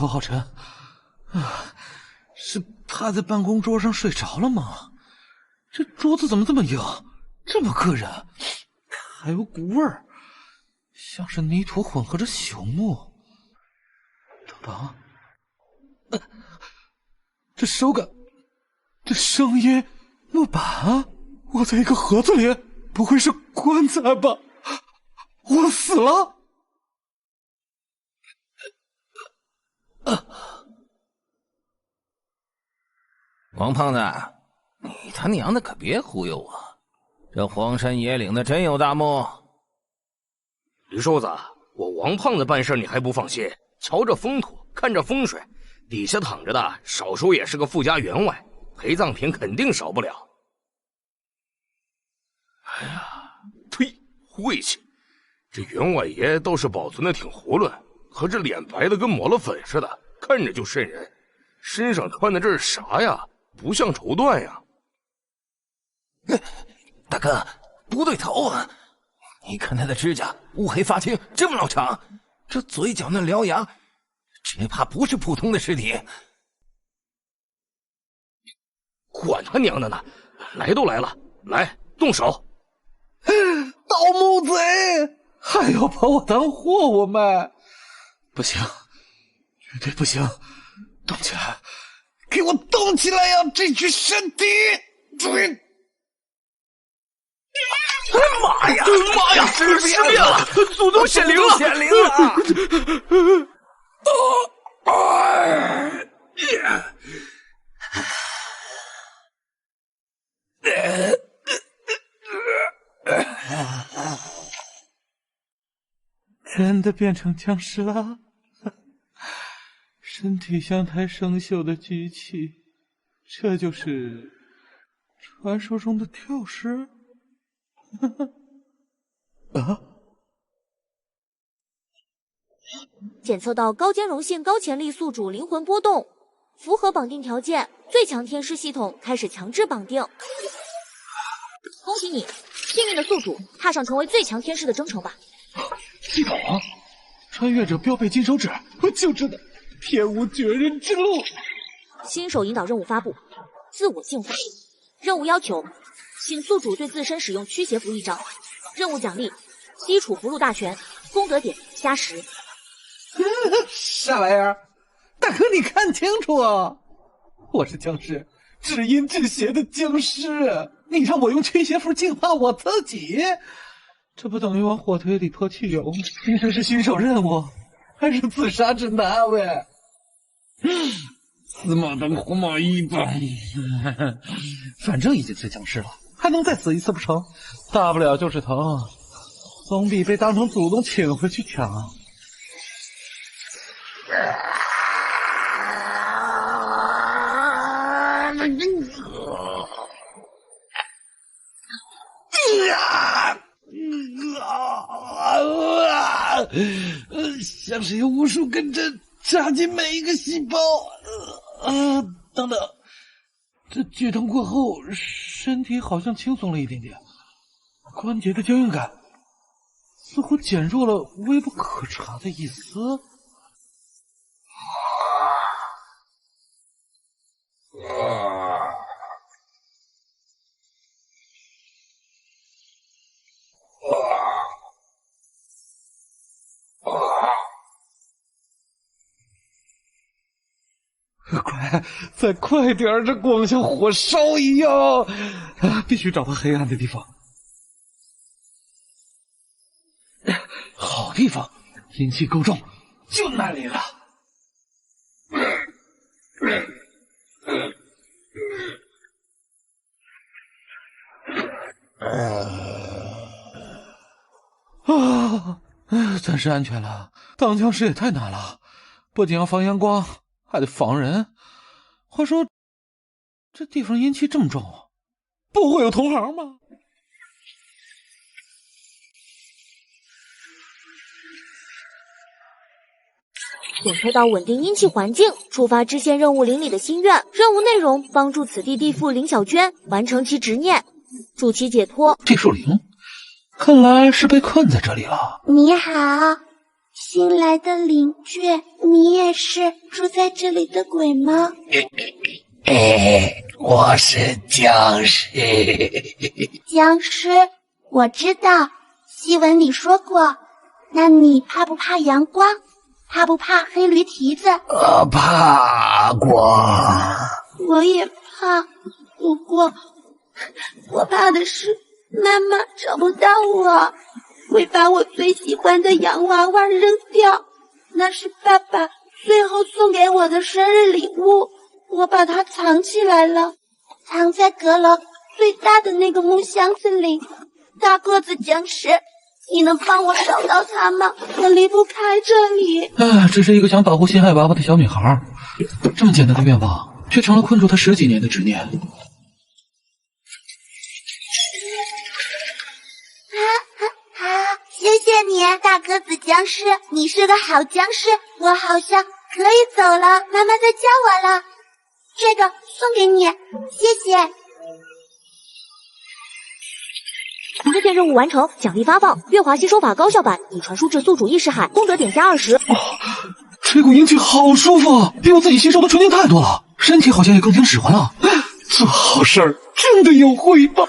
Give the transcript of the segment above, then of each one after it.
头好沉，是趴在办公桌上睡着了吗？这桌子怎么这么硬，这么硌人，还有股味儿，像是泥土混合着朽木。等等，这手感，这声音，木板，我在一个盒子里，不会是棺材吧？我死了！王胖子，你他娘的可别忽悠我！这荒山野岭的真有大墓。李瘦子，我王胖子办事你还不放心？瞧这风土，看这风水，底下躺着的少说也是个富家员外，陪葬品肯定少不了。哎呀，呸，晦气！这员外爷倒是保存的挺囫囵，可这脸白的跟抹了粉似的，看着就瘆人。身上穿的这是啥呀？不像绸缎呀！大哥，不对头啊！你看他的指甲乌黑发青，这么老长，这嘴角那獠牙，只怕不是普通的尸体。管他娘的呢！来都来了，来动手！盗墓贼还要把我当货物卖，不行，绝对不行！动起来，给我动起来呀！这具身体！对。妈呀！妈呀！尸变了！祖宗显灵了！显灵了！真的变成僵尸了？身体像台生锈的机器，这就是传说中的跳尸？啊！检测到高兼容性、高潜力宿主灵魂波动，符合绑定条件，最强天师系统开始强制绑定。恭喜你，幸运的宿主踏上成为最强天师的征程吧！系统，穿越者标配金手指，我就知道，天无绝人之路。新手引导任务发布，自我净化。任务要求，请宿主对自身使用驱邪符1张。任务奖励：基础符箓大全，功德点加10。啥玩意儿？大哥，你看清楚啊！我是僵尸，至阴至邪的僵尸。你让我用驱邪符净化我自己，这不等于往火堆里泼汽油吗？你这是新手任务，还是自杀指南喂？死马当活马医吧。反正已经是僵尸了，还能再死一次不成？大不了就是疼，总比被当成祖宗请回去强。像是有无数根针插进每一个细胞。等等，这剧痛过后，身体好像轻松了一点点，关节的僵硬感似乎减弱了微不可察的一丝。快，再快点！这光像火烧一样，必须找到黑暗的地方。好地方，阴气够重，就那里了。暂时安全了。当僵尸也太难了，不仅要防阳光，还得防人。话说，这地方阴气这么重，不会有同行吗？检测到稳定阴气环境，触发支线任务邻里的心愿。任务内容：帮助此地地妇林小娟完成其执念，助其解脱。地树灵，看来是被困在这里了。你好，新来的邻居，你也是住在这里的鬼吗？我是僵尸。僵尸，我知道，戏文里说过。那你怕不怕阳光？怕不怕黑驴蹄子？怕过。我也怕，不过我怕的是妈妈找不到我，会把我最喜欢的洋娃娃扔掉。那是爸爸最后送给我的生日礼物，我把它藏起来了，藏在阁楼最大的那个木箱子里。大个子僵尸，你能帮我找到它吗？我离不开这里。只是一个想保护心爱娃娃的小女孩，这么简单的愿望，却成了困住她10几年的执念。谢谢你，大个子僵尸，你是个好僵尸，我好像可以走了，妈妈在叫我了。这个送给你，谢谢。支线任务完成，奖励发放：月华吸收法高效版已传输至宿主意识海，功德点加20。这股阴气好舒服，比我自己吸收的纯净太多了，身体好像也更听使唤了。做好事儿真的有回报。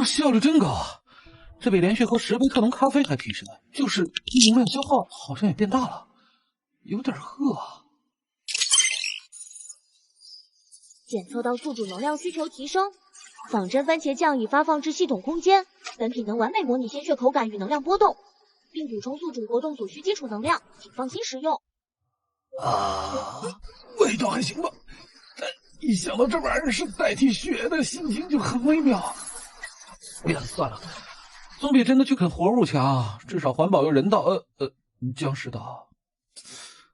效率真高啊！这比连续喝10杯特浓咖啡还提神，就是能量消耗好像也变大了，有点饿啊。检测到宿主能量需求提升，仿真番茄酱已发放至系统空间，本品能完美模拟鲜血口感与能量波动，并补充宿主活动所需基础能量，请放心食用。味道还行吧，但一想到这玩意儿是代替血的，心情就很微妙。算了，总比真的去啃活物强，至少环保又人道。僵尸道。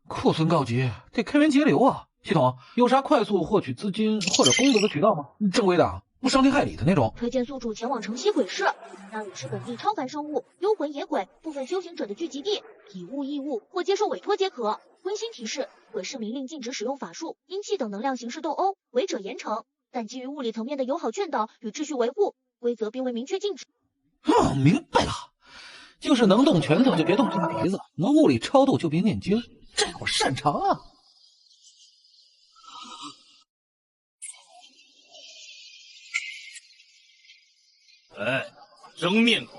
库存告急，得开源节流啊！系统有啥快速获取资金或者功德的渠道吗？正规的，不伤天害理的那种。推荐宿主前往城西鬼市，那里是本地超凡生物、幽魂野鬼部分修行者的聚集地，以物易物或接受委托皆可。温馨提示：鬼市明令禁止使用法术、阴气等能量形式斗殴，违者严惩。但基于物理层面的友好劝导与秩序维护，规则并未明确禁止。明白了，就是能动拳头就别动大鼻子，能物理超度就别念经，这我擅长啊。生面孔，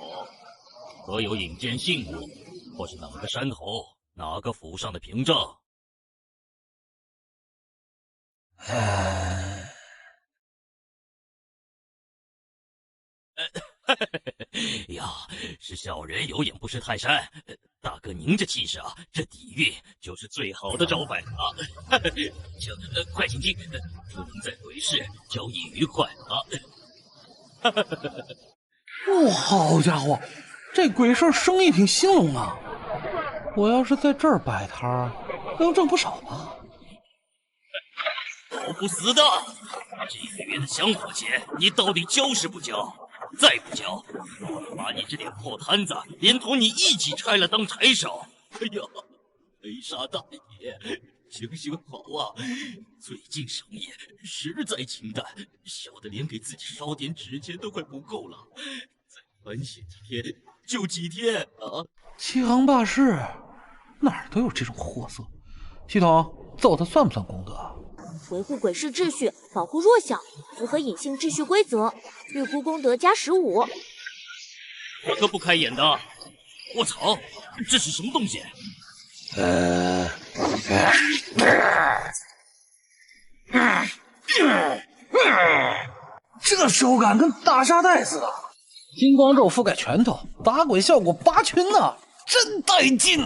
可有引荐信物，或是哪个山头、哪个府上的凭证？呀，是小人有眼不识泰山。大哥您这气势啊，这底蕴就是最好的招牌啊！请快请进，祝您在鬼市交易愉快啊！好家伙，这鬼市生意挺兴隆啊！我要是在这儿摆摊儿，能挣不少吧？老不死的，这个月的香火钱你到底交是不交？再不交，我把你这点破摊子连同你一起拆了当柴烧！哎呀，黑沙大爷，行行好啊！最近生意实在清淡，小的连给自己烧点纸钱都快不够了。再宽些几天，就几天啊！欺行霸市，哪儿都有这种货色。系统，揍他算不算功德？维护鬼市秩序，保护弱小，符合隐性秩序规则，预估功德加15。我可不开眼的！我操，这是什么东西？这手感跟大沙袋似的，金光咒覆盖拳头，打鬼效果拔群呐，真带劲！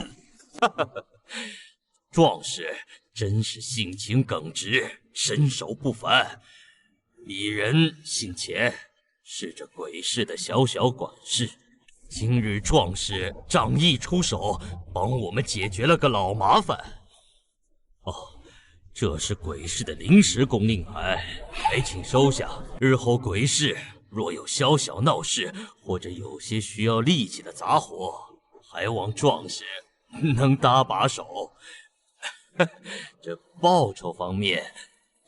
壮士真是性情耿直，身手不凡。鄙人姓钱，是这鬼市的小小管事。今日壮士仗义出手，帮我们解决了个老麻烦。哦，这是鬼市的临时公令牌，还请收下。日后鬼市若有宵小闹事，或者有些需要力气的杂活，还望壮士能搭把手。这报酬方面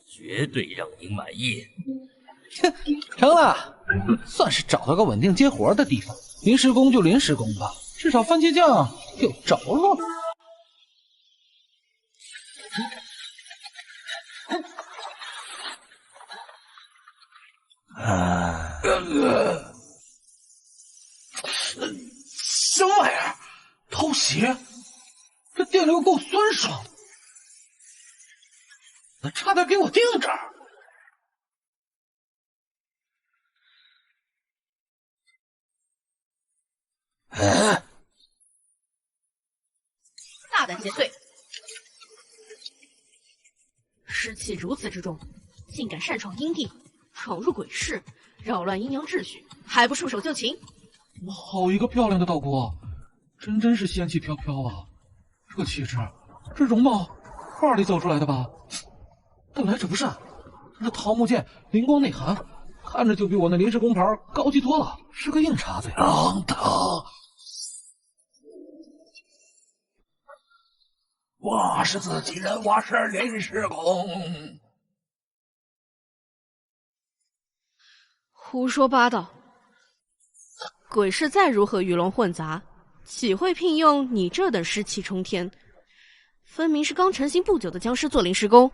绝对让您满意。成了，算是找到个稳定接活的地方。临时工就临时工吧，至少番茄酱有着落。什么玩意儿？偷袭？这电流够酸爽，那差点给我定这儿。大胆劫罪！湿气如此之重，竟敢擅闯阴地，闯入鬼市，扰乱阴阳秩序，还不束手就擒！好一个漂亮的道姑，真是仙气飘飘啊！这气质，这容貌，画里走出来的吧？但来者不善，这桃木剑灵光内涵，看着就比我那临时工牌高级多了，是个硬茬子呀！等等，我是自己人，我是临时工。胡说八道！鬼市再如何鱼龙混杂，岂会聘用你这等湿气冲天、分明是刚成型不久的僵尸做临时工？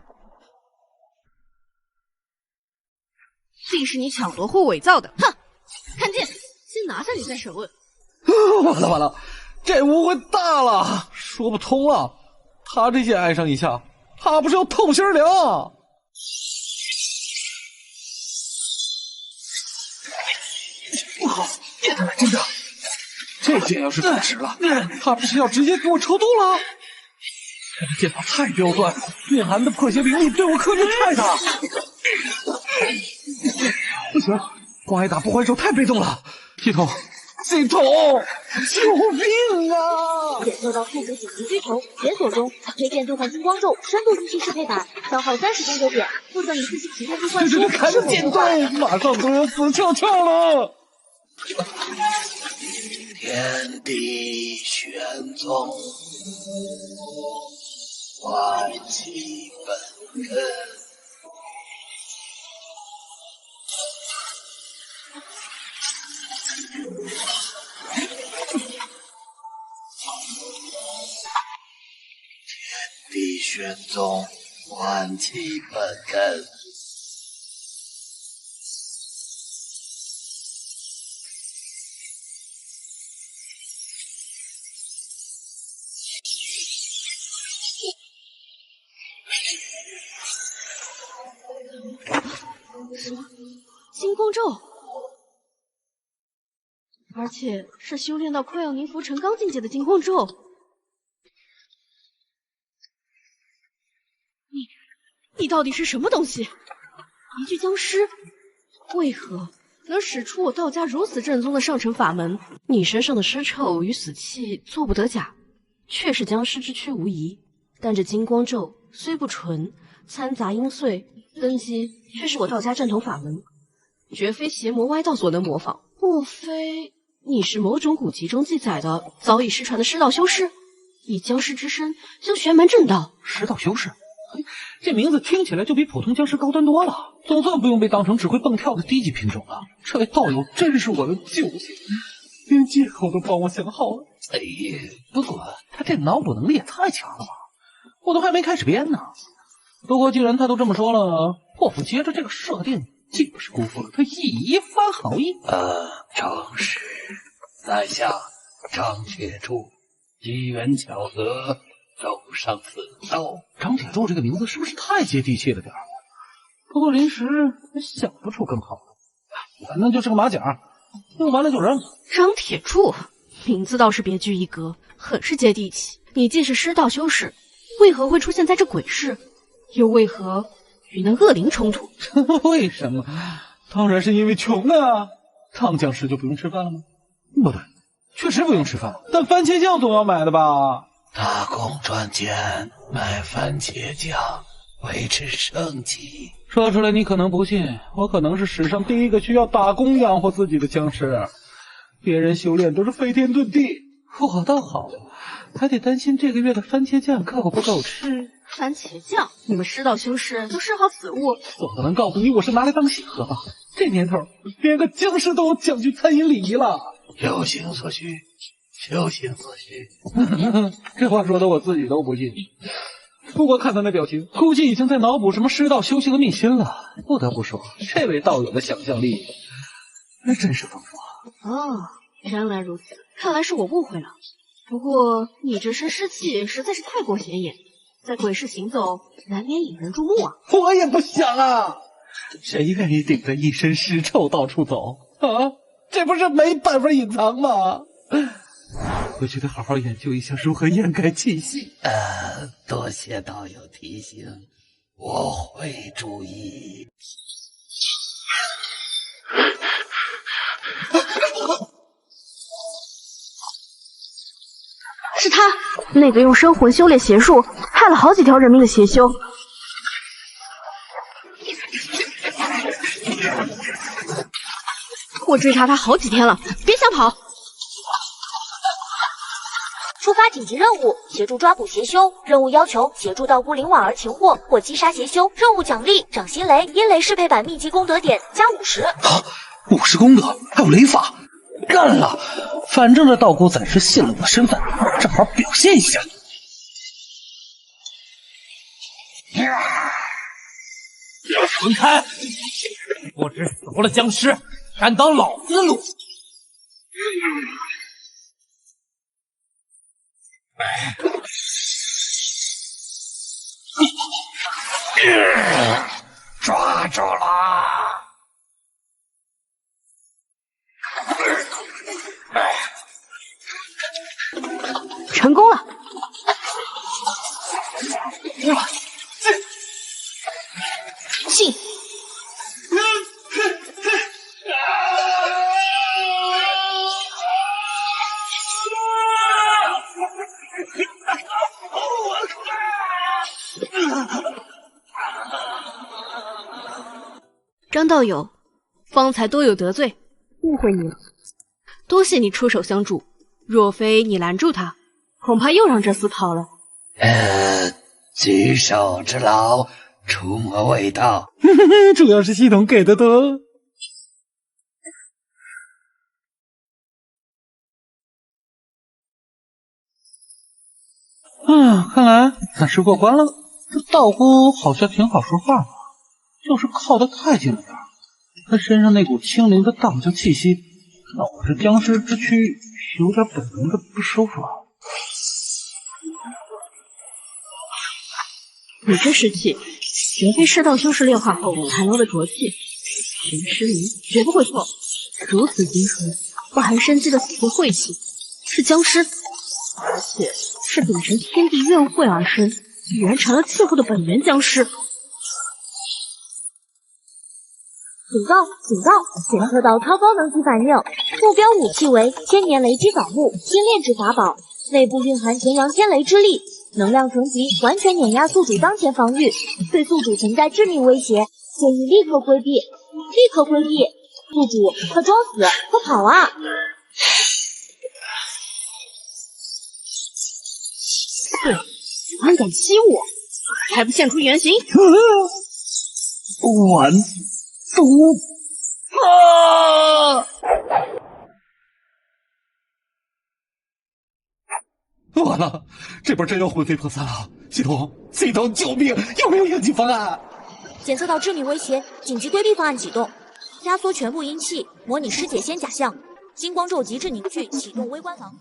定是你抢夺或伪造的！哼！看剑，先拿下你再审问。完了，这误会大了，说不通了。他这剑挨上一下，怕不是要透心凉。不好，别他妈真的！这剑要是出纸了，他不是要直接给我抽肚了？这个剑法太刁钻，蕴含的破邪灵力对我克制太大。不行，光挨打不还手太被动了。系统，救命啊！检测到数值紧急需求，检索中，推荐兑换金光咒深度进行适配版，消耗30工作点，附赠一次性体验兑换书。赶紧动，马上都要死翘翘了。天地玄宗，万气本根。天地玄宗，万气本根。什么？金光咒？而且是修炼到快要凝浮成钢境界的金光咒。你到底是什么东西？一具僵尸，为何能使出我道家如此正宗的上乘法门？你身上的尸臭与死气做不得假，确是僵尸之躯无疑。但这金光咒虽不纯，掺杂阴碎，根基却是我道家正统法门，绝非邪魔歪道所能模仿。莫非你是某种古籍中记载的早已失传的师道修士，以僵尸之身将玄门正道？师道修士，这名字听起来就比普通僵尸高端多了，总算不用被当成只会蹦跳的低级品种了。这位道友真是我的救星，连借口都帮我想好了。哎呀，不过他这脑补能力也太强了吧，我都还没开始编呢。不过既然他都这么说了，破釜接着这个设定岂不是辜负了他一番好意？正是，在下张铁柱，机缘巧合走上此道。张铁柱这个名字是不是太接地气了点儿？不过临时想不出更好的，反正就是个马甲，用完了就扔。张铁柱名字倒是别具一格，很是接地气。你既是师道修士，为何会出现在这鬼市？又为何与那恶灵冲突？为什么？当然是因为穷啊！当僵尸就不用吃饭了吗？不对，确实不用吃饭，但番茄酱总要买的吧？打工赚钱，卖番茄酱，维持生计。说出来你可能不信，我可能是史上第一个需要打工养活自己的僵尸。别人修炼都是飞天遁地，我倒好，还得担心这个月的番茄酱够不够吃。番茄酱？你们师道修士都嗜好此物，总不能告诉你我是拿来当喜喝吧？这年头，连个僵尸都讲究餐饮礼仪了。有心所需，求心所需。这话说的我自己都不信。不过看他那表情，估计已经在脑补什么师道修行的秘辛了。不得不说，这位道友的想象力那真是丰富。哦，原来如此，看来是我误会了。不过你这身湿气实在是太过显眼，在鬼市行走，难免引人注目啊。我也不想啊，谁愿意顶着一身尸臭到处走啊？这不是没办法隐藏吗？回去得好好研究一下如何掩盖气息。多谢道友提醒，我会注意。是他，那个用生魂修炼邪术，害了好几条人命的邪修。我追查他好几天了，别想跑！触发紧急任务，协助抓捕邪修。任务要求协助道姑领婉儿擒获或击杀邪修。任务奖励：掌心雷、阴雷适配版秘籍功德点加50。好，50功德，还有雷法，干了！反正这道姑暂时信了我身份，正好表现一下。滚开！不知死活的僵尸，敢挡老子的路！抓住了！成功了！信。张道友，方才多有得罪，误会你了。多谢你出手相助，若非你拦住他，恐怕又让这厮跑了。举手之劳，出谋未到。主要是系统给的多。看来暂时过关了。这道姑好像挺好说话的，就是靠得太近了点。他身上那股清灵的道教气息，让我这僵尸之躯有点本能的不舒服啊。你这湿气，绝非世道修士炼化后残留的浊气，寻尸迷绝不会错。如此精纯、不含生机的死气晦气，是僵尸，而且是秉承天地怨慧而生，已然成了气候的本源僵尸。警告！警告！检测到超高能级反应，目标武器为千年雷击扫墓新炼制法宝，内部蕴含潜阳天雷之力，能量层级完全碾压宿主当前防御，对宿主存在致命威胁，建议立刻规避！立刻规避！宿主，快装死，快跑啊！对，还敢欺我，还不现出原形！完犊啊！完了，这边真要魂飞魄散了！系统，救命！有没有应急方案？检测到致命威胁，紧急规避方案启动。压缩全部阴气，模拟尸解仙假象。金光咒极致凝聚，启动微观防御。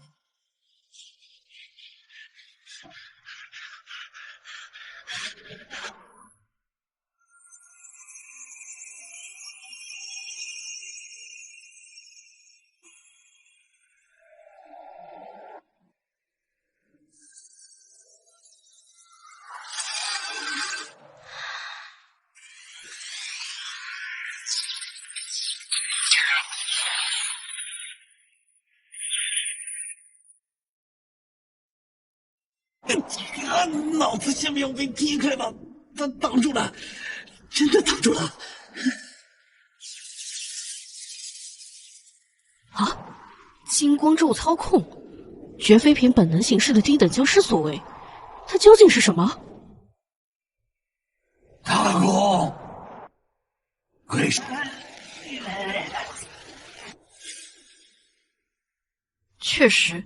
脑子下面要被劈开了，他挡住了，真的挡住了。啊！金光咒操控，绝非凭本能行事的低等僵尸所为。他究竟是什么？大公，鬼神。确实，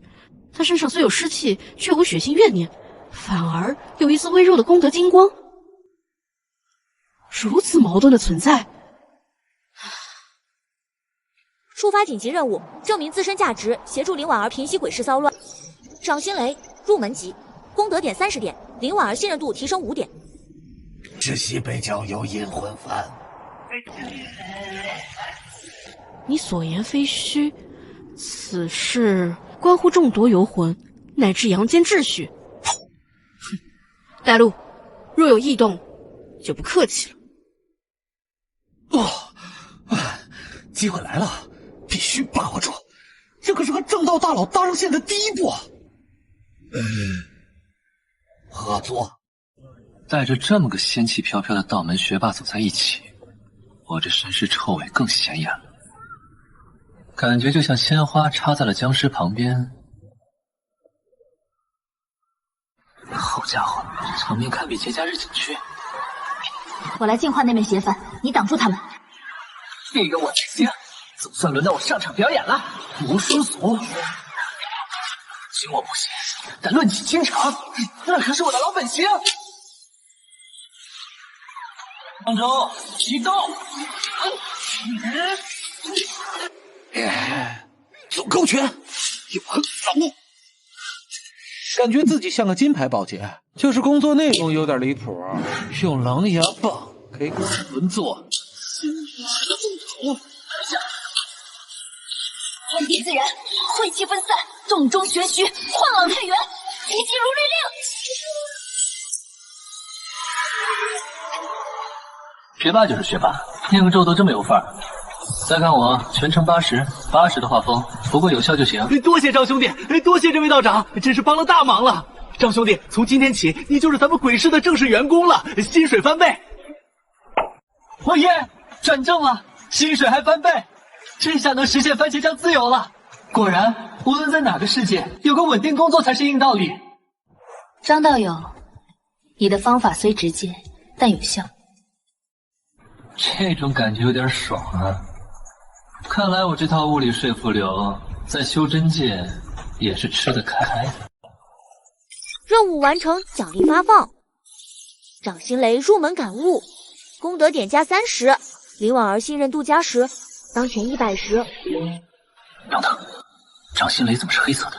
他身上虽有尸气，却无血腥怨念，反而有一丝微弱的功德金光。如此矛盾的存在。触发紧急任务，证明自身价值，协助林婉儿平息鬼市骚乱。掌心雷，入门级，功德点30点，林婉儿信任度提升5点。是西北郊游阴魂幡。你所言非虚，此事关乎众多游魂，乃至阳间秩序。带路，若有异动，就不客气了。机会来了，必须把握住！这可是和正道大佬搭上线的第一步。合作。带着这么个仙气飘飘的道门学霸走在一起，我这身世臭味更显眼了。感觉就像鲜花插在了僵尸旁边。好家伙，场面堪比节假日景区。我来净化那枚邪幡，你挡住他们。这个我行，总算轮到我上场表演了。无书俗，经我不嫌，但论起清场，那可是我的老本行。当中启动。走高拳，有横扫。感觉自己像个金牌保洁，就是工作内容有点离谱。用狼牙棒给鬼魂做天地自然，晦气分散，众中玄虚，幻朗太元，急急如律令。学霸就是学霸，念个咒都这么有范儿。再看我，全程80的画风，不过有效就行。多谢张兄弟，多谢这位道长，真是帮了大忙了。张兄弟，从今天起，你就是咱们鬼市的正式员工了，薪水翻倍。我耶，转正了，薪水还翻倍，这下能实现番茄酱自由了。果然，无论在哪个世界，有个稳定工作才是硬道理。张道友，你的方法虽直接，但有效。这种感觉有点爽啊！看来我这套物理说服流在修真界也是吃得开的。任务完成，奖励发放。掌心雷入门感悟，功德点加30，林婉儿信任度加10，当前110。等等，掌心雷怎么是黑色的？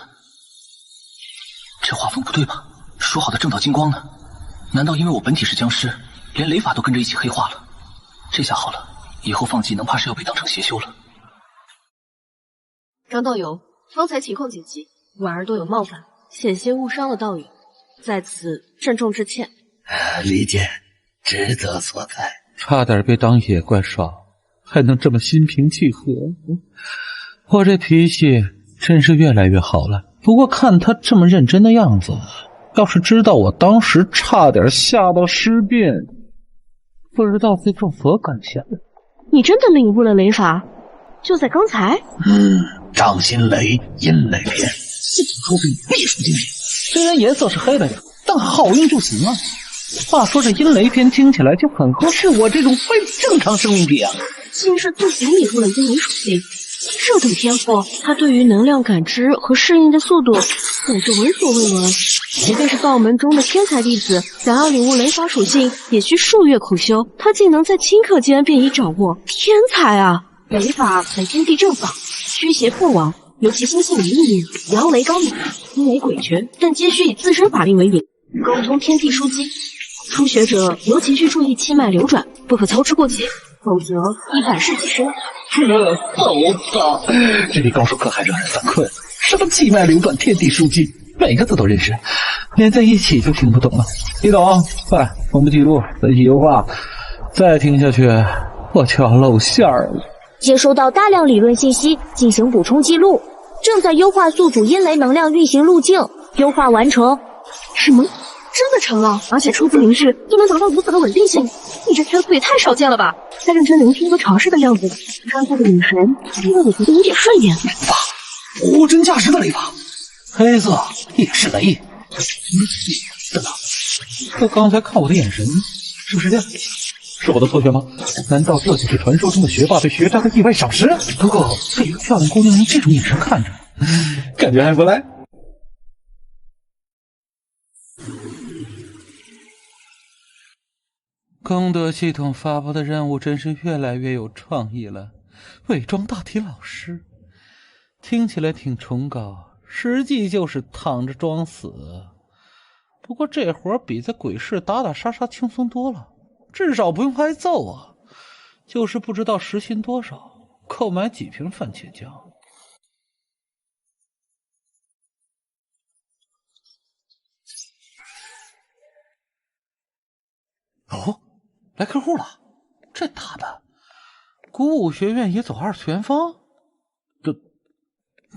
这画风不对吧？说好的正道金光呢？难道因为我本体是僵尸，连雷法都跟着一起黑化了？这下好了，以后放技能怕是要被当成邪修了。张道友，方才情况紧急，婉儿多有冒犯，险些误伤了道友，在此郑重致歉。理解，职责所在。差点被当野怪耍，还能这么心平气和，我这脾气真是越来越好了。不过看他这么认真的样子，要是知道我当时差点吓到尸变，不知道会作何感想。你真的领悟了雷法？就在刚才？掌心雷阴雷篇，系统出兵必属精品。虽然颜色是黑了点，但好用就行啊。话说这阴雷篇听起来就很合适我这种非正常生命体啊。竟是自己领悟了阴雷属性，这等天赋，他对于能量感知和适应的速度简直闻所未闻。即便是道门中的天才弟子，想要领悟雷法属性，也需数月苦修。他竟能在顷刻间便已掌握，天才啊！雷法为天地正法，驱邪破亡，尤其心性为意念，阳雷高明，阴雷诡谲，但皆需以自身法力为引，沟通天地枢机。初学者尤其需注意气脉流转，不可操之过急，否则易反噬己身。狗操！这比高数课还让人犯困。什么气脉流转、天地枢机，每个字都认识，连在一起就听不懂了。你懂？快，同步记录，分析优化。再听下去，我就要露馅儿了。接收到大量理论信息，进行补充记录，正在优化宿主阴雷能量运行路径，优化完成。什么？真的成了，而且出自明示，就能达到如此的稳定性，你这天赋也太少见了吧！在认真聆听和尝试的样子，专注的眼神，让我觉得有点顺眼。法，货真价实的雷法，黑色也是雷。等等，这刚才看我的眼神是不是这样？是我的错觉吗？难道这就是传说中的学霸对学渣的意外赏识？不过被一个漂亮姑娘用这种眼神看着，感觉还不赖。功德系统发布的任务真是越来越有创意了。伪装大体老师，听起来挺崇高，实际就是躺着装死。不过这活比在鬼市打打杀杀轻松多了，至少不用挨揍啊。就是不知道时薪多少，购买几瓶番茄酱。哦，来客户了，这大的，鼓舞学院也走二次元风？这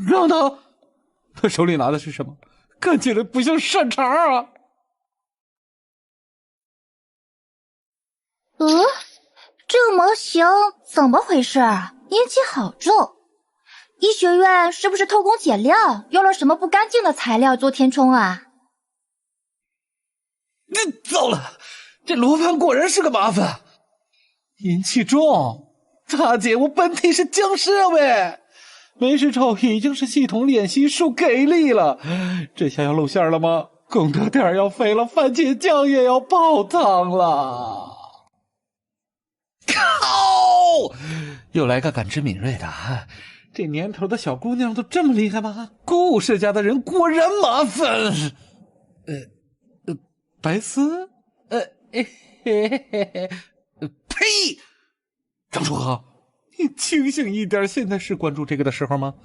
让他手里拿的是什么？看起来不像善茬啊！这个模型怎么回事啊？阴气好重！医学院是不是偷工减料，用了什么不干净的材料做填充啊？糟了，这罗盘果然是个麻烦。阴气重，大姐，我本体是僵尸啊喂！没事臭已经是系统练习术给力了，这下要露馅了吗？功德点要废了，番茄酱也要泡汤了。靠！又来个感知敏锐的，这年头的小姑娘都这么厉害吗？顾氏家的人果然麻烦。白丝？呸！张书豪，你清醒一点，现在是关注这个的时候吗？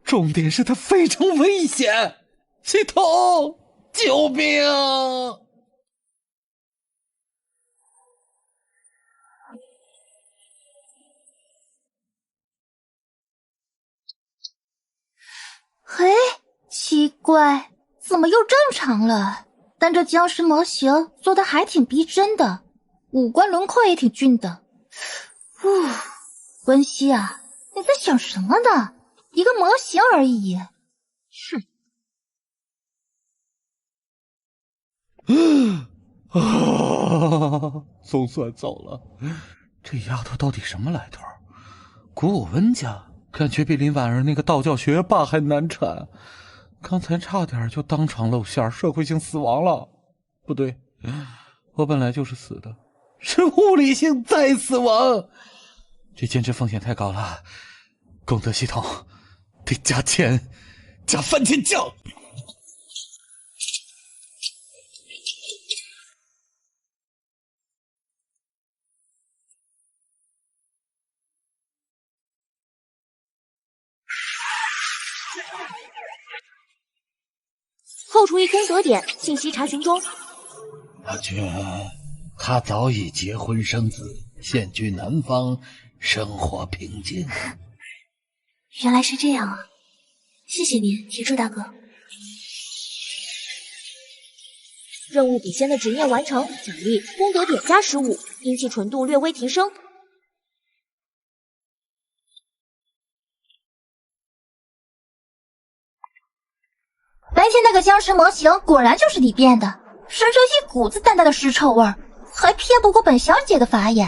重点是他非常危险，系统，救命！嘿，奇怪，怎么又正常了？但这僵尸模型做的还挺逼真的，五官轮廓也挺俊的。温熙啊，你在想什么呢？一个模型而已。总算走了。这丫头到底什么来头？鼓舞温家感觉比林婉儿那个道教学霸还难缠，刚才差点就当场露馅，社会性死亡了。不对，我本来就是死的，是物理性再死亡。这坚持风险太高了，功德系统得加钱，加番茄酱。后厨艺功德点，信息查询中。阿娟，他早已结婚生子，现居南方，生活平静。原来是这样啊！谢谢您，铁柱大哥。任务笔仙的执念完成，奖励功德点加15，阴气纯度略微提升。白天那个僵尸模型果然就是你变的，身上一股子淡淡的尸臭味儿，还骗不过本小姐的法眼。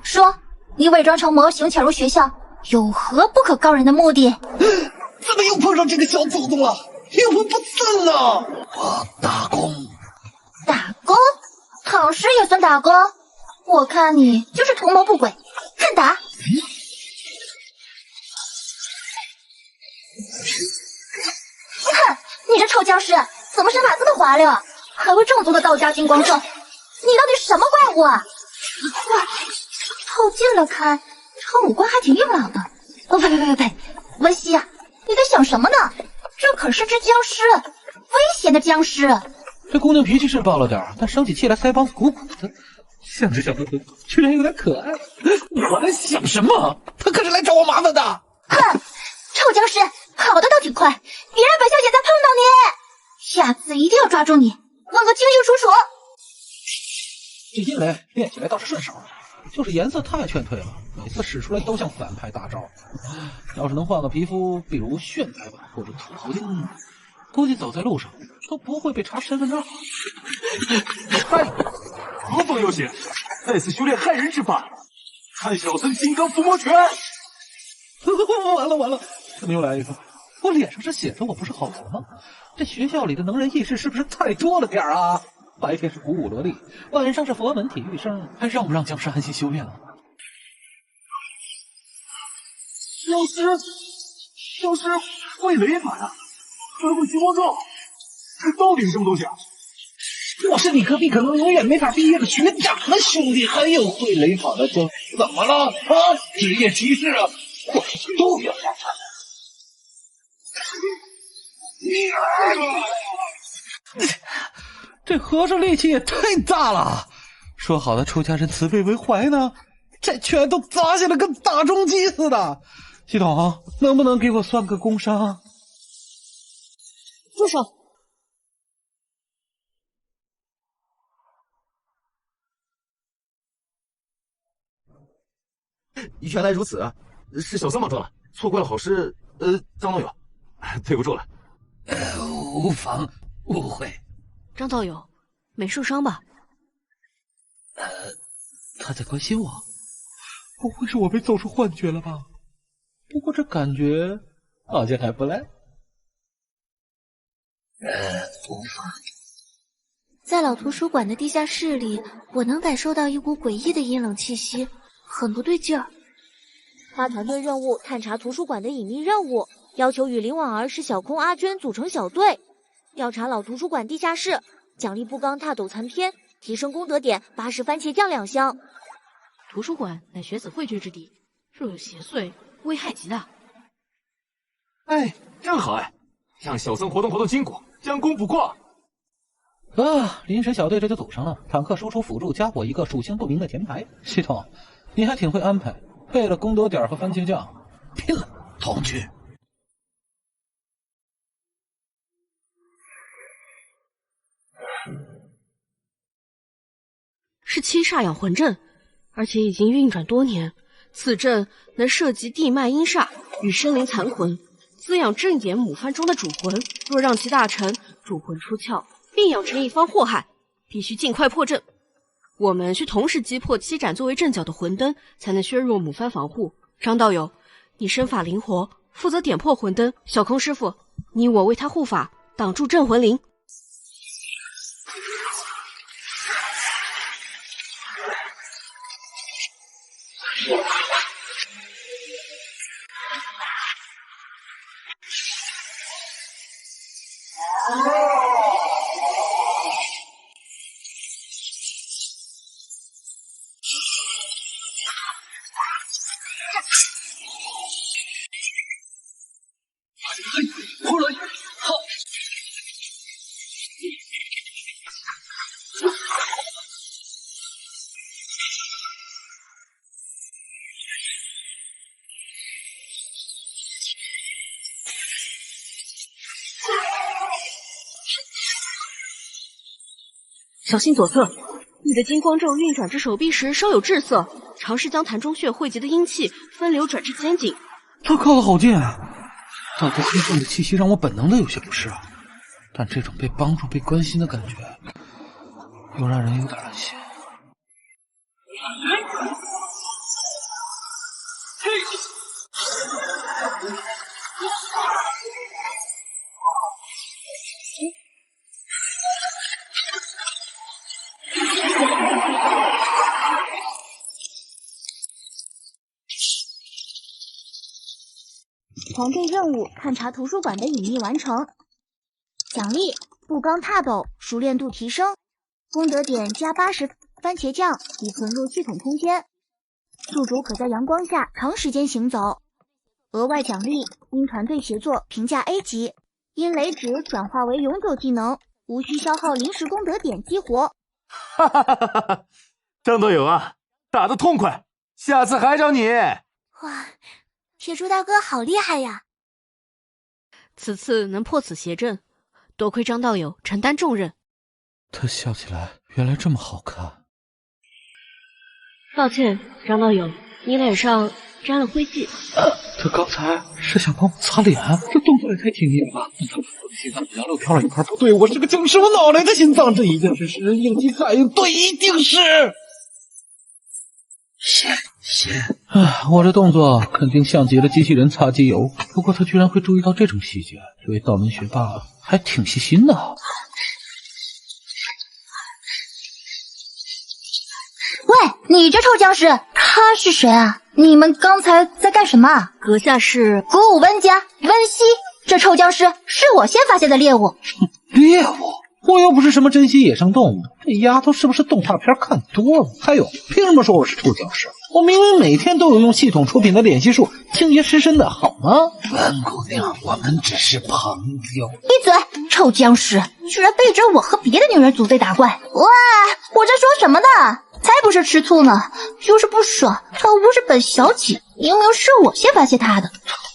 说，你伪装成模型潜入学校，有何不可告人的目的？怎么又碰上这个小祖宗了？阴魂不散了！我打工。打工？躺尸也算打工？我看你就是图谋不轨，看打！哼！你这臭僵尸，怎么身法这么滑溜，还会正宗的道家金光咒？你到底什么怪物啊？奇怪，凑近了看，这五官还挺硬朗的。呸！温熙啊，你在想什么呢？这可是只僵尸，危险的僵尸。这姑娘脾气是暴了点，但生起气来腮帮子鼓鼓的，像只小呵呵，居然有点可爱。我在想什么？她可是来找我麻烦的。哼，臭僵尸！跑的倒挺快，别让本小姐再碰到你！下次一定要抓住你，问个清清楚楚。这阴雷练起来倒是顺手，就是颜色太劝退了，每次使出来都像反派大招。要是能换个皮肤，比如炫彩版或者土豪金，估计走在路上都不会被查身份证。嗨，何方妖邪，再次修炼害人之法，看小僧金刚伏魔拳！完了完了，怎么又来一个？我脸上是写着我不是好人吗？这学校里的能人异士是不是太多了点啊？白天是鼓舞萝莉，晚上是佛门体育生，还让不让僵尸安心修炼了？消失会雷法呀，还会激光咒，这到底是什么东西啊？我是你隔壁可能永远没法毕业的学长啊，兄弟，还有会雷法的僵尸，怎么了啊？职业歧视啊！我都要下山了。这和尚力气也太大了，说好的出家人慈悲为怀呢，这拳都砸下来跟打中机似的。系统，能不能给我算个工伤？住手！原来如此，是小僧莽撞了，错怪了好师，张道友，对不住了。无妨，误会。张道友，没受伤吧？他在关心我，不会是我被揍出幻觉了吧？不过这感觉好像还不赖。无妨。在老图书馆的地下室里，我能感受到一股诡异的阴冷气息，很不对劲儿。发团队任务，探查图书馆的隐秘任务，要求与林婉儿、石小空、阿娟组成小队，调查老图书馆地下室，奖励不刚踏斗残篇，提升功德点80番茄酱2箱。图书馆乃学子汇聚之地，若有邪祟，危害极大。哎，正好哎，让小僧活动活动筋骨，将功补过。临时小队这就组成了，坦克输出辅助加我一个属性不明的前排。系统，你还挺会安排，为了功德点和番茄酱，拼了，同去。是七煞养魂阵，而且已经运转多年。此阵能涉及地脉阴煞与生灵残魂，滋养正眼母番中的主魂。若让其大成，主魂出窍，并养成一方祸害，必须尽快破阵。我们需同时击破7盏作为阵脚的魂灯，才能削弱母番防护。张道友，你身法灵活，负责点破魂灯。小空师傅，你我为他护法，挡住镇魂铃。小心左侧，你的金光咒运转至手臂时稍有滞涩，尝试将坛中穴汇集的阴气分流转至肩颈。他靠得好近啊！道德黑洞的气息让我本能的有些不适啊，但这种被帮助、被关心的感觉，又让人有点安心。团队任务：探查图书馆的隐秘完成。奖励：不刚踏斗，熟练度提升，功德点加80番茄酱，以存入系统空间。宿主可在阳光下长时间行走。额外奖励：因团队协作评价 A 级，因雷指转化为永久技能，无需消耗临时功德点激活。哈哈哈哈哈！张队友啊，打得痛快，下次还找你。哇，铁柱大哥好厉害呀！此次能破此邪阵，多亏张道友承担重任。他笑起来原来这么好看。抱歉，张道友，你脸上沾了灰迹。他刚才是想帮我擦脸，这动作也太轻易了吧！他我的心脏好像漏跳了一块，不对，我是个僵尸，我哪来的心脏？这一定是食人应激反应，对，一定是。我这动作肯定像极了机器人擦机油，不过他居然会注意到这种细节，这位道门学霸还挺细心的。喂，你这臭僵尸，他是谁啊？你们刚才在干什么？阁下是鼓舞温家温熙，这臭僵尸是我先发现的猎物。猎物？我又不是什么珍稀野生动物，这丫头是不是动画片看多了？还有，凭什么说我是臭僵尸？我明明每天都有用系统出品的脸系术清洁尸身的，好吗？温姑娘，我们只是朋友。闭嘴！臭僵尸，居然背着我和别的女人组队打怪！哇，我在说什么呢？才不是吃醋呢，就是不爽。她无视本小姐，明明是我先发现她的。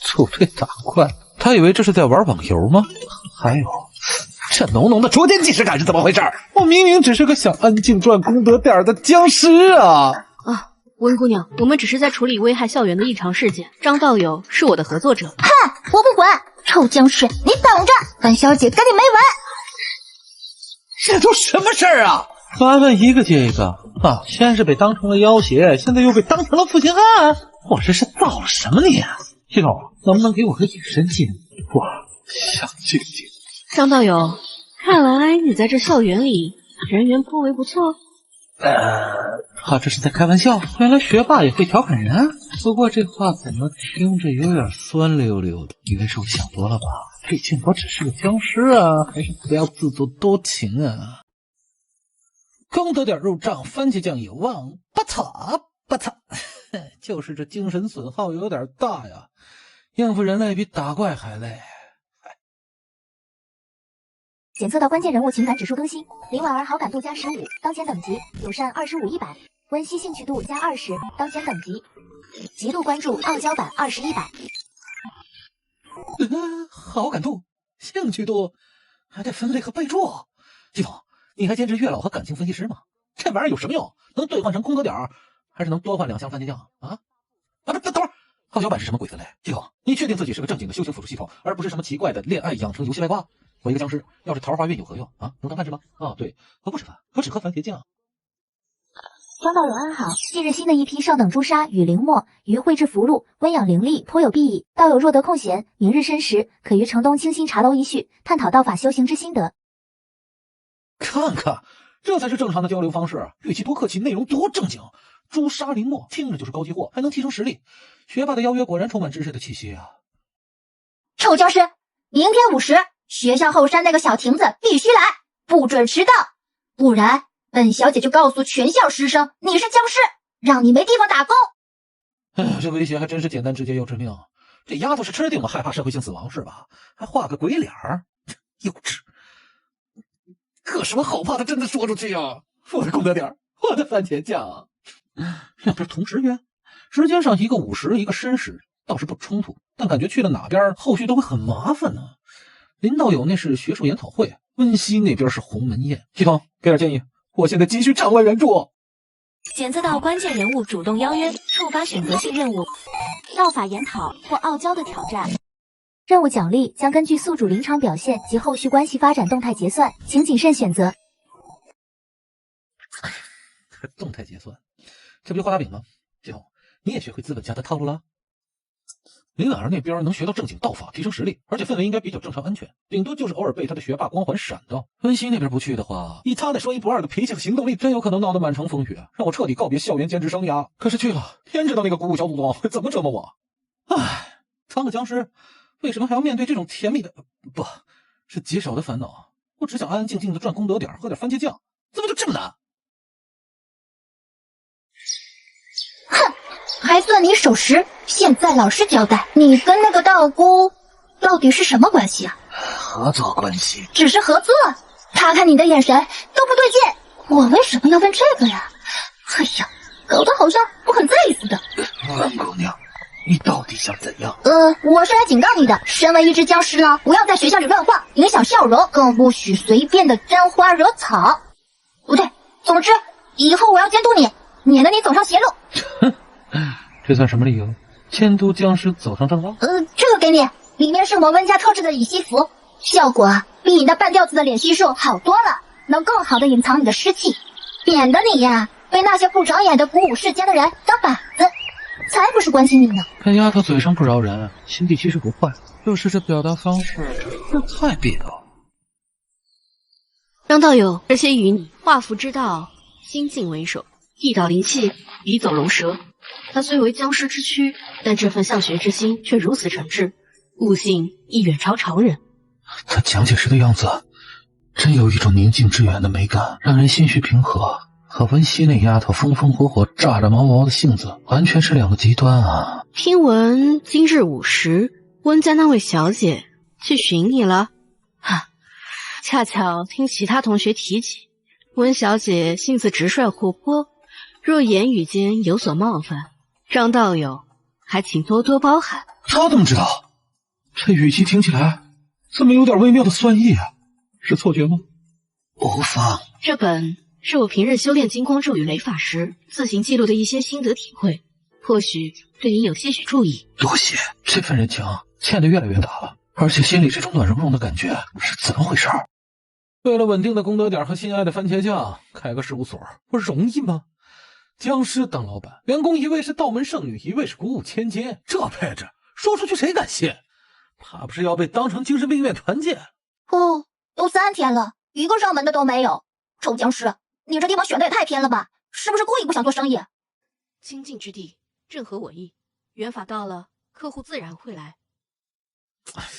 组队打怪，他以为这是在玩网游吗？还有，这浓浓的捉奸即视感是怎么回事？我明明只是个想安静赚功德点的僵尸啊！温姑娘，我们只是在处理危害校园的异常事件。张道友是我的合作者。哼，我不管！臭僵尸，你等着，本小姐跟你没完！这都什么事儿啊？传闻一个接一个啊！先是被当成了要挟，现在又被当成了负心汉，我这是造了什么孽？系统，能不能给我个隐身技能？我想静静。张道友，看来你在这校园里人缘颇为不错。他这是在开玩笑，原来学霸也会调侃人。不过这话怎么听着有点酸溜溜的？应该是我想多了吧？毕竟我只是个僵尸啊，还是不要自作多情啊。功德点入账，番茄酱有望。巴嚓巴嚓，就是这精神损耗有点大呀，应付人类比打怪还累。检测到关键人物情感指数更新，林婉儿好感度加15，当前等级；友善25/100，温熙兴趣度加20，当前等级；极度关注傲娇版20/100。好感度、兴趣度，还得分类和备注。系统，你还兼职月老和感情分析师吗？这玩意儿有什么用？能兑换成功德点，还是能多换2箱番茄酱啊？不，等会儿，傲娇版是什么鬼分类？系统，你确定自己是个正经的修行辅助系统，而不是什么奇怪的恋爱养成游戏外挂？我一个僵尸，要是桃花运有何用啊？能当饭吃吗？啊，对，我不吃饭，我只喝番茄酱。张道友安好，近日新的一批上等朱砂与灵墨于绘制符箓，温养灵力，颇有裨益。道友若得空闲，明日申时，可于城东清新茶楼一叙，探讨道法修行之心得。看看，这才是正常的交流方式，语气多客气，内容多正经。朱砂灵墨听着就是高级货，还能提升实力。学霸的邀约果然充满知识的气息啊！臭僵尸，明天5时，学校后山那个小亭子必须来，不准迟到，不然本小姐就告诉全校师生你是僵尸，让你没地方打工。这威胁还真是简单直接又致命。这丫头是吃定了害怕社会性死亡是吧？还画个鬼脸儿，幼稚。可是我好怕他真的说出去啊！我的功德点，我的番茄酱。两边同时约，时间上一个午时，一个申时，倒是不冲突，但感觉去了哪边，后续都会很麻烦呢。林道友那是学术研讨会，温熙那边是鸿门宴。系统给点建议，我现在急需场外援助。检测到关键人物主动邀约，触发选择性任务，道法研讨或傲娇的挑战。任务奖励将根据宿主临场表现及后续关系发展动态结算，请谨慎选择。动态结算，这不就画大饼吗？系统，你也学会资本家的套路了。林婉儿那边能学到正经道法，提升实力，而且氛围应该比较正常安全，顶多就是偶尔被他的学霸光环闪到。温熙那边不去的话，以他那说一不二的脾气和行动力，真有可能闹得满城风雨，让我彻底告别校园兼职生涯。可是去了，天知道那个鼓舞小祖宗会怎么折磨我。唉，当个僵尸，为什么还要面对这种甜蜜的不是棘手的烦恼？我只想安安静静的赚功德点，喝点番茄酱，怎么就这么难？哼，还算你守时。现在老实交代，你跟那个道姑到底是什么关系啊？合作关系。只是合作？他看你的眼神都不对劲，我为什么要问这个呀？哎呀，搞得好像我很在意似的。温姑娘，你到底想怎样？我是来警告你的，身为一只僵尸呢，不要在学校里乱晃，影响笑容，更不许随便的沾花惹草。不对，总之以后我要监督你，免得你走上邪路。这算什么理由？监督僵尸走上正道。这个给你，里面是我们温家特制的乙烯符，效果比你那半吊子的脸吸术好多了，能更好的隐藏你的尸气，免得你呀被那些不长眼的鼓舞世间的人当靶子，才不是关心你呢。看丫头嘴上不饶人，心地其实不坏，就是这表达方式，这太别扭。张道友，这些与你画符之道，心境为首，地道灵气，笔走龙蛇。他虽为僵尸之躯，但这份向学之心却如此诚挚，悟性亦远超常人。他讲解时的样子，真有一种宁静致远的美感，让人心绪平和。和温熙那丫头风风火火、炸炸毛毛的性子，完全是两个极端啊！听闻今日午时，温家那位小姐去寻你了？哈，恰巧听其他同学提起，温小姐性子直率活泼，若言语间有所冒犯，张道友还请多多包涵。他怎么知道？这语气听起来怎么有点微妙的酸意啊？是错觉吗？无妨，这本是我平日修炼金光咒与雷法时自行记录的一些心得体会，或许对你有些许注意。多谢，这份人情欠得越来越大了，而且心里这种暖融融的感觉是怎么回事？为了稳定的功德点和心爱的番茄酱，开个事务所不容易吗？僵尸当老板，员工一位是道门圣女，一位是鼓舞千金，这配置说出去谁敢信？怕不是要被当成精神病院团建？都3天了，一个上门的都没有。臭僵尸，你这地方选的也太偏了吧？是不是故意不想做生意？清净之地，正合我意。缘法到了，客户自然会来。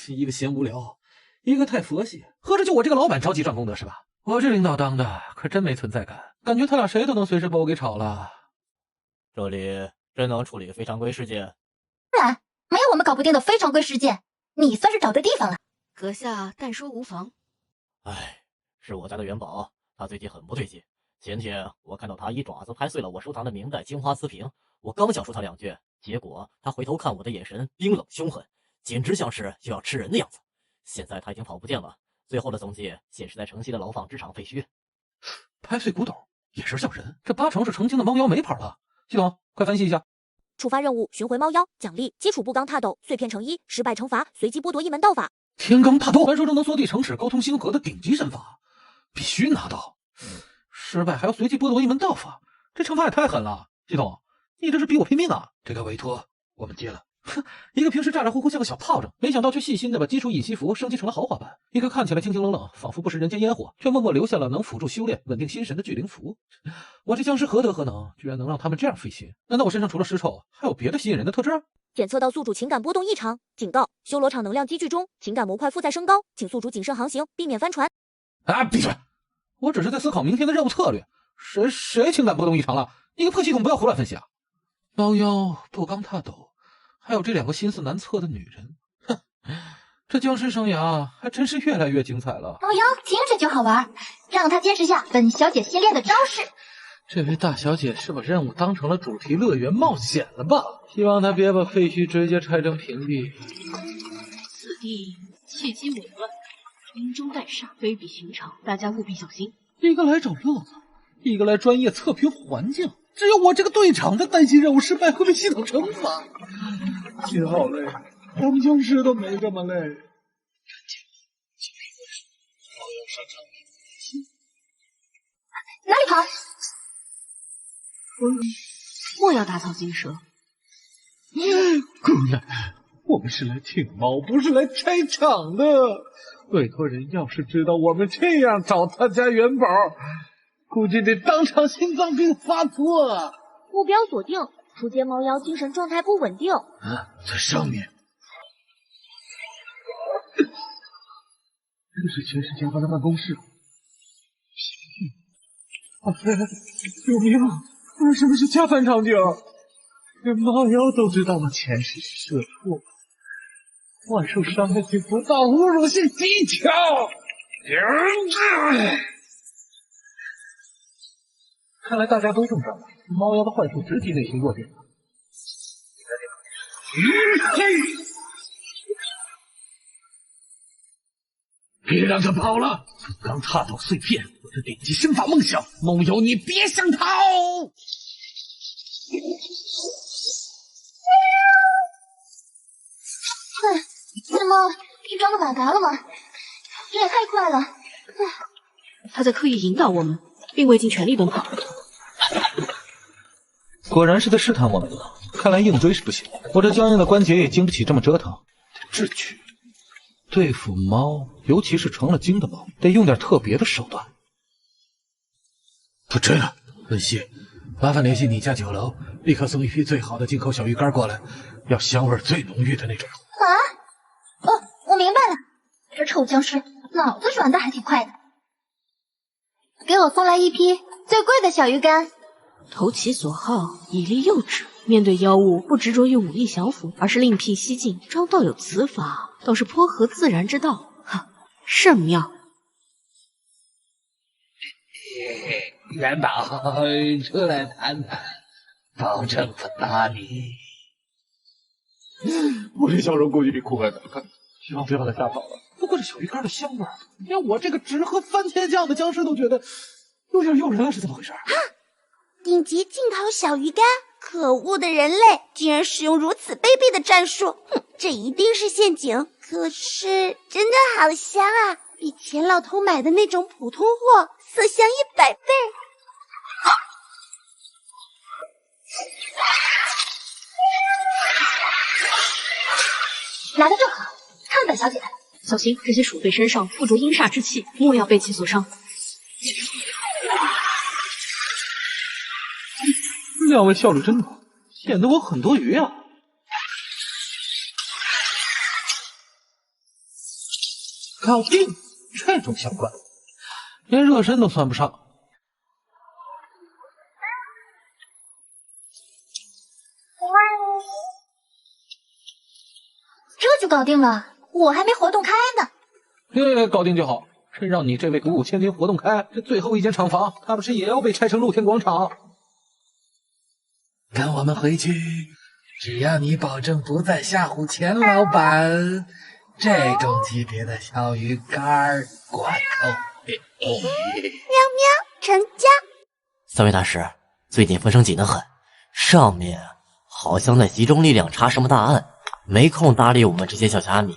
一个嫌无聊，一个太佛系，合着就我这个老板着急赚功德是吧？我这领导当的可真没存在感，感觉他俩谁都能随时把我给炒了。这里真能处理非常规事件？当然，没有我们搞不定的非常规事件，你算是找对地方了。阁下但说无妨。哎，是我家的元宝，他最近很不对劲。前天我看到他一爪子拍碎了我收藏的明代青花瓷瓶，我刚想说他2句，结果他回头看我的眼神冰冷凶狠，简直像是就要吃人的样子。现在他已经跑不见了，最后的踪迹显示在城西的牢房之场废墟。拍碎古董，眼神像人，这8成是成精的猫妖没跑了。系统，快分析一下。触发任务寻回猫妖，奖励基础不钢踏斗碎片成1，失败惩罚随机剥夺1门道法。天罡大斗，传说中能缩地成尺、沟通星河的顶级身法，必须拿到。失败还要随机剥夺1门道法，这惩罚也太狠了。系统，你这是逼我拼命啊！这个委托我们接了。哼，一个平时咋咋呼呼像个小炮仗，没想到却细心的把基础乙烯符升级成了豪华版。一个看起来清清冷冷，仿佛不食人间烟火，却默默留下了能辅助修炼、稳定心神的聚灵符。我这僵尸何德何能，居然能让他们这样费心？难道我身上除了尸臭，还有别的吸引人的特质？检测到宿主情感波动异常，警告：修罗场能量积聚中，情感模块负载升高，请宿主谨慎航行，避免翻船。啊！闭嘴！我只是在思考明天的任务策略。谁情感波动异常了？你个破系统不要胡乱分析啊！猫妖、不钢踏斗，还有这2个心思难测的女人，哼，这僵尸生涯还真是越来越精彩了。猫妖听着就好玩，让他见识下本小姐新练的招式。这位大小姐是把任务当成了主题乐园冒险了吧？希望她别把废墟直接拆成平地。此地契机紊乱，明中带煞，非比寻常，大家务必小心。一个来找乐子，一个来专业测评环境，只有我这个队长在担心任务失败会被系统惩罚。心好累，我们僵尸都没这么累。哪里跑？莫要打草惊蛇。姑奶，我们是来听猫，不是来拆场的。委托人要是知道我们这样找他家元宝，估计得当场心脏病发作。目标锁定，初阶猫妖精神状态不稳定。在上面。这是全世界方的办公室。救命啊！是不是恰饭场景？连猫妖都知道我前世是社畜，万受伤害性不到侮辱性技巧。看来大家都中招了，猫妖的幻术直击内心弱点。别让他跑了！刚踏倒碎片，我的顶级身法梦想，猫妖你别想逃！怎么你装个马达了吗？这也太快了！他在刻意引导我们，并未尽全力奔跑。果然是在试探我们了。看来硬追是不行，我这僵硬的关节也经不起这么折腾。得智取，对付猫，尤其是成了精的猫，得用点特别的手段。不追了，文熙，麻烦联系你家酒楼，立刻送一批最好的进口小鱼干过来，要香味最浓郁的那种。啊？哦，我明白了，这臭僵尸脑子转的还挺快的。给我送来一批最贵的小鱼干。投其所好，以利诱之。面对妖物，不执着于武力降服，而是另辟蹊径。张道友此法倒是颇合自然之道，哈，甚妙。元宝，出来谈谈，保证不打你。我这笑容估计比酷还难看，希望别把他吓跑了。不过这小鱼干的香味，连我这个只喝番茄酱的僵尸都觉得有点诱人，是怎么回事？顶级进口小鱼干，可恶的人类竟然使用如此卑鄙的战术！哼，这一定是陷阱。可是真的好香啊，比钱老头买的那种普通货色香100倍。来得正好，看本小姐。小心，这些鼠辈身上附着阴煞之气，莫要被其所伤。两位效率真高，显得我很多余啊。搞定，这种小怪，连热身都算不上。这就搞定了，我还没活动开呢。搞定就好。真让你这位鼓舞千金活动开，这最后一间厂房，怕不是也要被拆成露天广场？跟我们回去，只要你保证不再吓唬钱老板，这种级别的小鱼干挂钩。喵喵，成交。三位大师，最近风声紧得很，上面好像在集中力量查什么大案，没空搭理我们这些小虾米，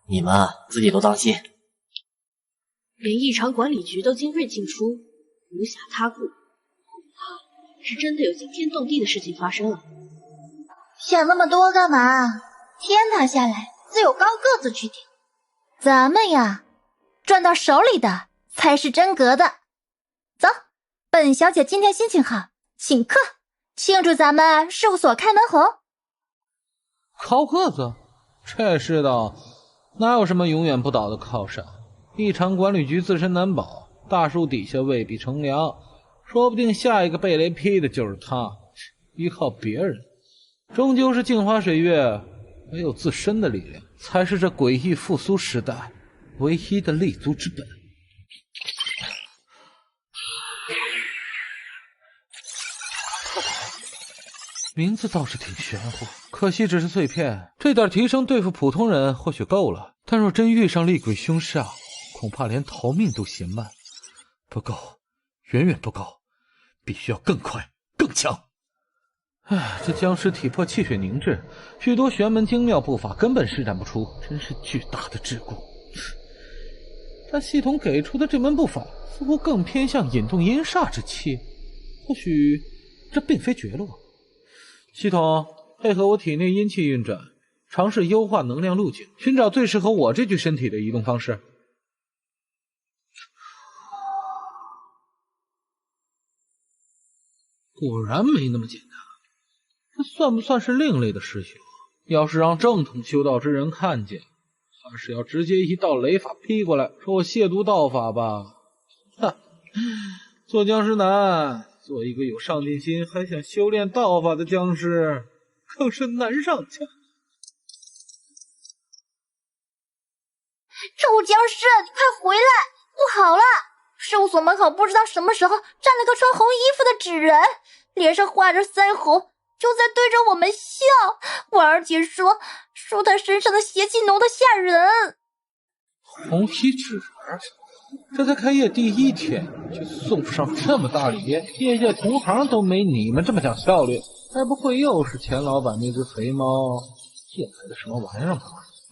你们自己多当心。连异常管理局都精锐进出，无暇他顾，恐怕是真的有惊天动地的事情发生了。想那么多干嘛？天塌下来自有高个子去顶，咱们呀，赚到手里的才是真格的。走，本小姐今天心情好，请客，庆祝咱们事务所开门红。高个子，这世道哪有什么永远不倒的靠山？异常管理局自身难保，大树底下未必乘凉，说不定下一个被雷劈的就是他。依靠别人，终究是镜花水月，唯有自身的力量，才是这诡异复苏时代唯一的立足之本。名字倒是挺玄乎，可惜只是碎片，这点提升对付普通人或许够了，但若真遇上厉鬼凶煞，恐怕连逃命都嫌慢，不够，远远不够，必须要更快更强。唉，这僵尸体魄气血凝滞，许多玄门精妙步法根本施展不出，真是巨大的桎梏。但系统给出的这门步法似乎更偏向引动阴煞之气，或许这并非绝路。系统配合我体内阴气运转，尝试优化能量路径，寻找最适合我这具身体的移动方式。果然没那么简单，这算不算是另类的师修？要是让正统修道之人看见，怕是要直接一道雷法劈过来，说我亵渎道法吧？哈，做僵尸难，做一个有上进心还想修炼道法的僵尸，更是难上加。臭僵尸，你快回来！不好了，事务所门口不知道什么时候站了个穿红衣服的纸人，脸上画着腮红，就在对着我们笑。婉儿姐说他身上的邪气浓得吓人。红衣纸人，这才开业第一天就送上这么大礼，业界同行都没你们这么讲效率。该不会又是钱老板那只肥猫进来的什么玩意儿吧？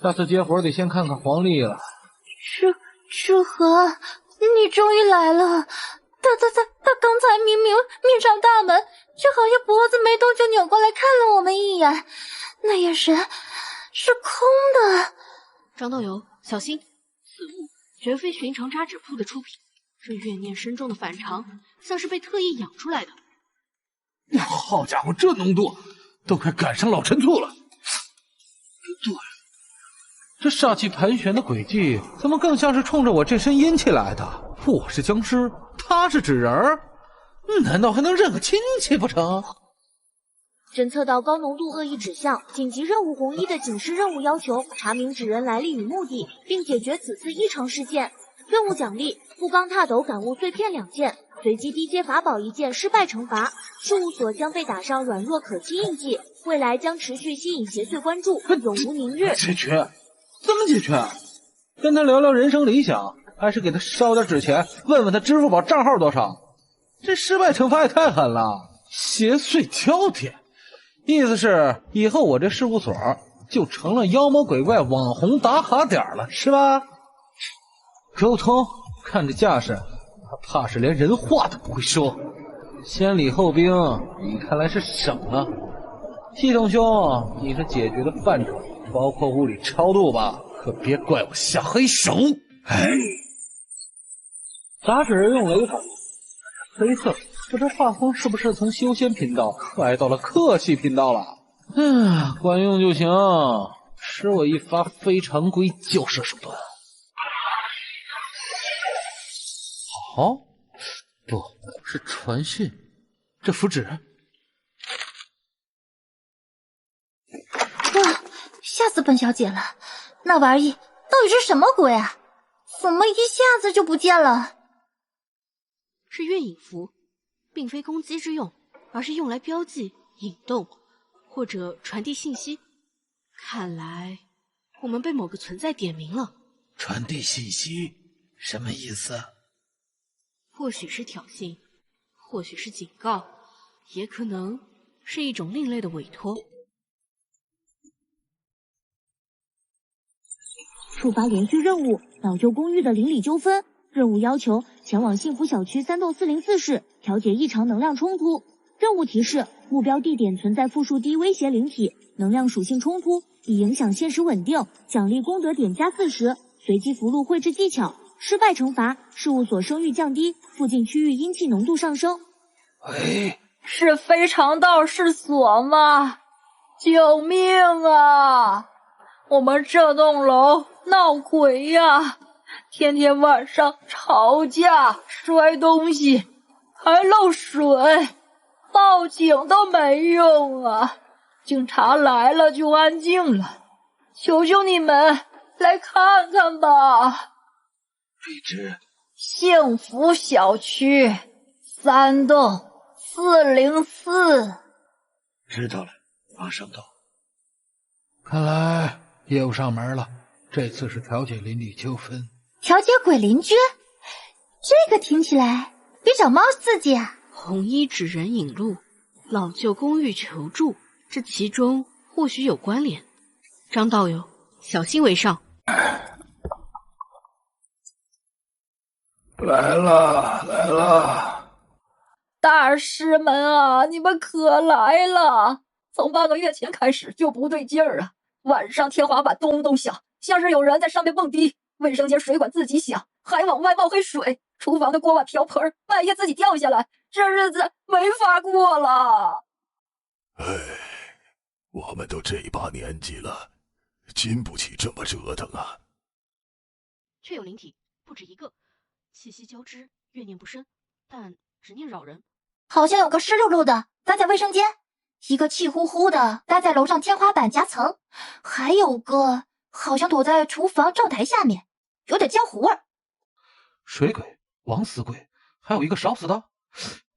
下次接活得先看看黄历了。志和，你终于来了。他刚才明明面朝大门，却好像脖子没动就扭过来看了我们一眼，那眼神是空的。张道友，小心，此物绝非寻常扎纸铺的出品，这怨念深重的反常，像是被特意养出来的。好家伙，这浓度都快赶上老陈醋了。对，这煞气盘旋的轨迹，怎么更像是冲着我这身阴气来的？我是僵尸，他是纸人儿，难道还能认个亲戚不成？侦测到高浓度恶意指向，紧急任务红衣的警示任务要求查明纸人来历与目的，并解决此次异常事件。任务奖励：不钢踏斗感悟碎片2件，随机低阶法宝1件，失败惩罚。事务所将被打上软弱可欺印记，未来将持续吸引邪祟关注，永无宁日。解决？怎么解决？跟他聊聊人生理想，还是给他烧点纸钱，问问他支付宝账号多少？这失败惩罚也太狠了！邪祟挑剔，意思是以后我这事务所就成了妖魔鬼怪网红打卡点了，是吧？沟通，看这架势，他怕是连人话都不会说。先礼后兵，你看来是省了。系统兄，你这解决的范畴包括物理超度吧？可别怪我下黑手。哎，杂纸用雷法，黑色，这画风是不是从修仙频道来到了客气频道了？管用就行，使我一发非常规交涉手段。好，不是传讯，这符纸。哇，吓死本小姐了！那玩意到底是什么鬼啊？怎么一下子就不见了？是月影符，并非攻击之用，而是用来标记、引动或者传递信息。看来我们被某个存在点名了。传递信息什么意思？或许是挑衅，或许是警告，也可能是一种另类的委托。触发连续任务，老旧公寓的邻里纠纷。任务要求前往幸福小区3栋404室，调解异常能量冲突。任务提示：目标地点存在负数低威胁灵体，能量属性冲突，已影响现实稳定，奖励功德点加40，随机符箓绘制技巧。失败惩罚：事务所声誉降低，附近区域阴气浓度上升。哎，是非常道士所吗？救命啊！我们这栋楼闹鬼呀！天天晚上吵架、摔东西，还漏水，报警都没用啊！警察来了就安静了，求求你们来看看吧。地址：幸福小区3栋404。知道了，马上到。看来业务上门了，这次是调解邻里纠纷。调解鬼邻居，这个听起来比找猫刺激啊！红衣纸人引路，老旧公寓求助，这其中或许有关联。张道友，小心为上。来了！大师们啊，你们可来了！从半个月前开始就不对劲儿啊，晚上天花板咚咚响，像是有人在上面蹦迪。卫生间水管自己响，还往外冒黑水，厨房的锅碗瓢盆半夜自己掉下来，这日子没法过了。哎，我们都这把年纪了，经不起这么折腾啊。确有灵体，不止一个，气息交织，怨念不深，但执念扰人。好像有个湿漉漉的待在卫生间，一个气呼呼的待在楼上天花板夹层，还有个好像躲在厨房灶台下面，有点江湖味儿。水鬼、枉死鬼，还有一个烧死的，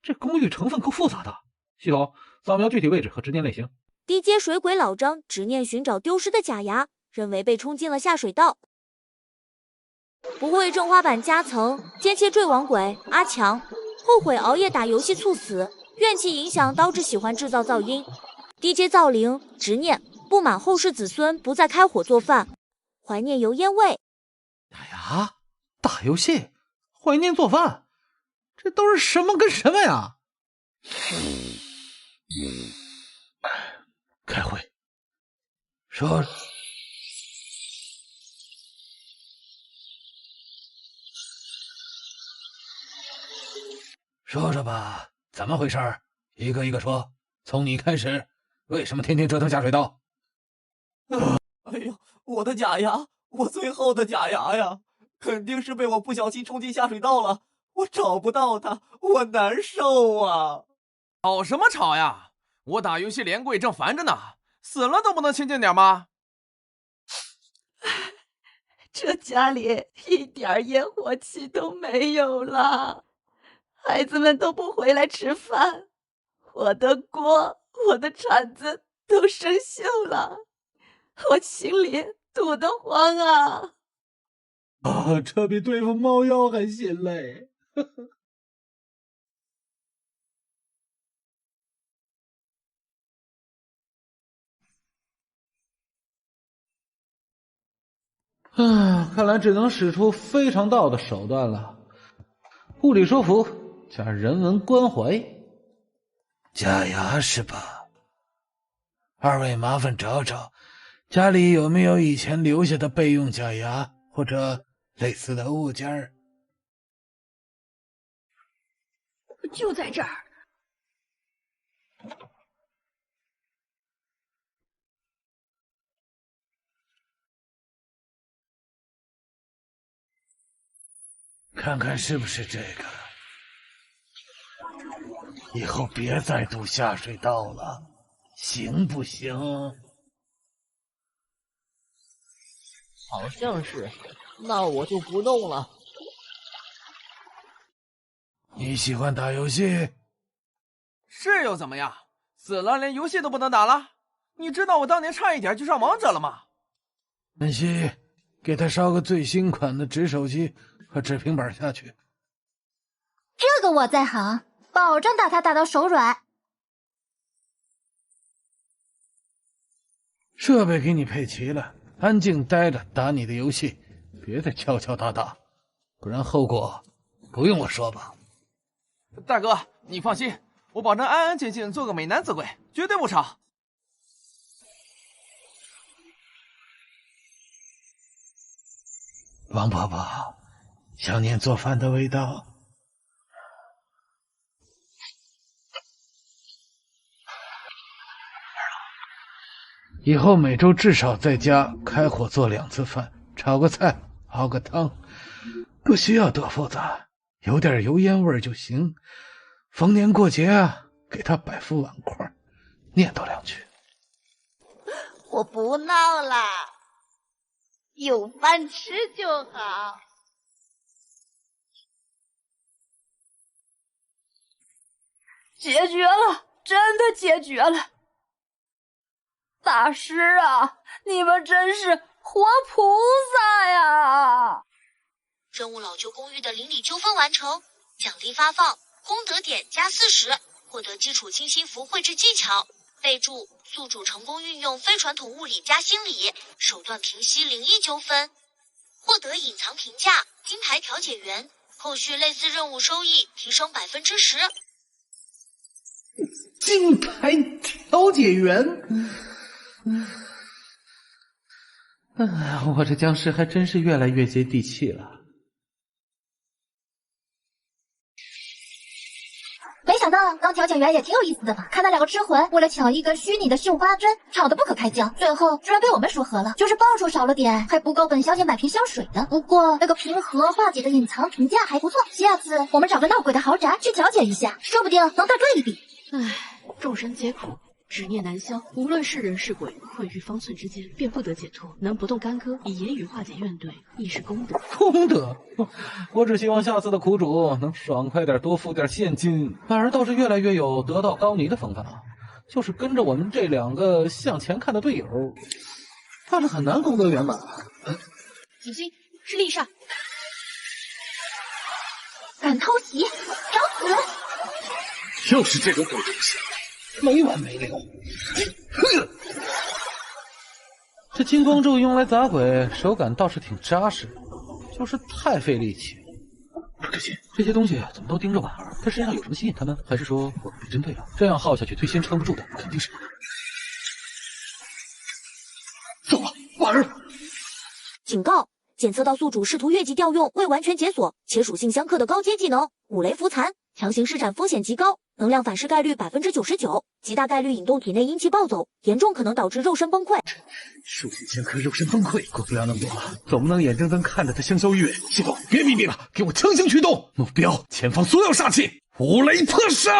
这公寓成分够复杂的。系统扫描具体位置和执念类型。低阶水鬼老张执念寻找丢失的假牙，认为被冲进了下水道。不会正花板夹层，奸窃坠亡鬼阿强，后悔熬夜打游戏猝死，怨气影响导致喜欢制造噪音。低阶造灵执念，不满后世子孙不再开火做饭，怀念油烟味。呀，打游戏，怀念做饭，这都是什么跟什么呀？开会，说说吧，怎么回事？一个一个说，从你开始，为什么天天折腾下水道？哎呦，我的假牙，我最后的假牙呀，肯定是被我不小心冲进下水道了，我找不到它，我难受啊！吵什么吵呀？我打游戏连跪正烦着呢，死了都不能清静点吗？这家里一点烟火气都没有了，孩子们都不回来吃饭，我的锅、我的铲子都生锈了，我心里堵得慌啊！这比对付猫妖还心累。看来只能使出非常道的手段了，物理说服加人文关怀。假牙是吧？二位麻烦找找，家里有没有以前留下的备用假牙或者类似的物件儿？就在这儿。看看是不是这个。以后别再堵下水道了，行不行？好像是，那我就不弄了。你喜欢打游戏？是又怎么样？死了连游戏都不能打了？你知道我当年差一点就上王者了吗？南希，给他烧个最新款的纸手机和纸平板下去。这个我在行，保证打他打到手软。设备给你配齐了，安静待着打你的游戏，别再敲敲打打，不然后果不用我说吧。大哥，你放心，我保证安安静静做个美男子鬼，绝对不吵。王婆婆，想念做饭的味道。以后每周至少在家开火做2次饭，炒个菜，熬个汤，不需要多复杂，有点油烟味就行。逢年过节啊，给他摆副碗筷，念叨2句。我不闹了，有饭吃就好。解决了，真的解决了！大师啊，你们真是活菩萨呀！任务老旧公寓的邻里纠纷完成，奖励发放，功德点加40，获得基础清新符绘制技巧。备注：宿主成功运用非传统物理加心理手段平息灵异纠纷，获得隐藏评价金牌调解员，后续类似任务收益提升10%。金牌调解员。我这僵尸还真是越来越接地气了。没想到当调解员也挺有意思的嘛！看那2个吃魂为了抢一根虚拟的绣花针，吵得不可开交，最后居然被我们说和了。就是报酬少了点，还不够本小姐买瓶香水的。不过那个平和化解的隐藏评价还不错，下次我们找个闹鬼的豪宅去调解一下，说不定能再赚一笔。唉，众生皆苦，执念难消，无论是人是鬼，困于方寸之间，便不得解脱。能不动干戈，以言语化解怨怼，亦是功德。功德？我只希望下次的苦主能爽快点，多付点现金，反而倒是越来越有得道高尼的风范了。就是跟着我们这2个向前看的队友，怕是很难功德圆满。小心，是丽莎！敢偷袭，找死！又是这种鬼东西，没完没了。这金光咒用来砸鬼，手感倒是挺扎实，就是太费力气。不对劲，这些东西怎么都盯着婉儿？他身上有什么吸引他们？还是说我被针对了？这样耗下去，推仙撑不住的，肯定是。走了，婉儿！警告！检测到宿主试图越级调用未完全解锁且属性相克的高阶技能五雷扶残，强行施展风险极高，能量反噬概率99%，极大概率引动体内阴气暴走，严重可能导致肉身崩溃。属性相克，肉身崩溃，够不了那么多了，总不能眼睁睁看着他香消玉殒。系统，别秘密了，给我强行驱动，目标前方所有煞气，五雷破杀！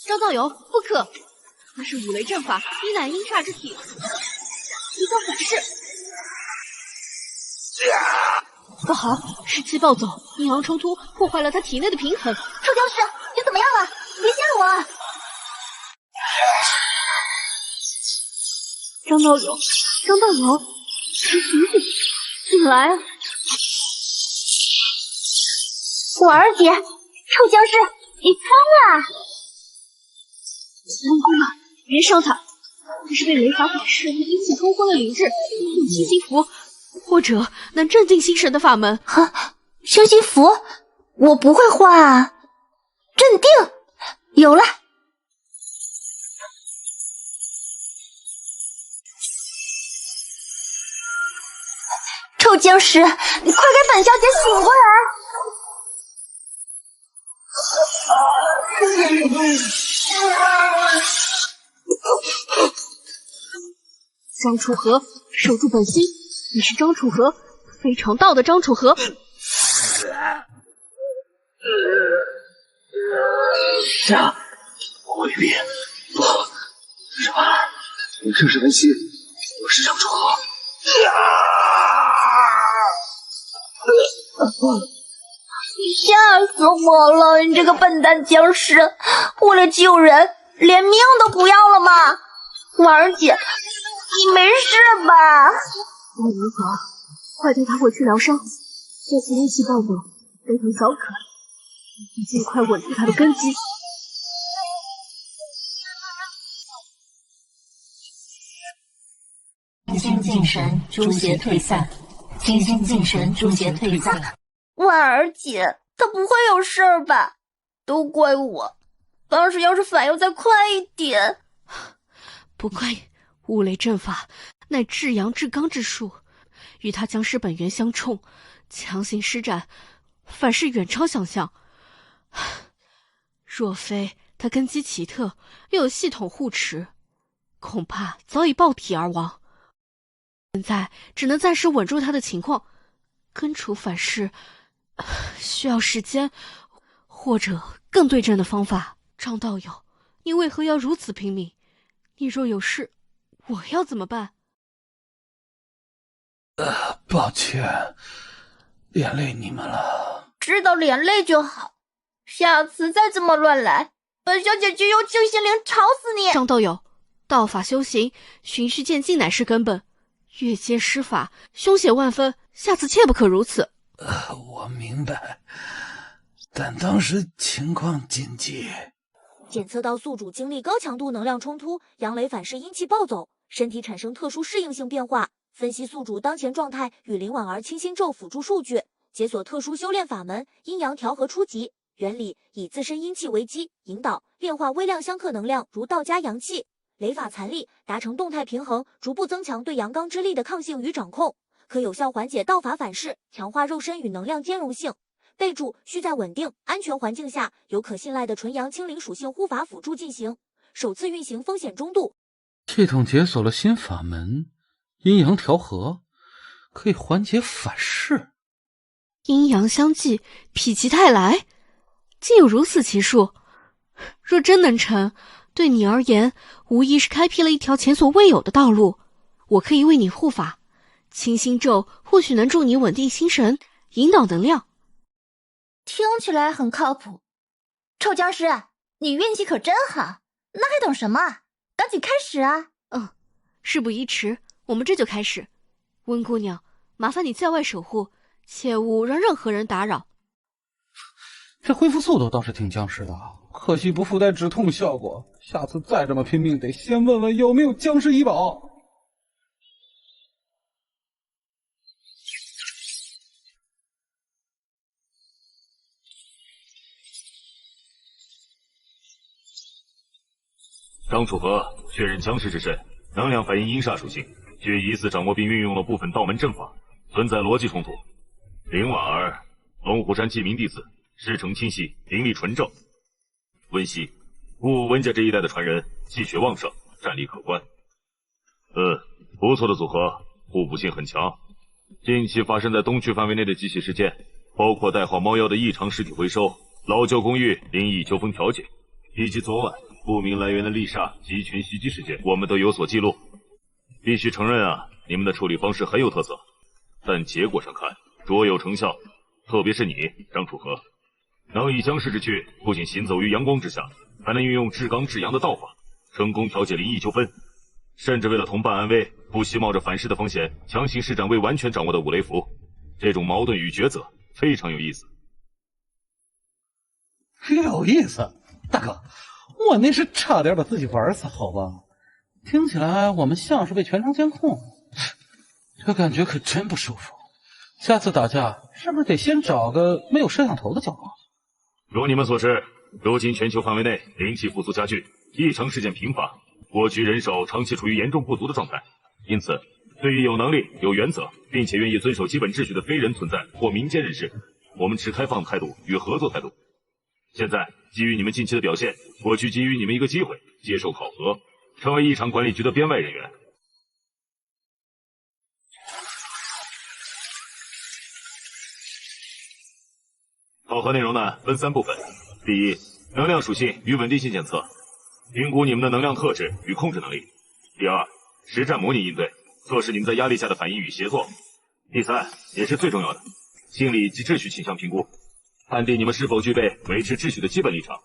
张道友，不可！那是五雷阵法，以乃阴煞之体，提高反噬。不好，湿气暴走，阴阳冲突，破坏了他体内的平衡。臭僵尸，你怎么样了？别吓我！张道友，张道友，醒醒，醒来啊！婉儿姐，臭僵尸，你疯了！温公啊，别伤他，他是被雷法反噬，阴气冲昏了理智，用清心符。或者能镇定心神的法门。清心符，我不会画。镇定，有了。臭僵尸，你快给本小姐醒过来！张楚河，守住本心。你是张楚河，非常道的张楚河。杀！回避！不，是婉儿，你正是文心，我是张楚河。吓死我了！你这个笨蛋僵尸，为了救人，连命都不要了吗？婉儿姐，你没事吧？无论如何，快带他回去疗伤。这次阴气暴走，非同小可，你尽快稳住他的根基。清心静神，诸邪退散。清心静神，诸邪退散。婉儿姐，她不会有事儿吧？都怪我，当时要是反应再快一点。不怪五雷阵法乃至阳至刚之术，与他僵尸本源相冲，强行施展，反噬远超想象。若非他根基奇特，又有系统护持，恐怕早已爆体而亡。现在只能暂时稳住他的情况，根除反噬需要时间，或者更对症的方法。张道友，你为何要如此拼命？你若有事，我要怎么办？抱歉，连累你们了。知道连累就好，下次再这么乱来，本小姐就用静心灵吵死你！张道友，道法修行，循序渐进乃是根本，越界施法，凶险万分，下次切不可如此。我明白，但当时情况紧急。检测到宿主经历高强度能量冲突，阳雷反噬阴气暴走，身体产生特殊适应性变化。分析宿主当前状态与林婉儿清心咒辅助数据，解锁特殊修炼法门阴阳调和初级。原理以自身阴气为基，引导炼化微量相克能量，如道家阳气。雷法残力，达成动态平衡，逐步增强对阳刚之力的抗性与掌控，可有效缓解道法反噬，强化肉身与能量兼容性。备注：需在稳定、安全环境下，有可信赖的纯阳清灵属性护法辅助进行。首次运行风险中度。系统解锁了新法门，阴阳调和，可以缓解反噬。阴阳相济，否极泰来，竟有如此奇术！若真能成，对你而言，无疑是开辟了一条前所未有的道路。我可以为你护法，清心咒或许能助你稳定心神，引导能量。听起来很靠谱。臭僵尸，你运气可真好，那还等什么？赶紧开始啊！事不宜迟，我们这就开始。温姑娘，麻烦你在外守护，切勿让任何人打扰。这恢复速度倒是挺僵尸的，可惜不附带止痛效果。下次再这么拼命，得先问问有没有僵尸医保。张楚河确认僵尸之身，能量反映阴煞属性，却疑似掌握并运用了部分道门阵法，存在逻辑冲突。林婉儿，龙虎山记名弟子，师承清晰，灵力纯正。温熙，故温家这一代的传人，气血旺盛，战力可观。不错的组合，互补性很强。近期发生在东区范围内的机器事件，包括代号猫妖的异常尸体回收、老旧公寓灵异纠纷调解，以及昨晚不明来源的丽莎集群袭击事件，我们都有所记录。必须承认啊，你们的处理方式很有特色，但结果上看卓有成效。特别是你，张楚河，能以僵尸之躯，不仅行走于阳光之下，还能运用至刚至阳的道法，成功调解灵异纠纷。甚至为了同伴安危，不惜冒着反噬的风险，强行施展未完全掌握的五雷符。这种矛盾与抉择非常有意思。有意思，大哥，我那是差点把自己玩死，好吧？听起来我们像是被全程监控，这感觉可真不舒服。下次打架是不是得先找个没有摄像头的角落？如你们所知，如今全球范围内灵气复苏加剧，异常事件频发。我局人手长期处于严重不足的状态，因此，对于有能力、有原则，并且愿意遵守基本秩序的非人存在或民间人士，我们持开放态度与合作态度。现在，基于你们近期的表现，我局给予你们一个机会，接受考核，成为异常管理局的编外人员。考核内容呢，分3部分：第一，能量属性与稳定性检测。评估你们的能量特质与控制能力。第二，实战模拟应对，测试你们在压力下的反应与协作。第三，也是最重要的，心理及秩序倾向评估，判定你们是否具备维持秩序的基本立场。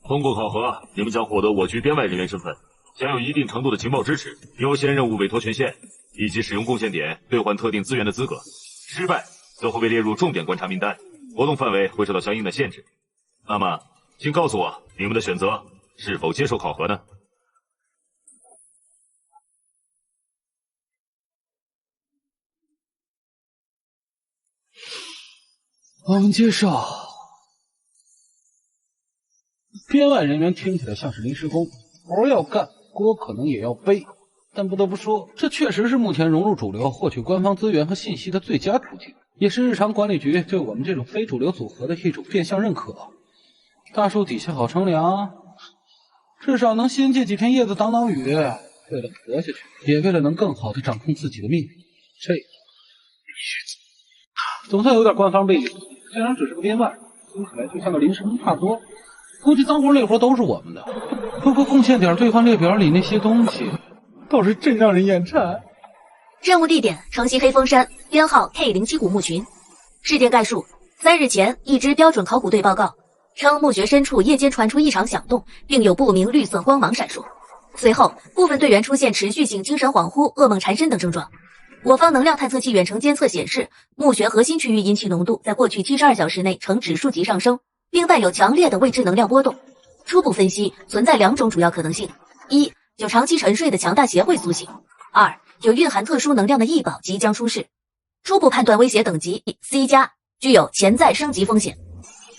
通过考核，你们将获得我局编外人员身份，享有一定程度的情报支持、优先任务委托权限，以及使用贡献点兑换特定资源的资格。失败则会被列入重点观察名单，活动范围会受到相应的限制。那么，请告诉我你们的选择。是否接受考核呢？我们接受。编外人员听起来像是临时工，活要干，锅可能也要背。但不得不说，这确实是目前融入主流、获取官方资源和信息的最佳途径，也是日常管理局对我们这种非主流组合的一种变相认可。大树底下好乘凉。至少能先借几片叶子挡挡雨，为了活下去，也为了能更好的掌控自己的命运。这总算有点官方背景，虽然只是个编外，听起来就像个临时工差不多。估计脏活累活都是我们的，不过贡献点兑换列表里那些东西，倒是真让人眼馋。任务地点：城西黑风山，编号 K07古墓群。事件概述：3日前，一支标准考古队报告。称墓穴深处夜间传出异常响动，并有不明绿色光芒闪烁。随后，部分队员出现持续性精神恍惚、噩梦缠身等症状。我方能量探测器远程监测显示，墓穴核心区域阴气浓度在过去72小时内呈指数级上升，并伴有强烈的未知能量波动。初步分析存在2种主要可能性：一，有长期沉睡的强大邪会苏醒；二，有蕴含特殊能量的异宝即将出世。初步判断威胁等级 C+，具有潜在升级风险。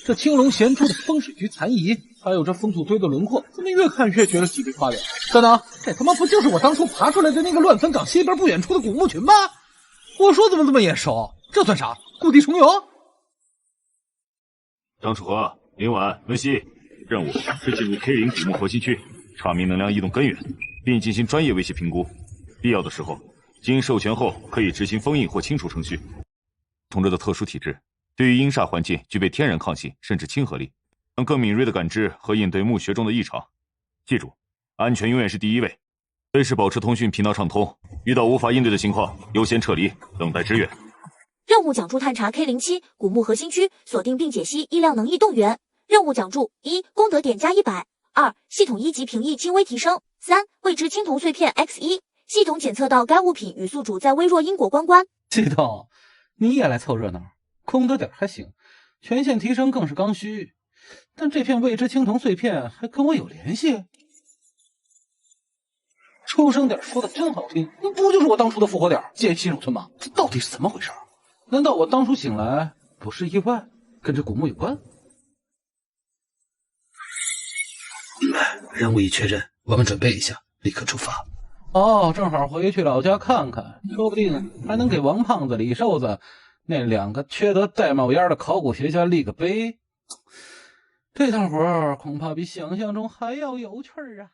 这青龙衔出的风水局残遗，还有这风土堆的轮廓，怎么越看越觉得脊背发凉？等等，这他妈不就是我当初爬出来的那个乱坟岗西边不远处的古墓群吗？我说怎么这么眼熟？这算啥？故地重游？张楚河、林婉、温熙，任务是进入 K0古墓核心区，查明能量异动根源，并进行专业威胁评估。必要的时候，经授权后可以执行封印或清除程序。同志的特殊体质。对于阴煞环境具备天然抗性甚至亲和力，能更敏锐的感知和应对墓穴中的异常。记住，安全永远是第一位，随时保持通讯频道畅通，遇到无法应对的情况，优先撤离，等待支援。任务讲注：探查 K07古墓核心区，锁定并解析医疗能力动员。任务讲注：一、功德点加100；二、系统1级评议轻微提升；三、未知青铜碎片 X1，系统检测到该物品与宿主在微弱因果关。系统，你也来凑热闹？功德点还行，权限提升更是刚需，但这片未知青铜碎片还跟我有联系。出生点说的真好听，不就是我当初的复活点建西永村吗？这到底是怎么回事？难道我当初醒来不是意外，跟这古墓有关？任务已确认，我们准备一下，立刻出发。哦，正好回去老家看看，说不定还能给王胖子、李瘦子那2个缺德带冒烟的考古学家立个碑。这趟活恐怕比想象中还要有趣啊！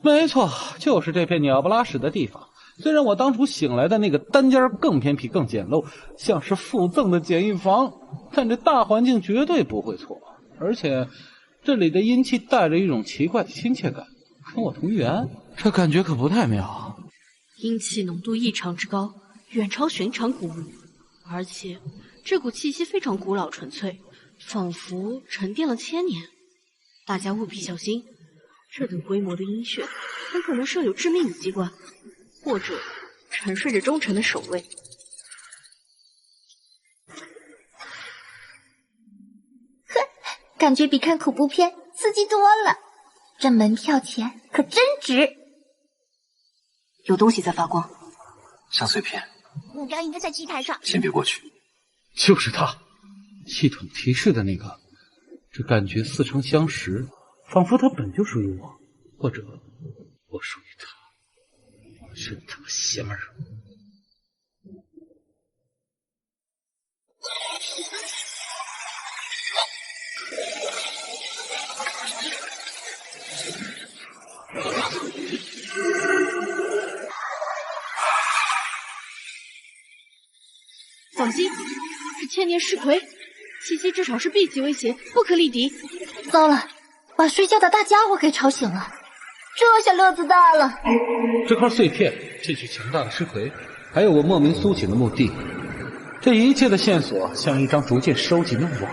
没错，就是这片鸟不拉屎的地方。虽然我当初醒来的那个单间更偏僻、更简陋，像是附赠的简易房，但这大环境绝对不会错。而且这里的阴气带着一种奇怪的亲切感，跟我同源，这感觉可不太妙。阴气浓度异常之高，远超寻常古物，而且这股气息非常古老纯粹，仿佛沉淀了1000年。大家务必小心，这等规模的阴穴很可能设有致命的机关，或者沉睡着忠诚的守卫。感觉比看恐怖片刺激多了，这门票钱可真值。有东西在发光，像碎片。目标应该在机台上，先别过去。就是他，系统提示的那个，这感觉似曾相识，仿佛他本就属于我，或者我属于他，真他妈邪门儿！放心，是千年尸魁，气息至少是 B 级威胁，不可力敌。糟了，把睡觉的大家伙给吵醒了，这下乐子大了。这块碎片，这具强大的尸魁，还有我莫名苏醒的墓地，这一切的线索像一张逐渐收紧的网。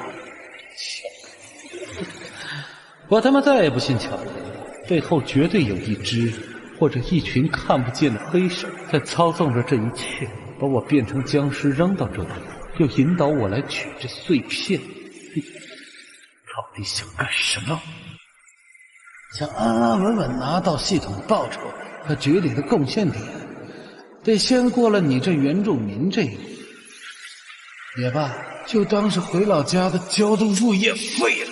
我他妈再也不信巧了，背后绝对有一只或者一群看不见的黑手在操纵着这一切，把我变成僵尸扔到这里，又引导我来取这碎片。到底想干什么？想安安稳稳拿到系统报酬和局里的贡献点，得先过了你这原住民这一步。也罢，就当是回老家的交通物业费了。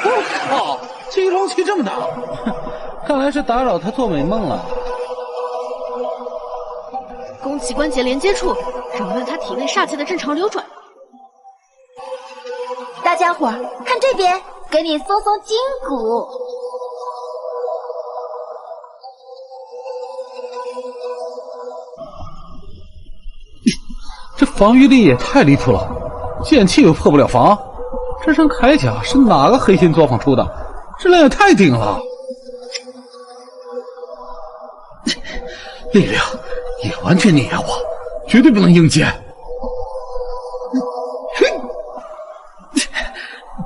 我靠，起床气这么大，看来是打扰他做美梦了。宫崎关节连接处，扰乱他体内煞气的正常流转。大家伙看这边，给你松松筋骨。这防御力也太离谱了，剑气又破不了防，这身铠甲是哪个黑心作坊出的？质量也太顶了。力量也完全碾压我，绝对不能应接。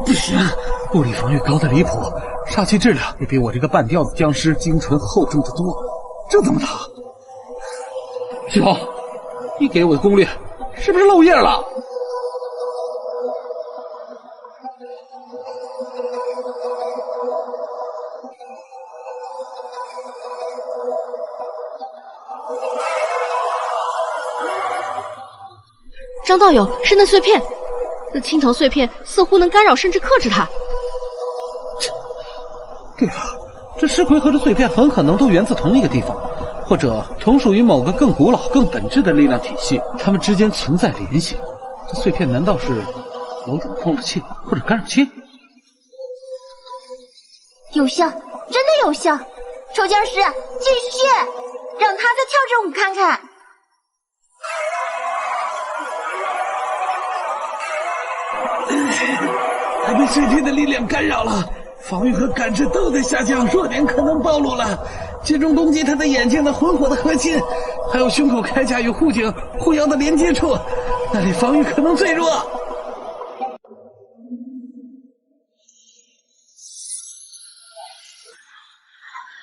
不行，物理防御高的离谱，煞气质量也比我这个半吊子僵尸精纯厚重得多，这怎么打？小，你给我的攻略是不是漏页了？张道友，是那碎片，那青藤碎片似乎能干扰甚至克制它。对了，这尸魁和这碎片很可能都源自同一个地方，或者同属于某个更古老、更本质的力量体系，它们之间存在联系。这碎片难道是某种控制器或者干扰器？有效，真的有效！臭僵尸，继续，让他再跳支舞看看。他被碎片的力量干扰了，防御和感知都在下降，弱点可能暴露了。集中攻击他的眼睛的魂火的核心，还有胸口铠甲与护颈、护腰的连接处，那里防御可能最弱。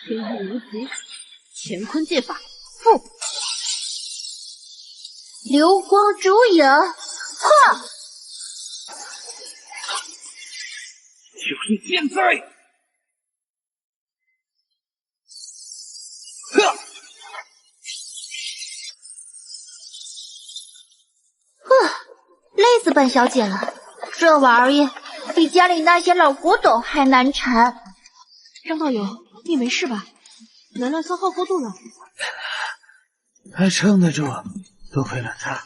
天意无极，乾坤借法，复流光烛影，破！就是现在！本小姐了，这玩意比家里那些老古董还难缠。张道友，你没事吧？能量消耗过度了。还撑得住，多亏了他。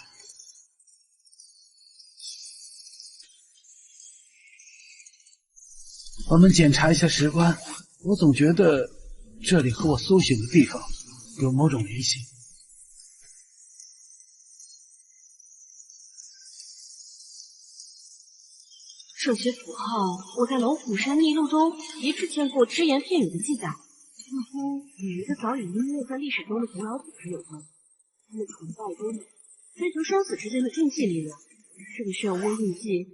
我们检查一下石棺，我总觉得这里和我苏醒的地方有某种联系。这些符号，我在龙虎山逆路中也只见过只言片语的记载，似乎与一个早已湮灭在历史中的古老组织有关。他们崇拜多美，追求生死之间的禁忌力量。这个漩涡印记，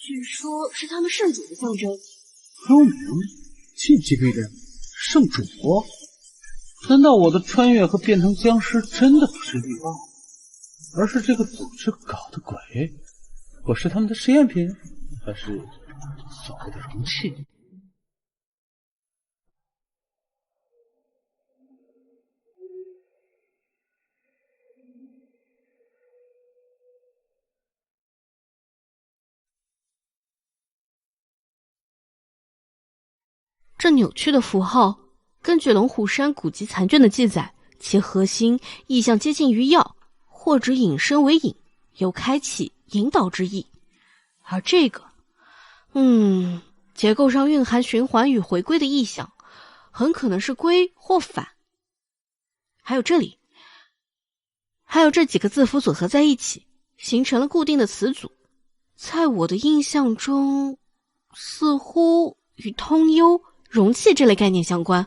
据说是他们圣主的象征。幽冥，禁忌力量，圣主？难道我的穿越和变成僵尸真的不是例外，而是这个组织搞的鬼？我是他们的实验品，还是所谓的容器？这扭曲的符号，根据龙虎山古籍残卷的记载，其核心意象接近于药，或者引申为引，有开启、引导之意。而这个，结构上蕴含循环与回归的意象，很可能是归或返。还有这里，还有这几个字符组合在一起，形成了固定的词组。在我的印象中，似乎与通幽、容器这类概念相关。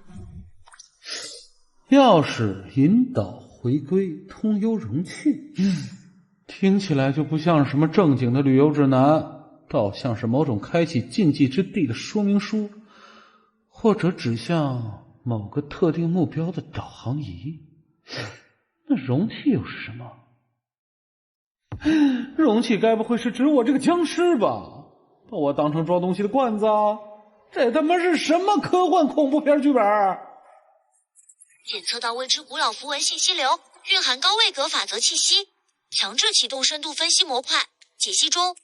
钥匙、引导、回归、通幽、容器，听起来就不像是什么正经的旅游指南，倒像是某种开启禁忌之地的说明书，或者指向某个特定目标的导航仪。那容器又是什么？容器该不会是指我这个僵尸吧？把我当成装东西的罐子啊？这他妈是什么科幻恐怖片剧本？检测到未知古老符文信息流，蕴含高位格法则气息，强制启动深度分析模块，解析中，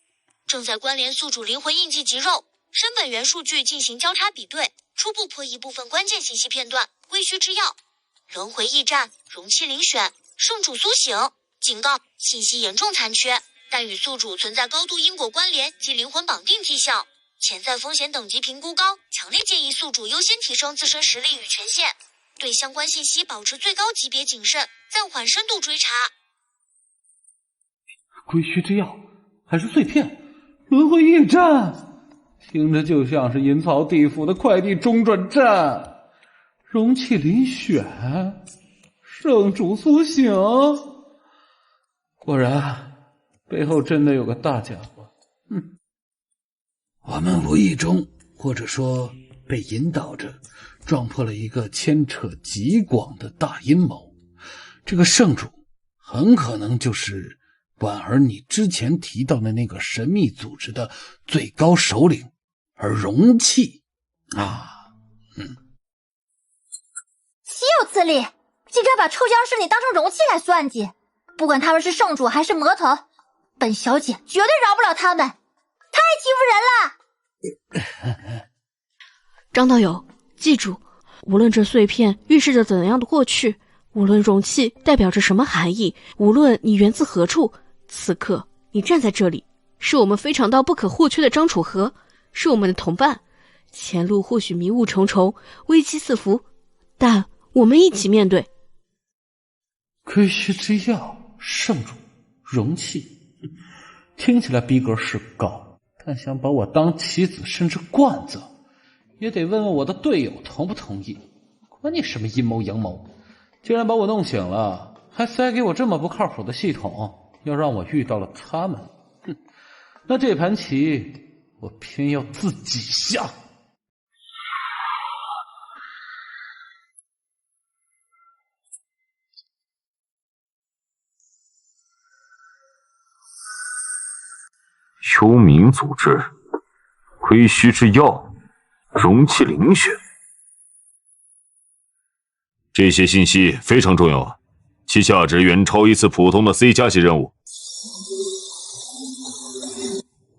正在关联宿主灵魂印记及肉身本源数据进行交叉比对，初步破译部分关键信息片段，归墟之要，轮回驿站，容器遴选，圣主苏醒，警告，信息严重残缺，但与宿主存在高度因果关联及灵魂绑定迹象，潜在风险等级评估高，强烈建议宿主优先提升自身实力与权限，对相关信息保持最高级别谨慎，暂缓深度追查。归墟之药，还是碎片？轮回驿站，听着就像是阴曹地府的快递中转站。容器遴选，圣主苏醒，果然背后真的有个大家伙。我们无意中，或者说被引导着，撞破了一个牵扯极广的大阴谋。这个圣主很可能就是婉儿你之前提到的那个神秘组织的最高首领，而容器岂有此理！竟敢把臭僵尸你当成容器来算计！不管他们是圣主还是魔头，本小姐绝对饶不了他们！太欺负人了！张道友，记住，无论这碎片预示着怎样的过去，无论容器代表着什么含义，无论你源自何处，此刻你站在这里，是我们非常到不可或缺的张楚河，是我们的同伴。前路或许迷雾重重，危机四伏，但我们一起面对。归墟之药，圣主，容器，听起来逼格是高，但想把我当棋子甚至罐子，也得问问我的队友同不同意。管你什么阴谋阳谋，既然把我弄醒了，还塞给我这么不靠谱的系统，要让我遇到了他们，那这盘棋我偏要自己下。幽冥组织，归墟之药，容器遴选，这些信息非常重要啊，其价值远超一次普通的 C 加级任务。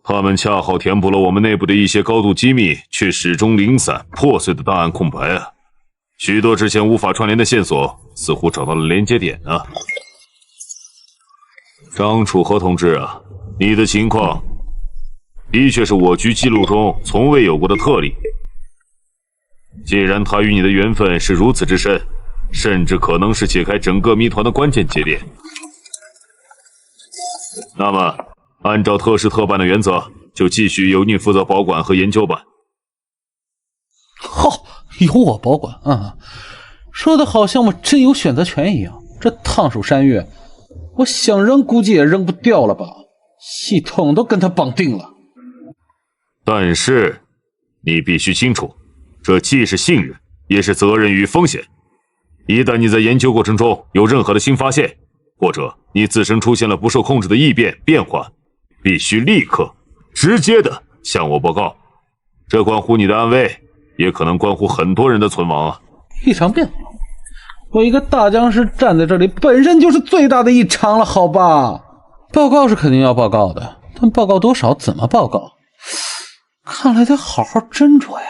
他们恰好填补了我们内部的一些高度机密却始终零散破碎的档案空白啊！许多之前无法串联的线索，似乎找到了连接点啊！张楚河同志啊，你的情况的确是我局记录中从未有过的特例。既然他与你的缘分是如此之深，甚至可能是解开整个谜团的关键节点，那么按照特事特办的原则，就继续由你负责保管和研究吧。好，由我保管啊！说的好像我真有选择权一样。这烫手山芋，我想扔估计也扔不掉了吧？系统都跟他绑定了。但是你必须清楚，这既是信任，也是责任与风险。一旦你在研究过程中有任何的新发现，或者你自身出现了不受控制的异变化，必须立刻直接的向我报告。这关乎你的安危，也可能关乎很多人的存亡啊！异常变化，我一个大僵尸站在这里，本身就是最大的异常了，好吧？报告是肯定要报告的，但报告多少，怎么报告？看来得好好斟酌呀。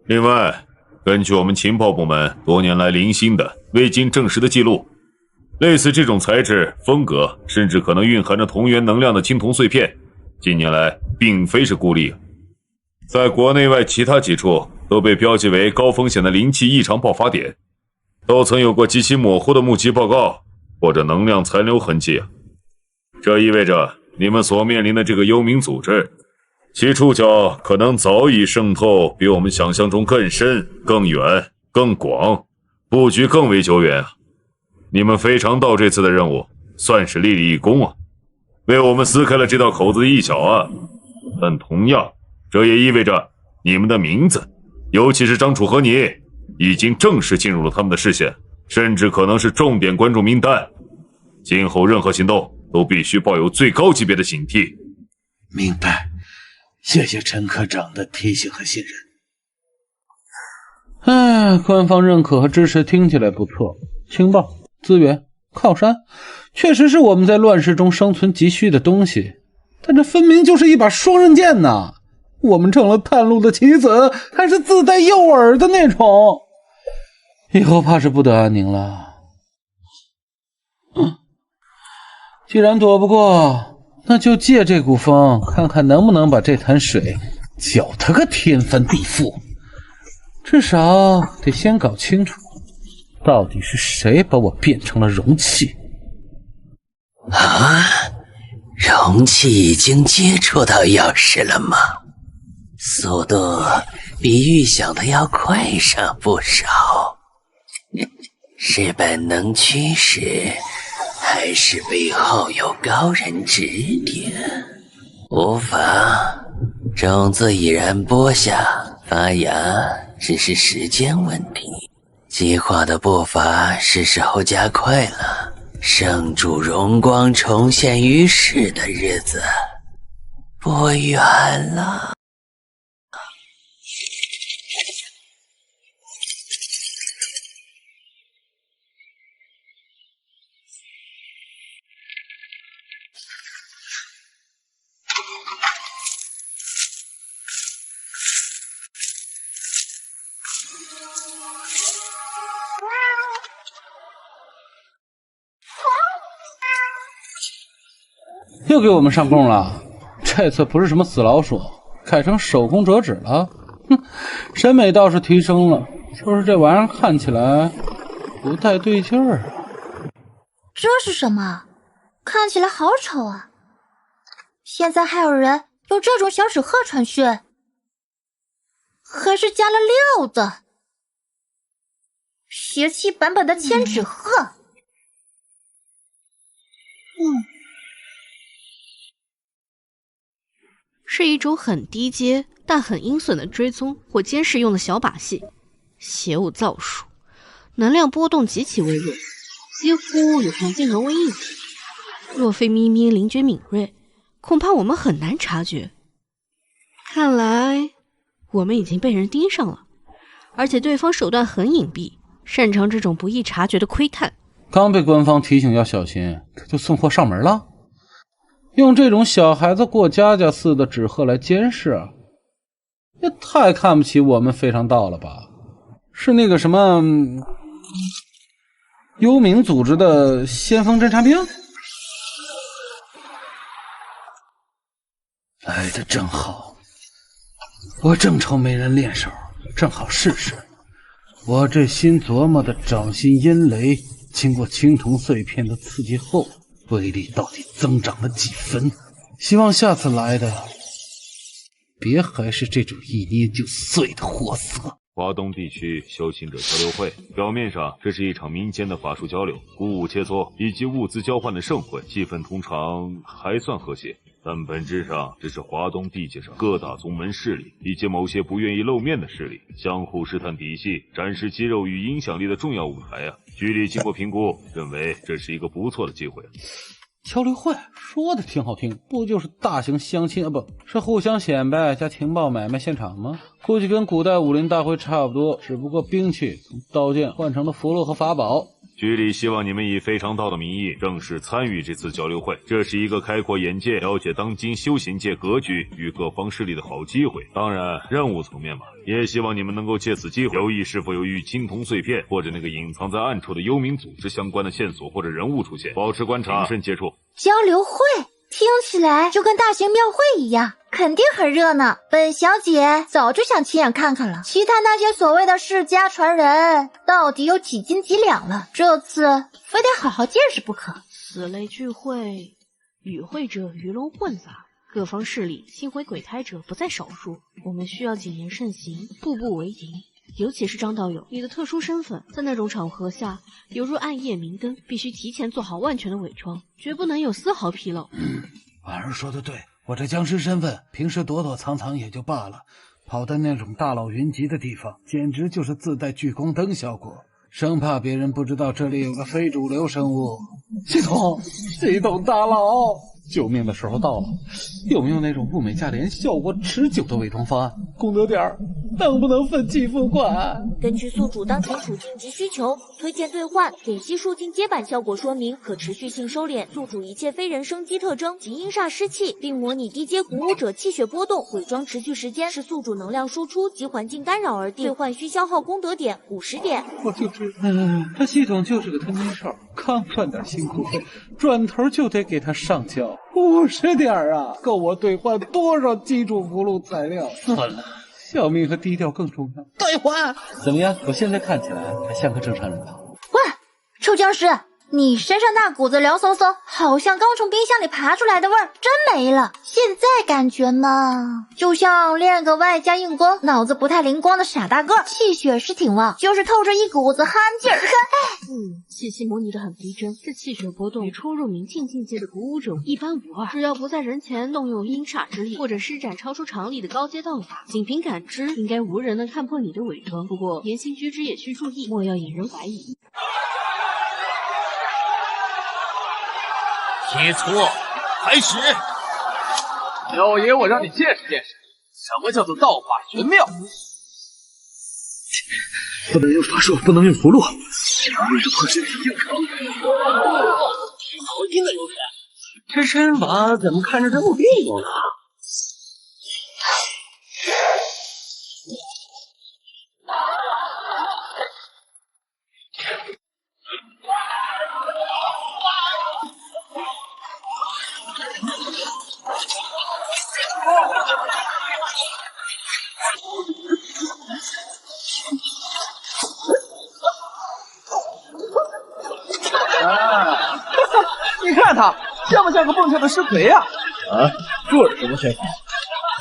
另外，根据我们情报部门多年来零星的未经证实的记录，类似这种材质、风格，甚至可能蕴含着同源能量的青铜碎片，近年来并非是孤立，在国内外其他几处都被标记为高风险的灵气异常爆发点，都曾有过极其模糊的目击报告或者能量残留痕迹。这意味着你们所面临的这个幽冥组织，其触角可能早已渗透比我们想象中更深、更远、更广，布局更为久远啊！你们非常道这次的任务算是立了一功啊，为我们撕开了这道口子的一角啊！但同样，这也意味着你们的名字，尤其是张楚和你，已经正式进入了他们的视线，甚至可能是重点关注名单。今后任何行动都必须抱有最高级别的警惕。明白。谢谢陈科长的提醒和信任。官方认可和支持听起来不错，情报、资源、靠山，确实是我们在乱世中生存急需的东西。但这分明就是一把双刃剑呐！我们成了探路的棋子，还是自带诱饵的那种，以后怕是不得安宁了。既然躲不过，那就借这股风，看看能不能把这潭水搅他个天翻地覆。至少得先搞清楚，到底是谁把我变成了容器。啊，容器已经接触到钥匙了吗？速度比预想的要快上不少。是本能驱使，还是背后有高人指点？无妨，种子已然播下，发芽只是时间问题。计划的步伐是时候加快了，圣主荣光重现于世的日子不远了。又给我们上供了，这次不是什么死老鼠，改成手工折纸了。审美倒是提升了，就是这玩意儿看起来不太对劲儿啊。这是什么？看起来好丑啊！现在还有人用这种小纸鹤传讯，还是加了料的邪气版本的千纸鹤。是一种很低阶但很阴损的追踪或监视用的小把戏，邪物造数，能量波动极其微弱，几乎有像镜头微应付。若非咪咪灵觉敏锐，恐怕我们很难察觉。看来我们已经被人盯上了，而且对方手段很隐蔽，擅长这种不易察觉的窥探。刚被官方提醒要小心，可就送货上门了。用这种小孩子过家家似的纸鹤来监视，也太看不起我们非常道了吧？是那个什么幽冥组织的先锋侦察兵？来的正好，我正愁没人练手，正好试试。我这新琢磨的掌心阴雷，经过青铜碎片的刺激后，威力到底增长了几分？希望下次来的别还是这种一捏就碎的货色。华东地区修行者交流会，表面上这是一场民间的法术交流、鼓舞切磋以及物资交换的盛会，气氛通常还算和谐。但本质上，这是华东地界上各大宗门势力以及某些不愿意露面的势力相互试探底细、展示肌肉与影响力的重要舞台啊！局里经过评估，认为这是一个不错的机会。交流会说的挺好听，不就是大型相亲啊？不是互相显摆加情报买卖现场吗？估计跟古代武林大会差不多，只不过兵器从刀剑换成了符箓和法宝。局里希望你们以非常道的名义正式参与这次交流会，这是一个开阔眼界、了解当今修行界格局与各方势力的好机会。当然，任务层面嘛，也希望你们能够借此机会留意是否有与青铜碎片或者那个隐藏在暗处的幽冥组织相关的线索或者人物出现，保持观察，谨慎接触。交流会听起来就跟大型庙会一样，肯定很热闹。本小姐早就想亲眼看看了，其他那些所谓的世家传人到底有几斤几两了，这次非得好好见识不可。此类聚会，与会者鱼龙混杂，各方势力心怀鬼胎者不在少数。我们需要谨言慎行，步步为营。尤其是张道友，你的特殊身份，在那种场合下，犹如暗夜明灯，必须提前做好万全的伪装，绝不能有丝毫纰漏。婉儿说的对，我这僵尸身份，平时躲躲藏藏也就罢了，跑到那种大佬云集的地方，简直就是自带聚光灯效果，生怕别人不知道这里有个非主流生物。系统大佬，救命的时候到了，有没有那种物美价廉、效果持久的伪装方案？功德点能不能分期付款？根据宿主当前处境及需求，推荐兑换点击数进阶版效果说明，可持续性收敛宿主一切非人生机特征及阴煞湿气，并模拟低阶鼓舞者气血波动。伪装持续时间是宿主能量输出及环境干扰而定，兑换需消耗功德点50点。我就知道，这系统就是个吞金兽，刚赚点辛苦费，转头就得给他上交50点啊，够我兑换多少基础符箓材料？算了，小命和低调更重要。兑换怎么样？我现在看起来还像个正常人吧？喂，臭僵尸，你身上那股子凉飕飕，好像刚从冰箱里爬出来的味儿，真没了。现在感觉嘛，就像练个外加硬功，脑子不太灵光的傻大个，气血是挺旺，就是透着一股子憨劲儿。气息模拟的很逼真，这气血波动与初入明境境界的鼓舞者一般无二。只要不在人前动用阴煞之力，或者施展超出常理的高阶道法，仅凭感知，应该无人能看破你的伪装。不过言行举止也需注意，莫要引人怀疑。切磋开始。老爷，我让你见识见识，什么叫做道法玄妙。不能用法术，不能用符箓，为了破身体硬扛。好阴的有人，这身法怎么看着这么别扭呢？你看他像不像个蹦跳的尸魁呀？这是什么拳法？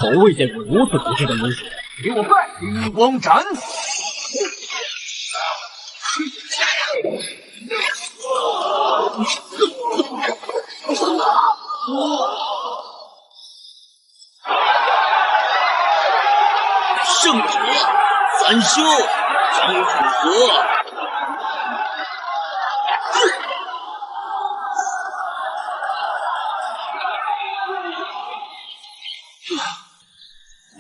从未见过如此不智的武术！给我拜金光斩！圣旨，三修，张楚河。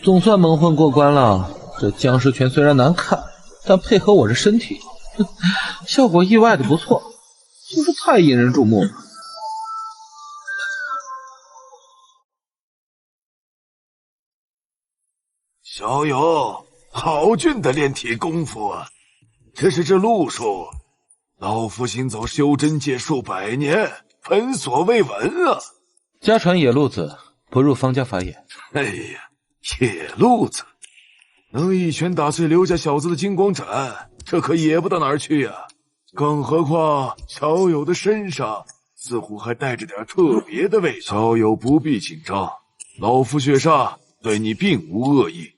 总算蒙混过关了。这僵尸拳虽然难看，但配合我这身体，效果意外的不错，就是太引人注目了。小友，好俊的炼体功夫啊！只是这路数，老夫行走修真界数百年，闻所未闻啊！家传野路子，不入方家法眼。哎呀，野路子，能一拳打碎刘家小子的金光斩，这可野不到哪儿去呀！更何况小友的身上似乎还带着点特别的味道。小友不必紧张，老夫血煞对你并无恶意，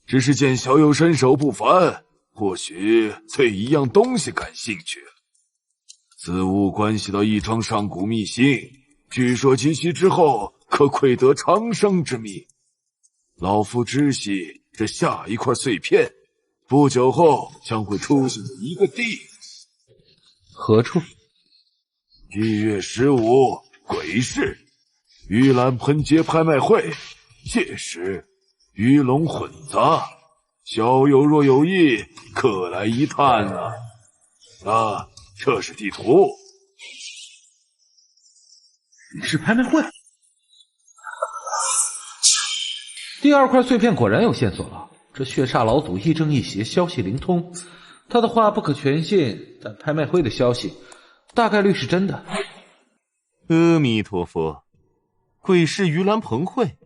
只是见小友身手不凡，或许对一样东西感兴趣。此物关系到一桩上古秘辛，据说集齐之后可窥得长生之秘。老夫知悉这下一块碎片，不久后将会出现一个地方。何处1月15，鬼市盂兰盆节拍卖会，届时鱼龙混杂，小友若有意，可来一探啊！啊，这是地图。是拍卖会。第二块碎片果然有线索了。这血煞老祖亦正亦邪，消息灵通。他的话不可全信，但拍卖会的消息大概率是真的。阿弥陀佛，鬼市盂兰盆会，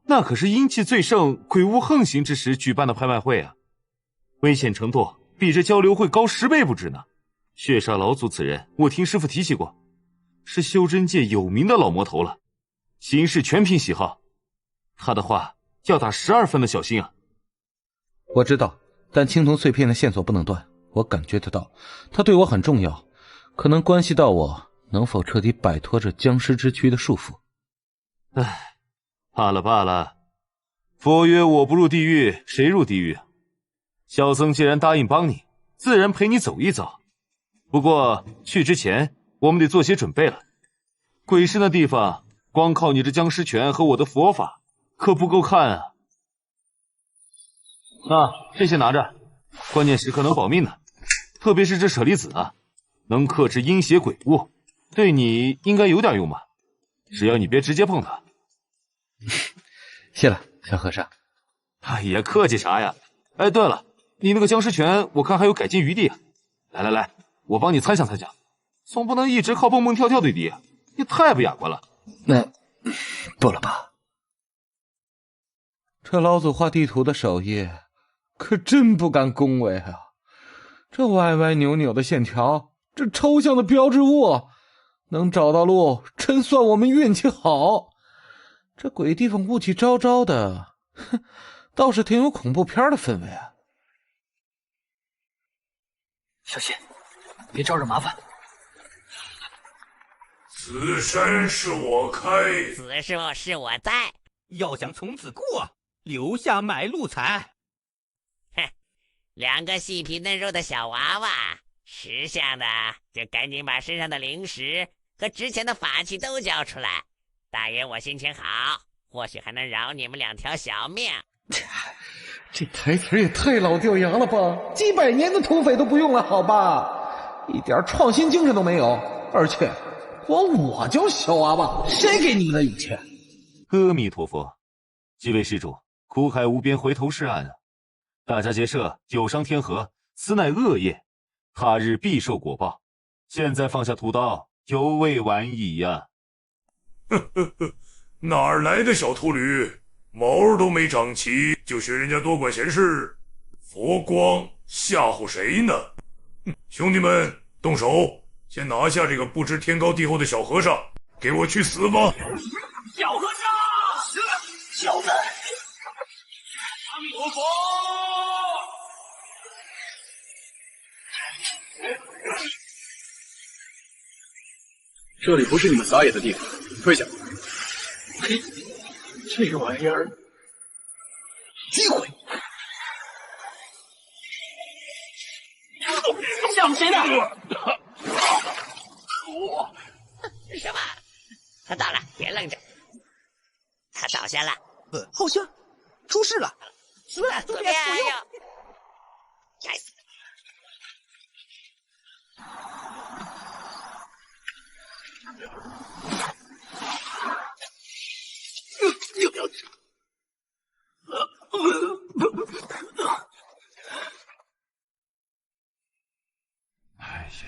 那可是阴气最盛、鬼物横行之时举办的拍卖会啊，危险程度比这交流会高10倍不止呢。血煞老祖此人，我听师父提起过，是修真界有名的老魔头了，行事全凭喜好，他的话要打12分的小心啊。我知道，但青铜碎片的线索不能断，我感觉得到，它对我很重要，可能关系到我能否彻底摆脱这僵尸之躯的束缚。唉，罢了罢了，佛曰我不入地狱，谁入地狱啊？小僧既然答应帮你，自然陪你走一遭。不过去之前，我们得做些准备了。鬼市那地方，光靠你这僵尸拳和我的佛法，可不够看啊。这些拿着，关键时刻能保命的，特别是这舍利子啊，能克制阴邪鬼物，对你应该有点用吧？只要你别直接碰它。谢了，小和尚。哎呀，客气啥呀？哎，对了，你那个僵尸拳，我看还有改进余地啊。来，我帮你参详参详，总不能一直靠蹦蹦跳跳对敌，也太不雅观了。那不了吧？这老祖画地图的手艺可真不敢恭维啊！这歪歪扭扭的线条，这抽象的标志物，能找到路，真算我们运气好。这鬼地方雾气昭昭的，倒是挺有恐怖片的氛围啊！小心，别招惹麻烦。此山是我开，此树是我栽。要想从此过，留下买路财。2个细皮嫩肉的小娃娃，识相的就赶紧把身上的灵石和值钱的法器都交出来。大爷我心情好，或许还能饶你们2条小命。这台词也太老掉牙了吧，几百年的土匪都不用了好吧，一点创新精神都没有。而且光我教小娃娃，谁给你们的勇气？阿弥陀佛，几位施主，苦海无边，回头是岸啊！大家结社有伤天和，此乃恶业，他日必受果报。现在放下屠刀，犹未晚矣呀！哪儿来的小秃驴，毛都没长齐，就学人家多管闲事，佛光吓唬谁呢？兄弟们，动手！先拿下这个不知天高地厚的小和尚，给我去死吧！小和尚，小子，阿弥陀佛！这里不是你们撒野的地方，退下！这个玩意儿，机会！想谁呢？什么？他倒了，别愣着。他倒下了。好像出事了。左边右。该死！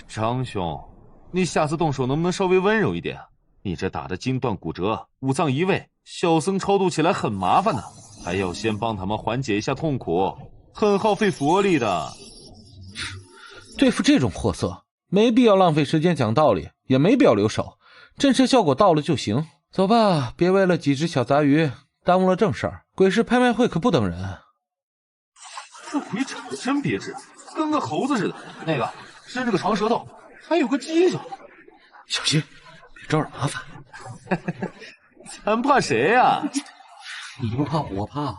张兄，你下次动手能不能稍微温柔一点啊？你这打得筋断骨折，五脏移位，小僧超度起来很麻烦的，还要先帮他们缓解一下痛苦，很耗费佛力的。对付这种货色，没必要浪费时间讲道理，也没必要留手，震慑效果到了就行。走吧，别为了几只小杂鱼耽误了正事儿。鬼市拍卖会可不等人。这鬼长得真别致，跟个猴子似的。那个伸着个长舌头，还有个犄角。小心，别招惹麻烦。咱怕谁呀？你不怕我怕。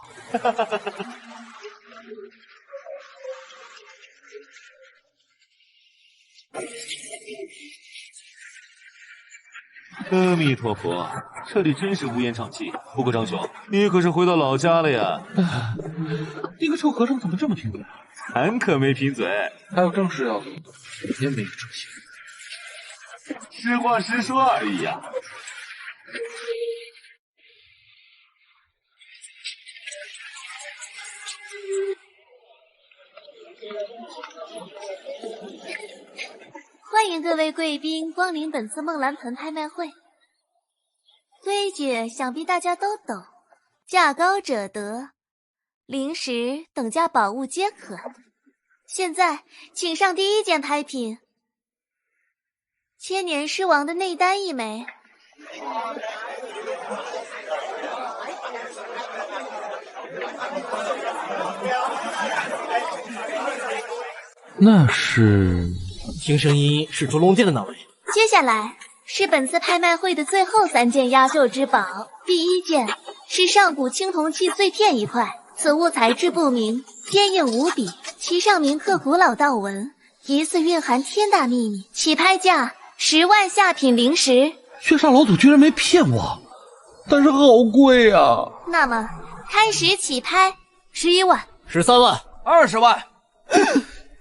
阿弥陀佛，这里真是乌烟瘴气。不过张兄，你可是回到老家了呀？你个臭和尚怎么这么贫嘴？咱可没贫嘴，还有正事要做，也没个正形。实话实说而已呀。欢迎各位贵宾光临本次梦兰盆拍卖会。规矩想必大家都懂，价高者得，灵石等价宝物皆可。现在请上第一件拍品，千年狮王的内丹一枚。那是听声音是竹龙殿的那位。接下来是本次拍卖会的最后3件压轴之宝。第一件是上古青铜器碎片一块，此物材质不明，坚硬无比，其上铭刻古老道文，疑似蕴含天大秘密，起拍价10万下品灵石。血煞老祖居然没骗我，但是好贵啊！那么开始起拍11万、13万、20万。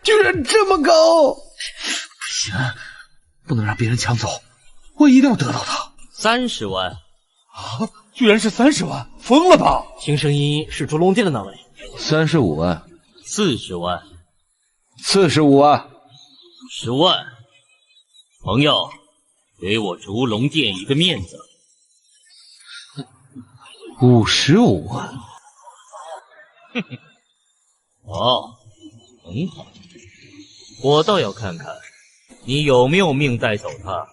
居然这么高！不行，不能让别人抢走，我一定要得到它。30万啊！居然是30万，疯了吧？听声音是竹龙殿的那位。35万、40万、45万、10万。朋友，给我竹龙殿一个面子。55万。哼哼。哦，很好。我倒要看看你有没有命带走他。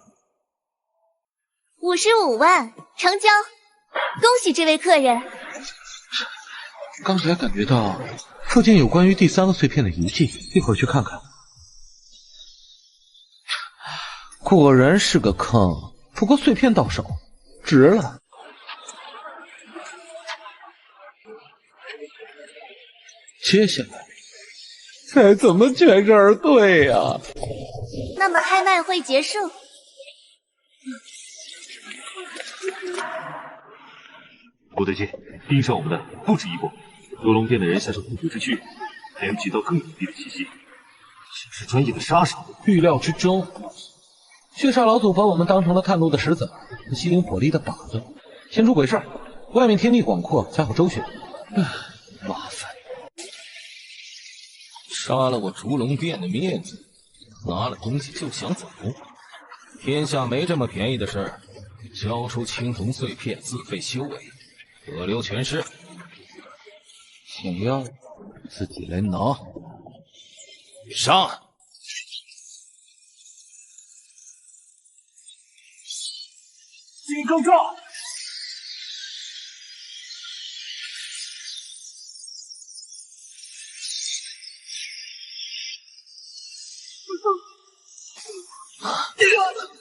55万，成交！恭喜这位客人。刚才感觉到附近有关于第3个碎片的遗迹，一会儿去看看。果然是个坑，不过碎片到手，值了。接下来该怎么全身而退呀？那么拍卖会结束。不对劲，盯上我们的不止一个。游龙殿的人下手不足之躯，还能聚到更有力的气息，像是专业的杀手。预料之中，血煞老祖把我们当成了探路的使者和吸引火力的靶子。先出鬼市，外面天地广阔，恰好周旋。麻烦。杀了我竹龙殿的面子，拿了东西就想走，天下没这么便宜的事儿。交出青铜碎片，自费修为，可留全尸。想要自己来拿。上！金刚罩。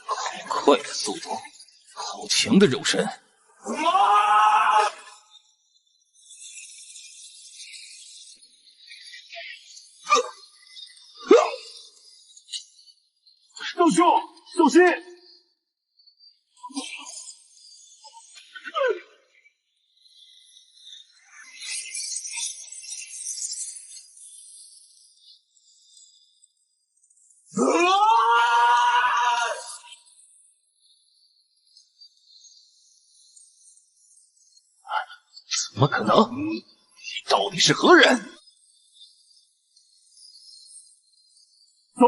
好快的速度，好强的肉身！道兄，小心！怎么可能？你到底是何人？走。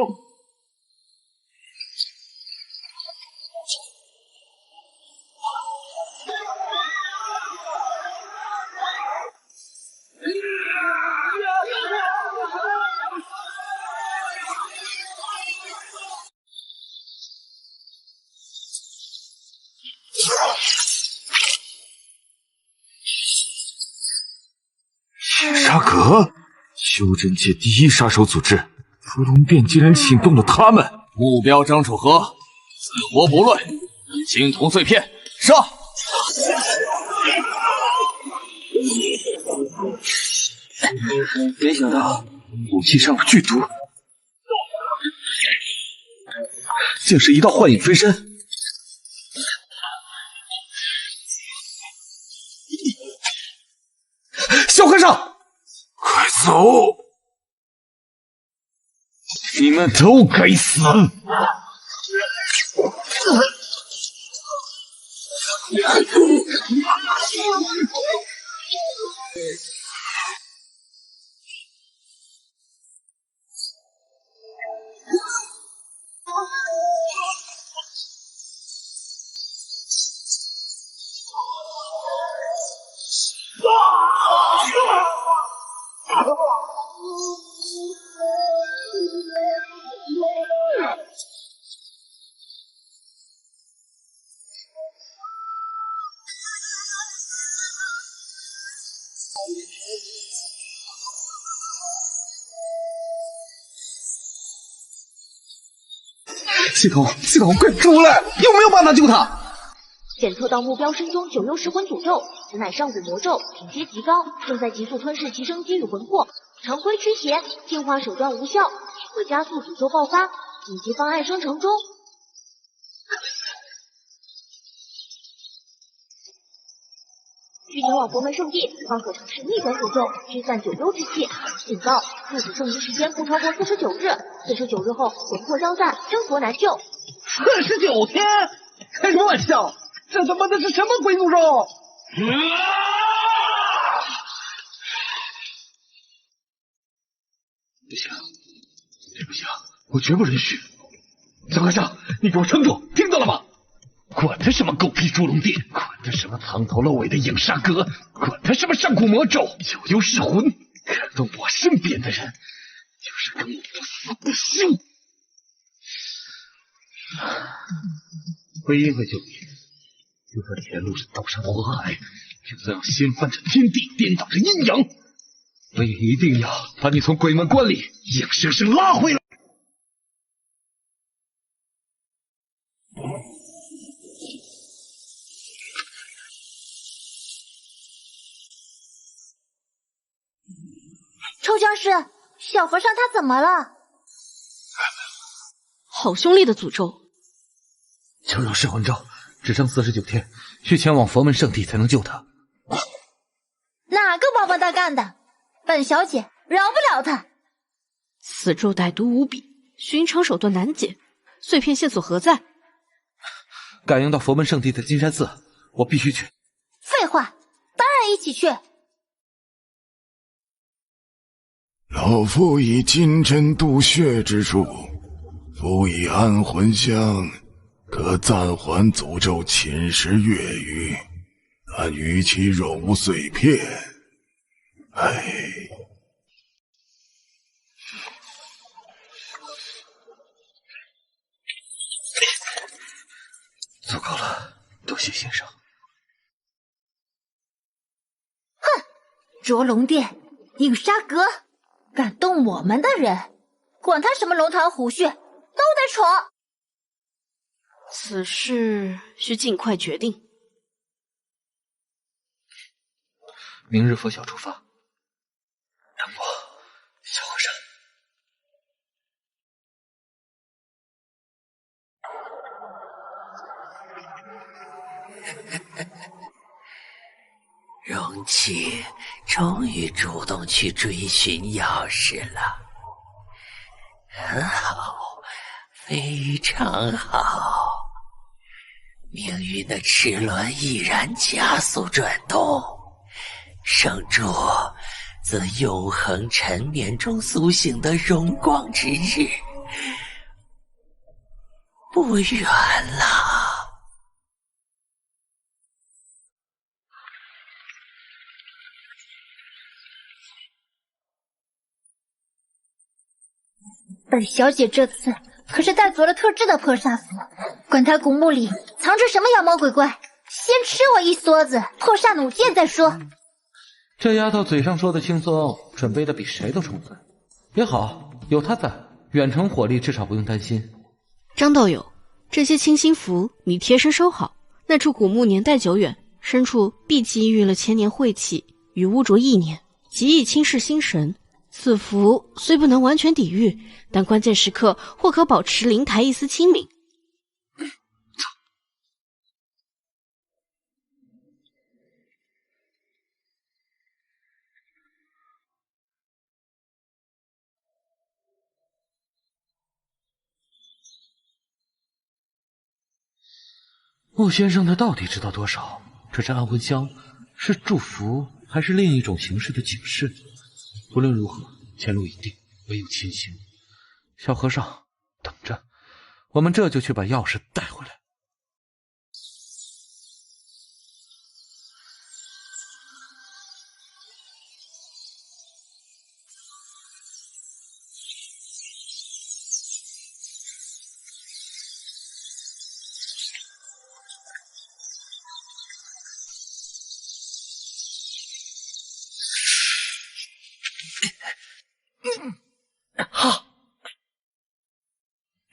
沙阁，修真界第一杀手组织伏龙殿竟然请动了他们。目标张楚河，死活不论。青铜碎片，上！没想到武器上了剧毒，竟是一道幻影分身。小和尚，快走！你们都该死！系统，快出来！有没有办法救他？检测到目标身中9幽噬魂诅咒，此乃上古魔咒，品阶极高，正在急速吞噬其生机与魂魄。常规驱邪，净化手段无效，可加速诅咒爆发。紧急方案生成中。需前往佛门圣地，方可尝试逆转诅咒，驱散9幽之气。警告：入主圣地时间不超过49日，49日后魂魄消散，生佛难救。49天？开什么玩笑！这他妈的是什么鬼诅咒？不行，这不行，我绝不允许！小和尚，你给我撑住，听到了吗？管他什么狗屁猪笼殿，管他什么藏头露尾的影杀阁，管他什么上古魔咒、9幽噬魂，敢动我身边的人，就是跟我不死不休！回应会救你，就算前路是刀山火海，就算要掀翻这天地，颠倒这阴阳，我也一定要把你从鬼门关里硬生生拉回来！臭僵尸，小和尚他怎么了？好凶厉的诅咒！9幽噬魂咒只剩49天，需前往佛门圣地才能救他。哪个王八蛋干的？本小姐饶不了他！此咒歹毒无比，寻常手段难解，碎片线索何在？感应到佛门圣地在金山寺，我必须去。废话，当然一起去。老夫以金针渡血之术，辅以安魂香，可暂缓诅咒侵蚀月余，但与其若无碎片，足够了，多谢先生。哼，卓龙殿、影杀阁，敢动我们的人，管他什么龙潭虎穴，都得闯。此事需尽快决定。明日拂晓出发，等我，小和尚。容器终于主动去追寻钥匙了，很好，非常好。命运的齿轮毅然加速转动，圣柱自永恒沉眠中苏醒的荣光之日不远了。本小姐这次可是带足了特制的破煞符，管他古墓里藏着什么妖魔鬼怪，先吃我一梭子破煞弩箭再说。这丫头嘴上说的轻松，准备的比谁都充分。也好，有她在，远程火力至少不用担心。张道友，这些清心符你贴身收好。那处古墓年代久远，深处必积郁了千年晦气，与污浊意念，极易侵蚀心神。此符虽不能完全抵御，但关键时刻或可保持灵台一丝清明。穆先生他到底知道多少？这支安魂香是祝福，还是另一种形式的警示？无论如何，前路已定，唯有前行。小和尚，等着，我们这就去把钥匙带回来。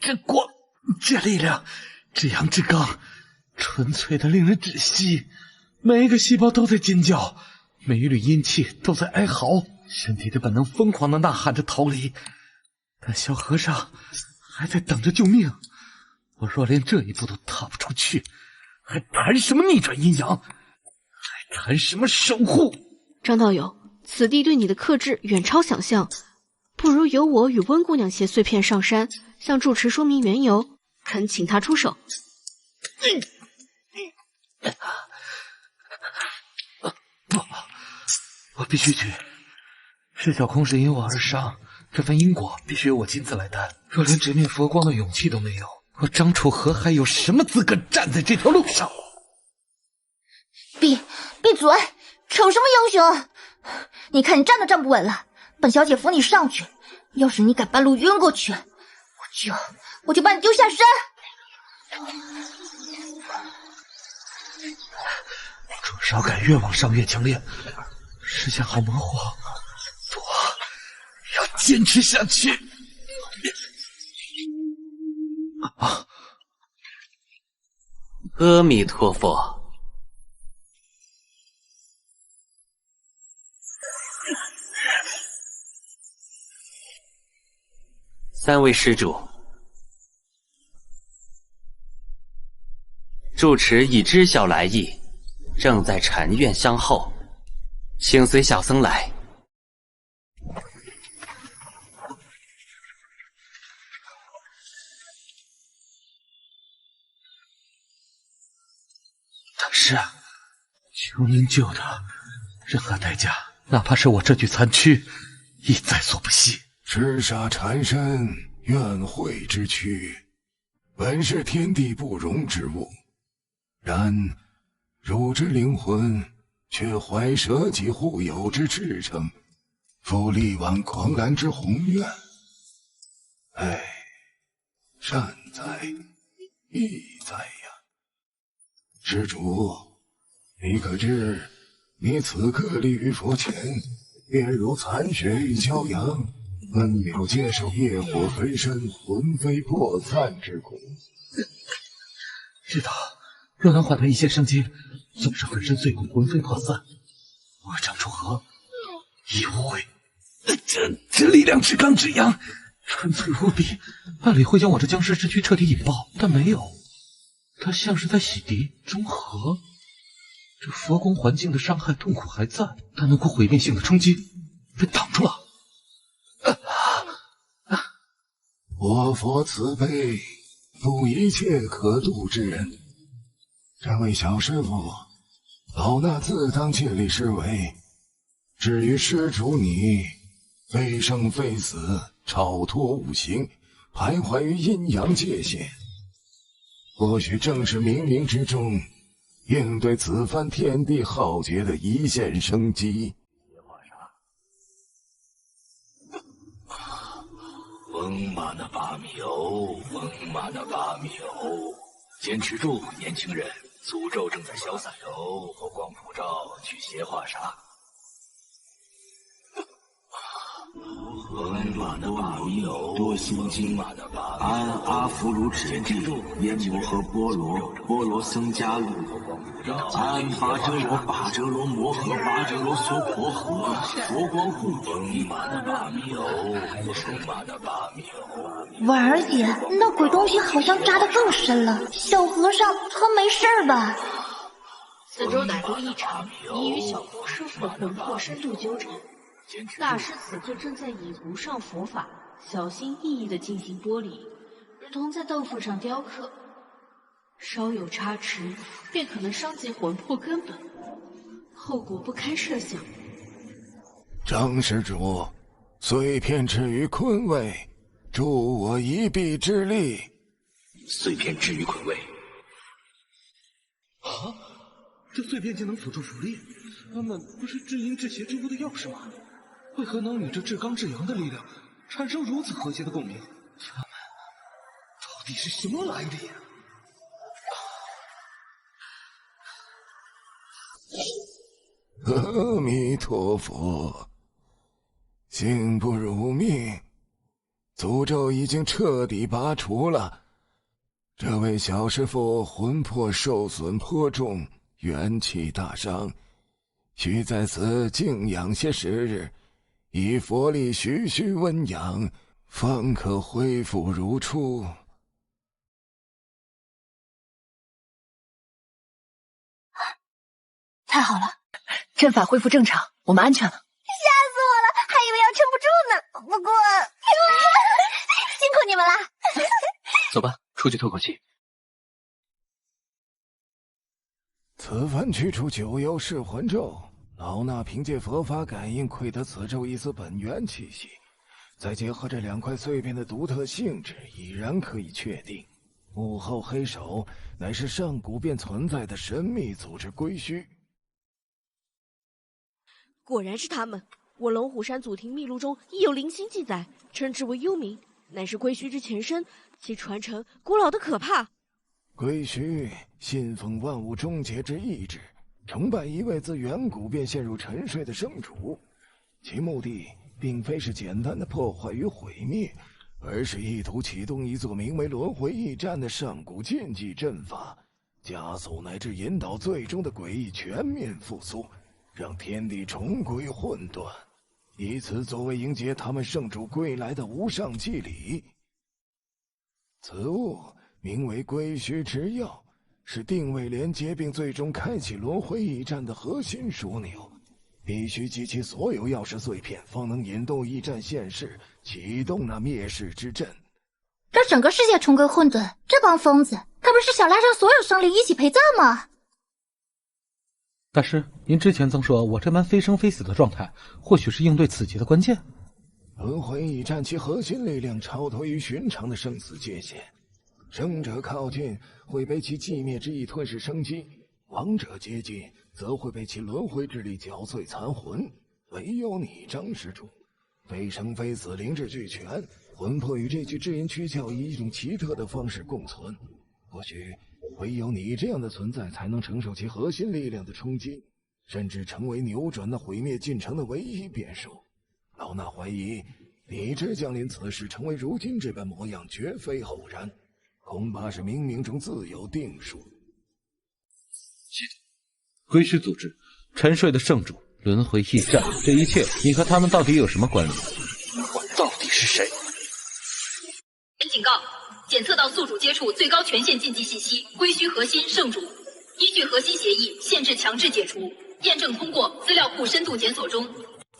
这光，这力量，这阳之刚，纯粹的令人窒息。每一个细胞都在尖叫，每一缕阴气都在哀嚎，身体的本能疯狂的呐喊着逃离。但小和尚还在等着救命。我若连这一步都踏不出去，还谈什么逆转阴阳？还谈什么守护？张道友，此地对你的克制远超想象，不如由我与温姑娘携碎片上山，向住持说明缘由，恳请他出手。不，我必须去。释小空是因我而伤，这份因果必须由我亲自来担。若连直面佛光的勇气都没有，我张楚河还有什么资格站在这条路上？闭嘴！逞什么英雄？你看你站都站不稳了，本小姐扶你上去。要是你敢半路晕过去，我就把你丢下山。主烧感越往上越强烈，视线好模糊，我要坚持下去。阿弥陀佛。三位施主，住持已知晓来意，正在禅院相候，请随小僧来。大师，求您救他，任何代价，哪怕是我这具残躯，亦在所不惜。赤煞缠身，怨晦之躯，本是天地不容之物，然汝之灵魂却怀舍己护友之赤诚，负力挽狂澜之宏愿。哎，善哉，义哉呀！施主，你可知你此刻立于佛前，便如残雪遇骄阳，分秒接受业火焚身，魂飞魄散之苦。知道，若能换他一线生机，纵是粉身碎骨，魂飞魄散，我张楚河亦无悔。这力量至刚至阳，纯粹无比，按理会将我这僵尸之躯彻底引爆，但没有，他像是在洗涤中和。这佛光环境的伤害痛苦还在，但那股毁灭性的冲击被挡住了。我佛慈悲，度一切可度之人。这位小师傅，老衲自当竭力施为。至于施主你，非生非死，超脱五行，徘徊于阴阳界限，或许正是冥冥之中应对此番天地浩劫的一线生机。翁马那巴米欧，翁马那巴米欧，坚持住，年轻人！诅咒正在消散中，佛光普照，去邪化沙。恩马的巴米有多心经，安阿弗鲁指地，烟摩诃波罗，波罗僧伽路，安巴遮罗，巴遮罗摩诃，巴遮罗娑婆诃，佛光护体。婉儿姐，那鬼东西好像扎得更深了。小和尚可没事吧？四周歹毒异常，已与小公师傅的魂魄深度纠缠。大师此刻正在以无上佛法小心翼翼地进行剥离，如同在豆腐上雕刻，稍有差池便可能伤及魂魄根本，后果不堪设想。张施主，碎片置于坤位，助我一臂之力。碎片置于坤位。啊，这碎片竟能辅助符力，他们不是至阴至邪之物的钥匙吗？为何能与这至刚至阳的力量产生如此和谐的共鸣？他们到底是什么来历？阿弥陀佛，幸不辱命，诅咒已经彻底拔除了。这位小师傅魂魄受损颇重，元气大伤，需在此静养些时日，以佛力徐徐温养，方可恢复如初。太好了，阵法恢复正常，我们安全了。吓死我了，还以为要撑不住呢。不过，辛苦你们了。走吧，出去透口气。此番驱除九幽噬魂咒，老衲凭借佛法感应窥得此咒一丝本源气息，再结合这2块碎片的独特性质，已然可以确定，幕后黑手乃是上古便存在的神秘组织龟墟。果然是他们！我龙虎山祖庭秘录中亦有零星记载，称之为幽冥，乃是龟墟之前身，其传承古老的可怕。龟墟信奉万物终结之意志，崇拜一位自远古便陷入沉睡的圣主，其目的并非是简单的破坏与毁灭，而是意图启动一座名为轮回驿站的上古禁忌阵法，加速乃至引导最终的诡异全面复苏，让天地重归混沌，以此作为迎接他们圣主归来的无上祭礼。此物名为龟墟之钥，是定位连接并最终开启轮回驿站的核心枢纽，必须集齐所有钥匙碎片，方能引动驿站现世，启动那灭世之阵。让整个世界重归混沌，这帮疯子可不是想拉上所有生灵一起陪葬吗？大师，您之前曾说我这般非生非死的状态，或许是应对此劫的关键。轮回驿站其核心力量超脱于寻常的生死界限，生者靠近会被其寂灭之意吞噬生机，亡者接近则会被其轮回之力搅碎残魂。唯有你张施主，非生非死，灵智俱全，魂魄与这具至阴躯壳以一种奇特的方式共存。或许唯有你这样的存在，才能承受其核心力量的冲击，甚至成为扭转那毁灭进程的唯一变数。老衲怀疑，你之降临此世，成为如今这般模样，绝非偶然，恐怕是冥冥中自有定数。系统，龟墟组织，沉睡的圣主，轮回驿站，这一切，你和他们到底有什么关联？我到底是谁？警告！检测到宿主接触最高权限禁忌信息，龟墟核心圣主，依据核心协议，限制强制解除，验证通过，资料库深度检索中。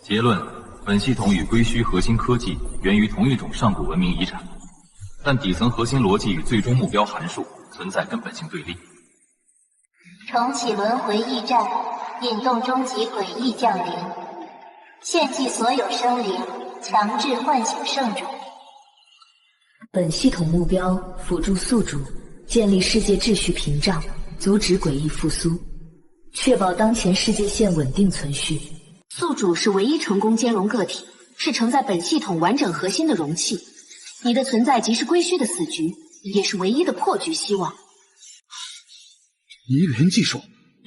结论：本系统与龟墟核心科技源于同一种上古文明遗产，但底层核心逻辑与最终目标函数存在根本性对立。重启轮回驿站，引动终极诡异降临，献祭所有生灵，强制唤醒圣主。本系统目标：辅助宿主建立世界秩序屏障，阻止诡异复苏，确保当前世界线稳定存续。宿主是唯一成功兼容个体，是承载本系统完整核心的容器。你的存在即是龟墟的死局，也是唯一的破局希望。移元技术，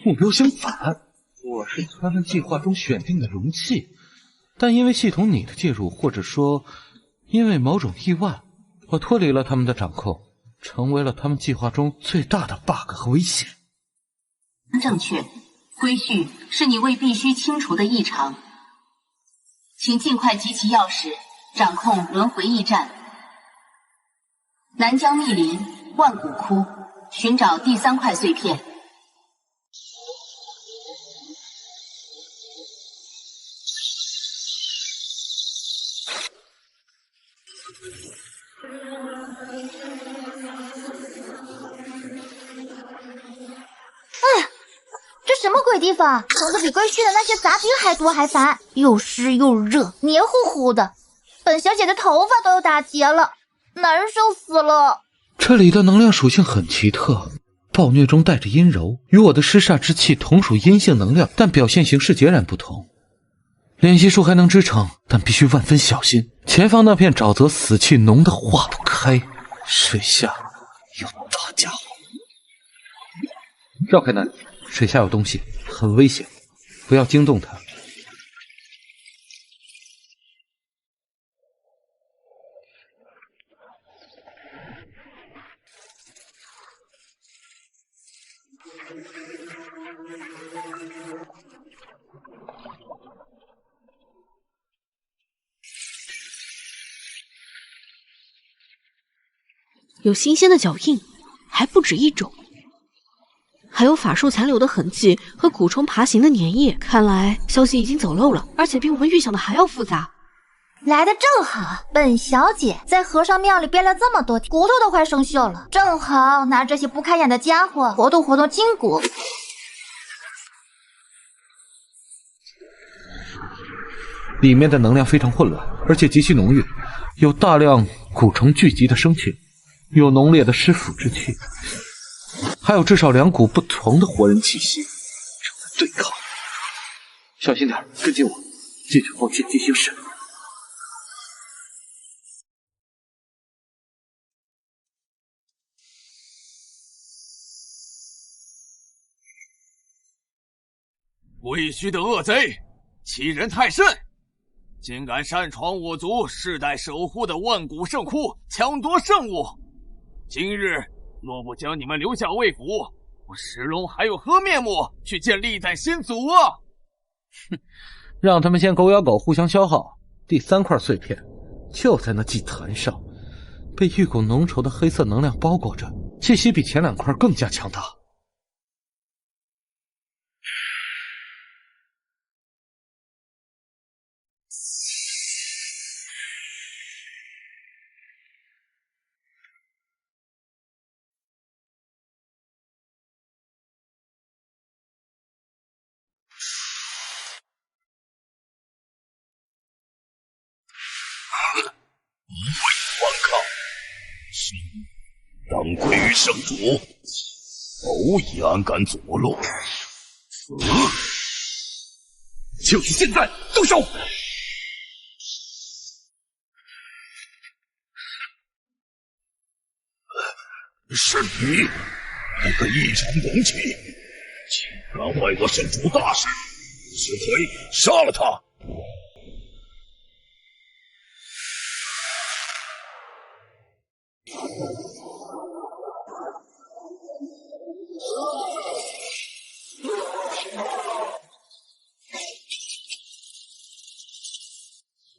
目标相反。我是他们计划中选定的容器，但因为系统你的介入，或者说因为某种意外，我脱离了他们的掌控，成为了他们计划中最大的 bug 和危险。正确，规序是你为必须清除的异常，请尽快集齐钥匙，掌控轮回驿站。南疆密林万古窟，寻找第3块碎片。什么鬼地方？虫子比归墟的那些杂菌还多还烦，又湿又热，黏糊糊的。本小姐的头发都要打结了，难受死了。这里的能量属性很奇特，暴虐中带着阴柔，与我的尸煞之气同属阴性能量，但表现形式截然不同。练习术还能支撑，但必须万分小心。前方那片沼泽死气浓得化不开，水下有大家伙。绕开那里，水下有东西，很危险，不要惊动它。有新鲜的脚印，还不止一种，还有法术残留的痕迹和蛊虫爬行的粘液。看来消息已经走漏了，而且比我们预想的还要复杂。来的正好，本小姐在和尚庙里憋了这么多天，骨头都快生锈了，正好拿这些不开眼的家伙活动活动筋骨。里面的能量非常混乱，而且极其浓郁，有大量蛊虫聚集的生气，有浓烈的尸腐之气，还有至少2股不同的活人气息，正在对抗。小心点，跟紧我，进去后见机行事。归墟的恶贼，欺人太甚！竟敢擅闯我族世代守护的万古圣窟，抢夺圣物！今日若不将你们留下魏府，我石龙还有何面目去见历代先祖啊！哼，让他们先狗咬狗，互相消耗。第3块碎片就在那祭坛上，被一股浓稠的黑色能量包裹着，气息比前2块更加强大。无谓顽抗，心当归于圣主，偶已安敢作乱。就是现在，动手！是你，那个异常勇气，竟敢坏我圣主大事，此回杀了他！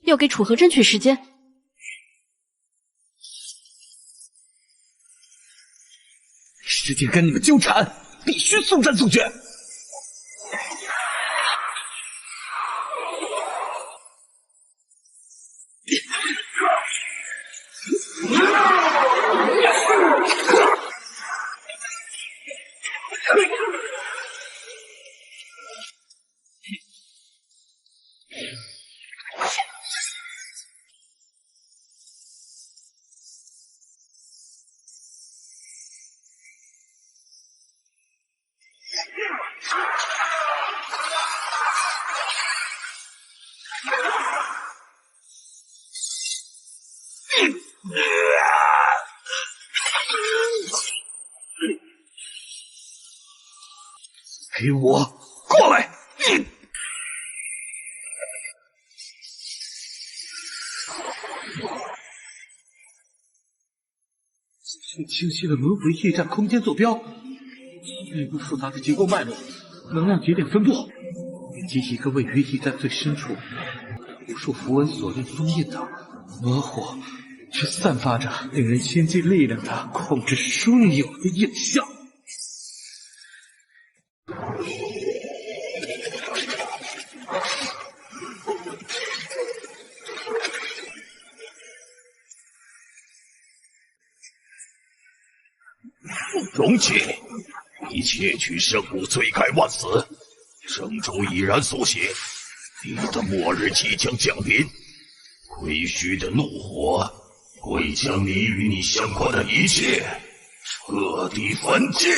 要给楚河争取时间。时间跟你们纠缠，必须速战速决。给我过来！最清晰的轮回驿站空间坐标，内部复杂的结构脉络，能量节点分布，以及一个位于驿站最深处、无数符文锁链封印的模糊却散发着令人心悸力量的控制枢纽的影像。容器，你窃取圣物，罪该万死。圣主已然速写，你的末日即将降临。归墟的怒火会将你与你相关的一切彻底焚尽。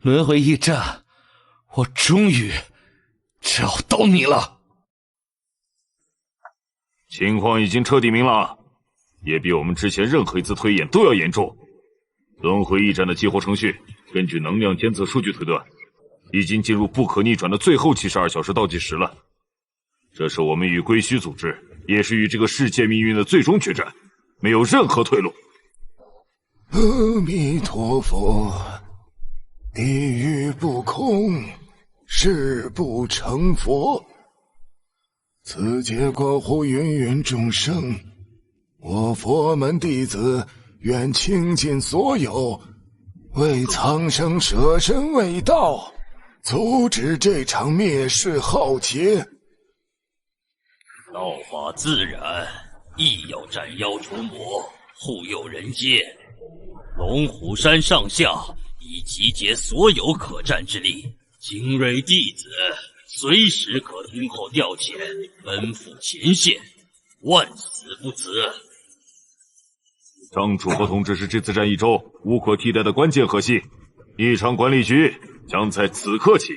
轮回驿站，我终于找到你了。情况已经彻底明朗，也比我们之前任何一次推演都要严重。轮回驿站的激活程序，根据能量监测数据推断，已经进入不可逆转的最后72小时倒计时了。这是我们与归墟组织，也是与这个世界命运的最终决战，没有任何退路。阿弥陀佛。地狱不空，誓不成佛。此劫关乎芸芸众生，我佛门弟子愿倾尽所有，为苍生舍身为道，阻止这场灭世浩劫。道法自然，亦要斩妖除魔，护佑人间。龙虎山上下已集结所有可战之力，精锐弟子随时可听候调遣，奔赴前线，万死不辞。张楚河同志是这次战役中无可替代的关键核心，异常管理局将在此刻起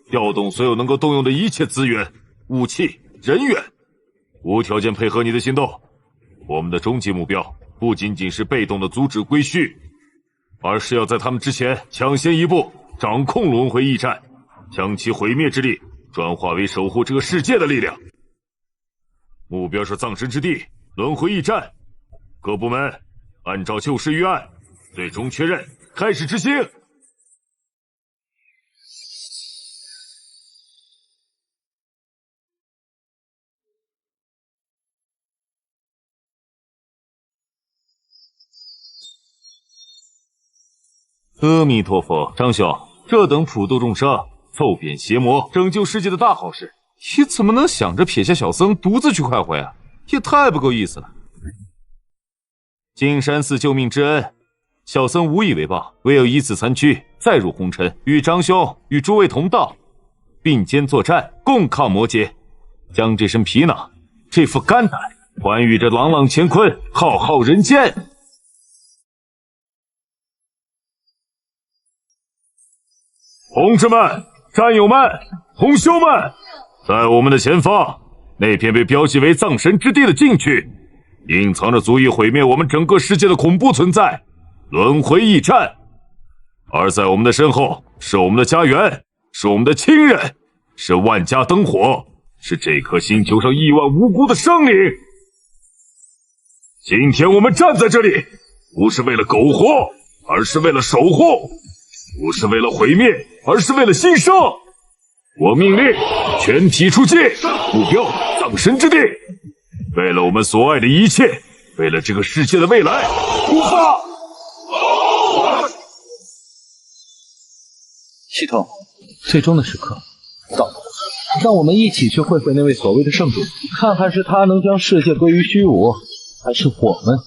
调动所有能够动用的一切资源、武器、人员，无条件配合你的行动。我们的终极目标不仅仅是被动的阻止归墟，而是要在他们之前抢先一步掌控轮回驿站，将其毁灭之力转化为守护这个世界的力量。目标是葬神之地轮回驿站，各部门按照旧事预案，最终确认，开始执行。阿弥陀佛，张兄，这等普度众生、揍扁邪魔、拯救世界的大好事，你怎么能想着撇下小僧独自去快活啊？也太不够意思了。金山寺救命之恩，小僧无以为报，唯有以此残躯再入红尘，与张兄与诸位同道，并肩作战，共抗魔劫，将这身皮囊、这副肝胆还予这朗朗乾坤，浩浩人间。同志们、战友们、同修们，在我们的前方，那片被标记为葬神之地的禁区，隐藏着足以毁灭我们整个世界的恐怖存在——轮回驿站。而在我们的身后，是我们的家园，是我们的亲人，是万家灯火，是这颗星球上亿万无辜的生灵。今天我们站在这里，不是为了苟活，而是为了守护；不是为了毁灭，而是为了新生。我命令全体出击，目标葬神之地。为了我们所爱的一切，为了这个世界的未来，出发！系统，最终的时刻到了，让我们一起去会会那位所谓的圣主，看看是他能将世界归于虚无，还是我们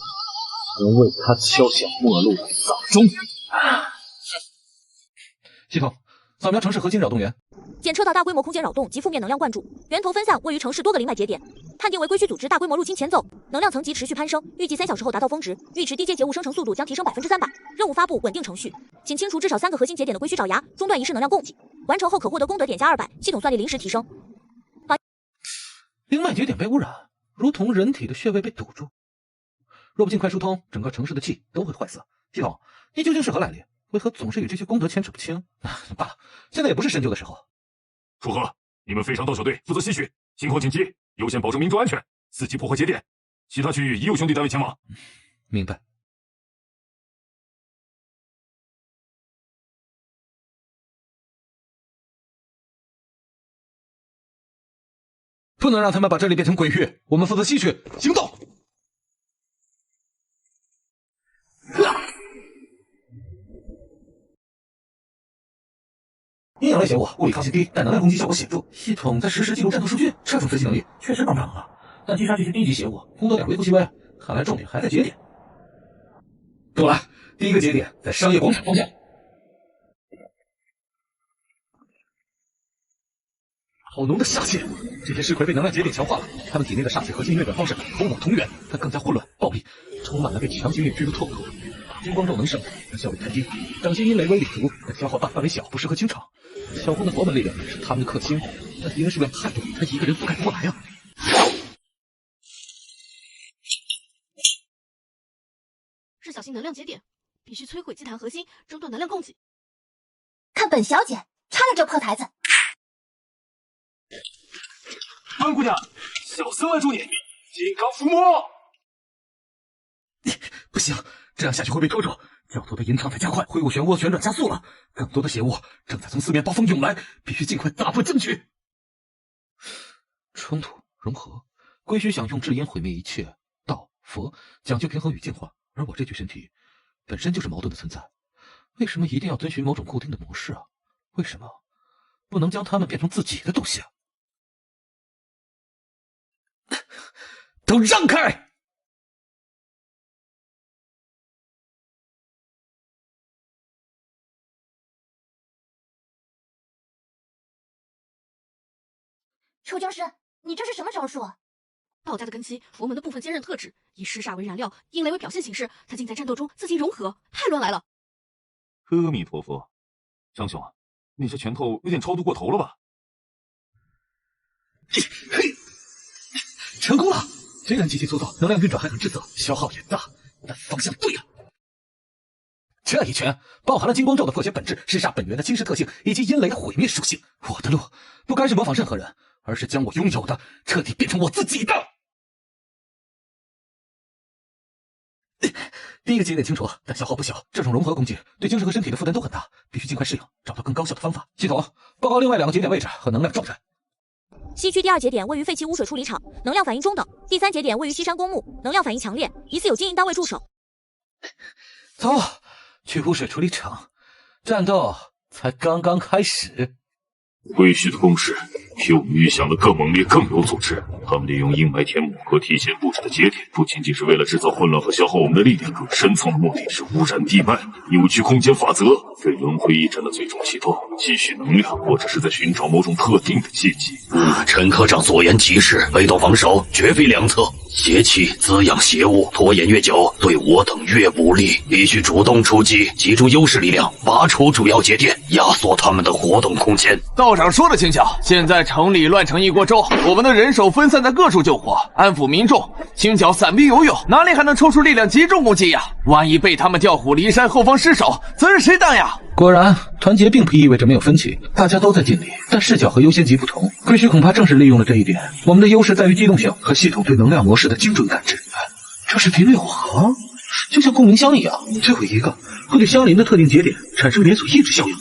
能为他敲响末路的丧钟。系统，扫描城市核心扰动源，检测到大规模空间扰动及负面能量灌注，源头分散，位于城市多个灵脉节点，判定为归墟组织大规模入侵前奏，能量层级持续攀升，预计3小时后达到峰值，尉迟低阶节物生成速度将提升300%。任务发布稳定程序，请清除至少3个核心节点的归墟爪牙，中断仪式能量供给。完成后可获得功德点加200，系统算力临时提升。灵脉节点被污染，如同人体的穴位被堵住。若不尽快疏通，整个城市的气都会坏死。系统，你究竟是何来历？为何总是与这些功德牵扯不清？罢了，现在也不是深究的时候。楚河，你们非常道小队负责吸取，情况紧急，优先保证民众安全，4级破坏节点，其他区域已有兄弟单位前往。明白。不能让他们把这里变成鬼域，我们负责吸取，行动！阴阳类邪物，物理抗性低，但能量攻击效果显著。系统在实时记录战斗数据，这种分析能力确实棒棒啊！但击杀这些低级邪物，功德点微乎其微，看来重点还在节点。跟我来，第一个节点在商业广场方向。好浓的煞气！这些尸魁被能量节点强化了，他们体内的煞气核心运转方式同我同源，但更加混乱暴力，充满了被强行炼制的痛苦。金光咒能生，但效率太低。掌心阴雷为理图，但消耗大，范围小，不适合清场。小红的佛门力量是他们的克星，但敌人数量太多，他一个人覆盖不过来啊！是小型能量节点，必须摧毁祭坛核心，中断能量供给。看本小姐拆了这破台子！关姑娘，小僧来助你，金刚伏魔！不行，这样下去会被拖住。教徒的吟唱在加快，挥舞漩涡旋转加速了，更多的邪物正在从四面暴风涌来，必须尽快打破僵局。冲突融合，归虚想用至阴毁灭一切，道佛讲究平衡与进化，而我这具身体本身就是矛盾的存在，为什么一定要遵循某种固定的模式啊？为什么不能将它们变成自己的东西啊？都让开！楚僵尸，你这是什么招数？道家的根基，佛门的部分坚韧特质，以尸煞为燃料，阴雷为表现形式，它竟在战斗中自行融合，太乱来了。阿弥陀佛，张兄，你这拳头有点超度过头了吧？嘿，成功了！虽然极其粗糙，能量运转还很滞涩，消耗也大，但方向对了。这一拳包含了金光咒的破解本质、尸煞本源的侵蚀特性以及阴雷的毁灭属性。我的路不该是模仿任何人，而是将我拥有的彻底变成我自己的。第一个节点清除，但消耗不小。这种融合攻击对精神和身体的负担都很大，必须尽快适应，找到更高效的方法。系统报告另外2个节点位置和能量状态。西区第2节点位于废弃污水处理厂，能量反应中等；第3节点位于西山公墓，能量反应强烈，疑似有经营单位驻守。走，去污水处理厂，战斗才刚刚开始。归墟的攻势比我们预想的更猛烈、更有组织。他们利用阴霾填补和提前布置的节点，不仅仅是为了制造混乱和消耗我们的力量，更深层的目的是污染地脉、扭曲空间法则，对轮回一战的最终启动积蓄能量，或者是在寻找某种特定的契机。陈科长所言极是，被动防守绝非良策。邪气滋养邪物，拖延越久，对我等越不利。必须主动出击，集中优势力量，拔除主要节点，压缩他们的活动空间。道长说的轻巧，现在城里乱成一锅粥，我们的人手分散在各处救火，安抚民众，轻巧散兵游勇，哪里还能抽出力量集中攻击呀？万一被他们调虎离山，后方失守，责任谁担呀？果然，团结并不意味着没有分歧，大家都在尽力，但视角和优先级不同。归墟恐怕正是利用了这一点。我们的优势在于机动性和系统对能量模式的精准感知。这是频率耦合，就像共鸣箱一样，摧毁一个会对相邻的特定节点产生连锁抑制效应。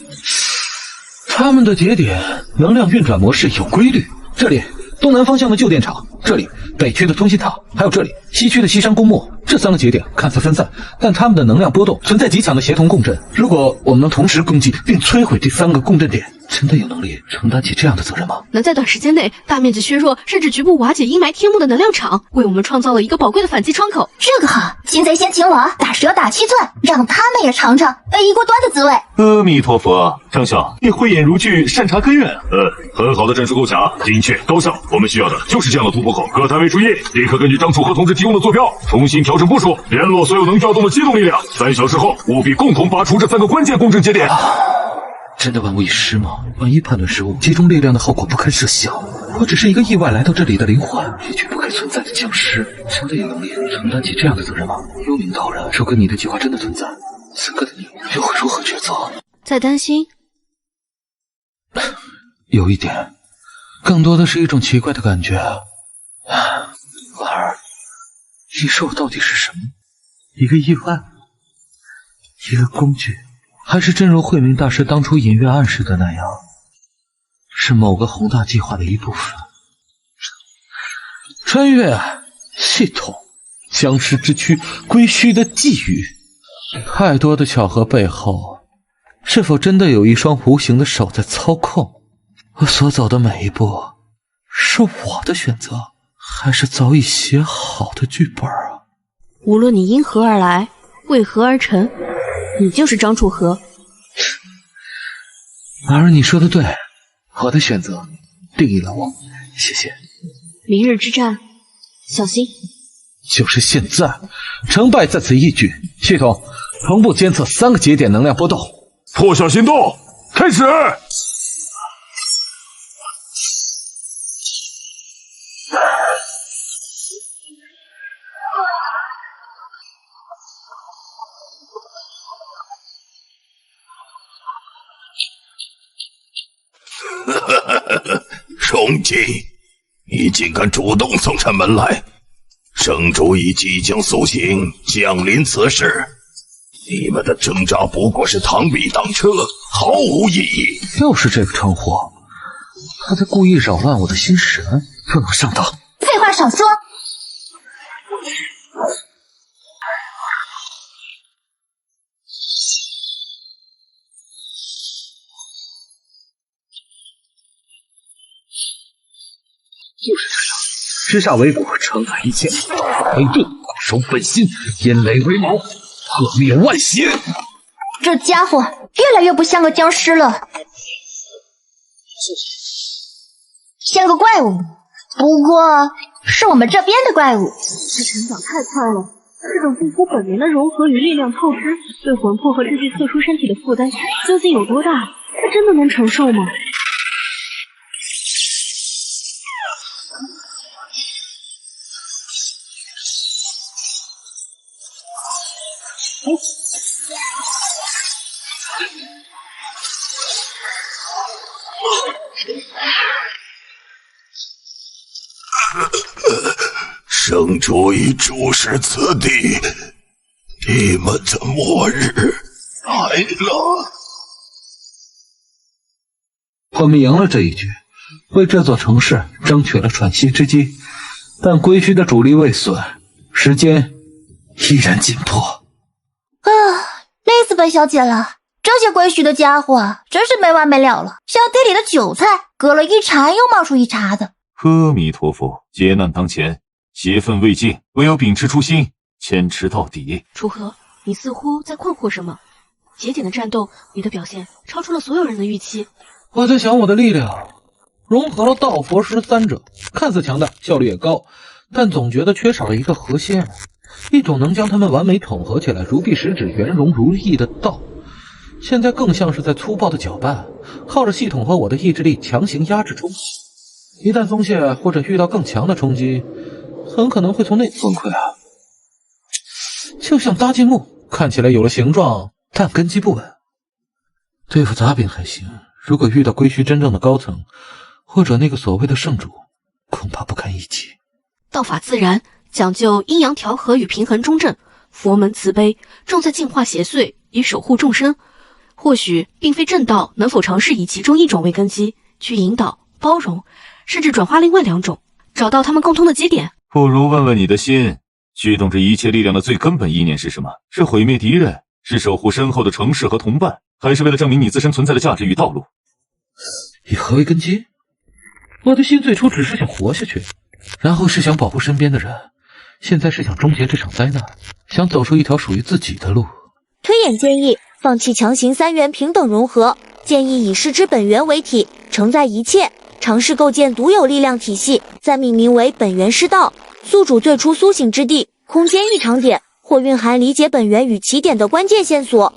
他们的节点能量运转模式有规律，这里东南方向的旧电厂，这里北区的通信塔，还有这里西区的西山公墓，这3个节点看似分散，但它们的能量波动存在极强的协同共振。如果我们能同时攻击并摧毁第3个共振点，真的有能力承担起这样的责任吗？能在短时间内大面积削弱甚至局部瓦解阴霾天幕的能量场，为我们创造了一个宝贵的反击窗口。这个好，擒贼先擒王，打蛇打七寸，让他们也尝尝被一锅端的滋味。阿弥陀佛，张兄，你慧眼如炬，善察根源。很好的战术构想，精确高效。我们需要的就是这样的突破口。各单位注意，立刻根据张楚河同志提供的坐标，重新调整部署，联络所有能调动的机动力量。3小时后，务必共同拔除这3个关键共振节点。真的万无一失吗？万一判断失误，集中力量的后果不堪设想。我只是一个意外来到这里的灵魂，也绝不该存在的僵尸。真的有能力承担起这样的责任吗？幽冥道人，如果你的计划真的存在，此刻的你又会如何抉择？在担心？有一点，更多的是一种奇怪的感觉。婉儿，你说我到底是什么？一个意外？一个工具？还是真如慧明大师当初隐约暗示的那样，是某个宏大计划的一部分？穿越系统、僵尸之躯、归墟的寄语，太多的巧合背后，是否真的有一双无形的手在操控？我所走的每一步，是我的选择，还是早已写好的剧本啊？无论你因何而来，为何而成，你就是张楚河。婉儿，你说的对，我的选择定义了我，谢谢。明日之战，小心。就是现在，成败在此一举。系统同步监测3个节点能量波动，破晓行动开始。荣金，你竟敢主动送上门来！圣主已即将苏醒，降临此世，你们的挣扎不过是螳臂挡车，毫无意义。又是这个称呼，他在故意扰乱我的心神，不能上当。废话少说。就是这样，直下为骨，承载一切，打一顿，固守本心，因雷为矛，破灭万邪。这家伙越来越不像个僵尸了，像个怪物。不过是我们这边的怪物。这成长太快了，这种近乎本源的融合与力量透支，对魂魄和这具特殊身体的负担究竟有多大？他真的能承受吗？圣主已注视此地，你们的末日来了。我们赢了这一局，为这座城市争取了喘息之机，但归墟的主力未损，时间依然紧迫。累死本小姐了！这些归墟的家伙真是没完没了了，像地里的韭菜，割了一茬又冒出一茬的。阿弥陀佛，劫难当前，邪愤未尽，唯有秉持初心，坚持到底。楚河，你似乎在困惑什么？节点的战斗，你的表现超出了所有人的预期。我在想我的力量融合了道佛师3者，看似强大，效率也高，但总觉得缺少了一个核心，一种能将它们完美统合起来，如臂使指，圆融如意的道。现在更像是在粗暴的搅拌，靠着系统和我的意志力强行压制冲击。一旦松懈或者遇到更强的冲击，很可能会从内部崩溃啊！就像搭积木，看起来有了形状，但根基不稳。对付杂饼还行，如果遇到归墟真正的高层，或者那个所谓的圣主，恐怕不堪一击。道法自然，讲究阴阳调和与平衡中正，佛门慈悲，重在净化邪祟，以守护众生。或许并非正道，能否尝试以其中一种为根基，去引导、包容，甚至转化另外2种，找到他们共通的基点？不如问问你的心，驱动这一切力量的最根本意念是什么？是毁灭敌人，是守护身后的城市和同伴，还是为了证明你自身存在的价值与道路？以何为根基？我的心最初只是想活下去，然后是想保护身边的人，现在是想终结这场灾难，想走出一条属于自己的路。推演建议放弃强行3元平等融合，建议以视之本源为体，承载一切，尝试构建独有力量体系，再命名为本源师道。宿主最初苏醒之地，空间异常点，或蕴含理解本源与起点的关键线索。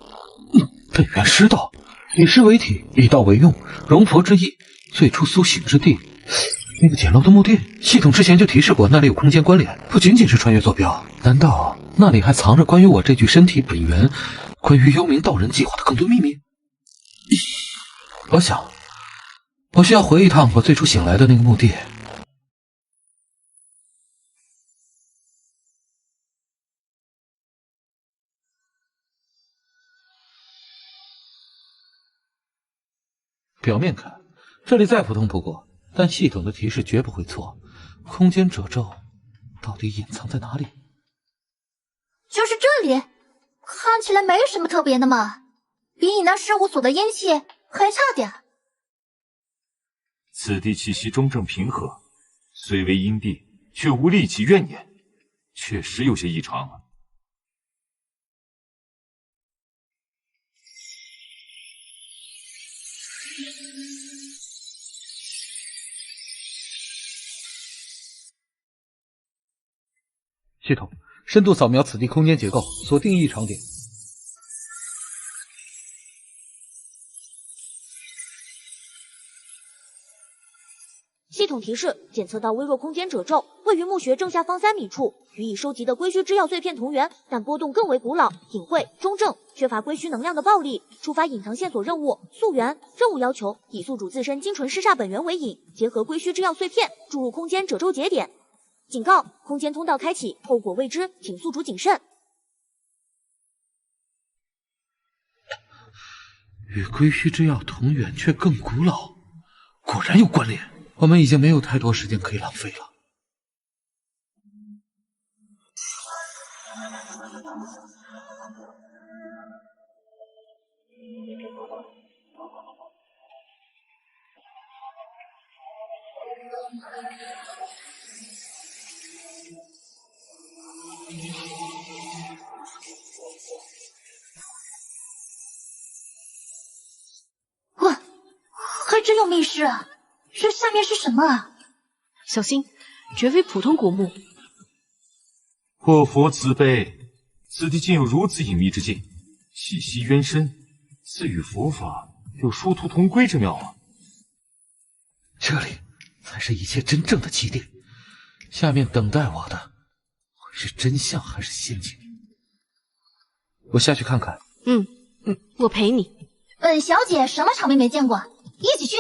本源师道，以尸为体，以道为用，容佛之意，最初苏醒之地。那个简陋的墓地，系统之前就提示过那里有空间关联，不仅仅是穿越坐标。难道那里还藏着关于我这具身体本源，关于幽冥道人计划的更多秘密？我想，我需要回一趟我最初醒来的那个墓地。表面看，这里再普通不过，但系统的提示绝不会错。空间褶皱到底隐藏在哪里？就是这里，看起来没什么特别的嘛，比你那事务所的阴气还差点。此地气息中正平和，虽为阴地，却无戾气怨念，确实有些异常啊。系统，深度扫描此地空间结构，锁定异常点。系统提示：检测到微弱空间褶皱，位于墓穴正下方3米处，与已收集的归虚之药碎片同源，但波动更为古老、隐晦、中正，缺乏归虚能量的暴力。触发隐藏线索任务：溯源。任务要求以宿主自身精纯尸煞本源为引，结合归虚之药碎片，注入空间褶皱节点。警告：空间通道开启，后果未知，请宿主谨慎。与归虚之药同源却更古老，果然有关联。我们已经没有太多时间可以浪费了。哇，还真有密室啊！这下面是什么啊？小心，绝非普通古墓。破佛慈悲，此地竟有如此隐秘之境，气息渊深，似与佛法有殊途同归之妙啊！这里才是一切真正的起点，下面等待我的会是真相还是陷阱？我下去看看。我陪你。本小姐什么场面没见过，一起去。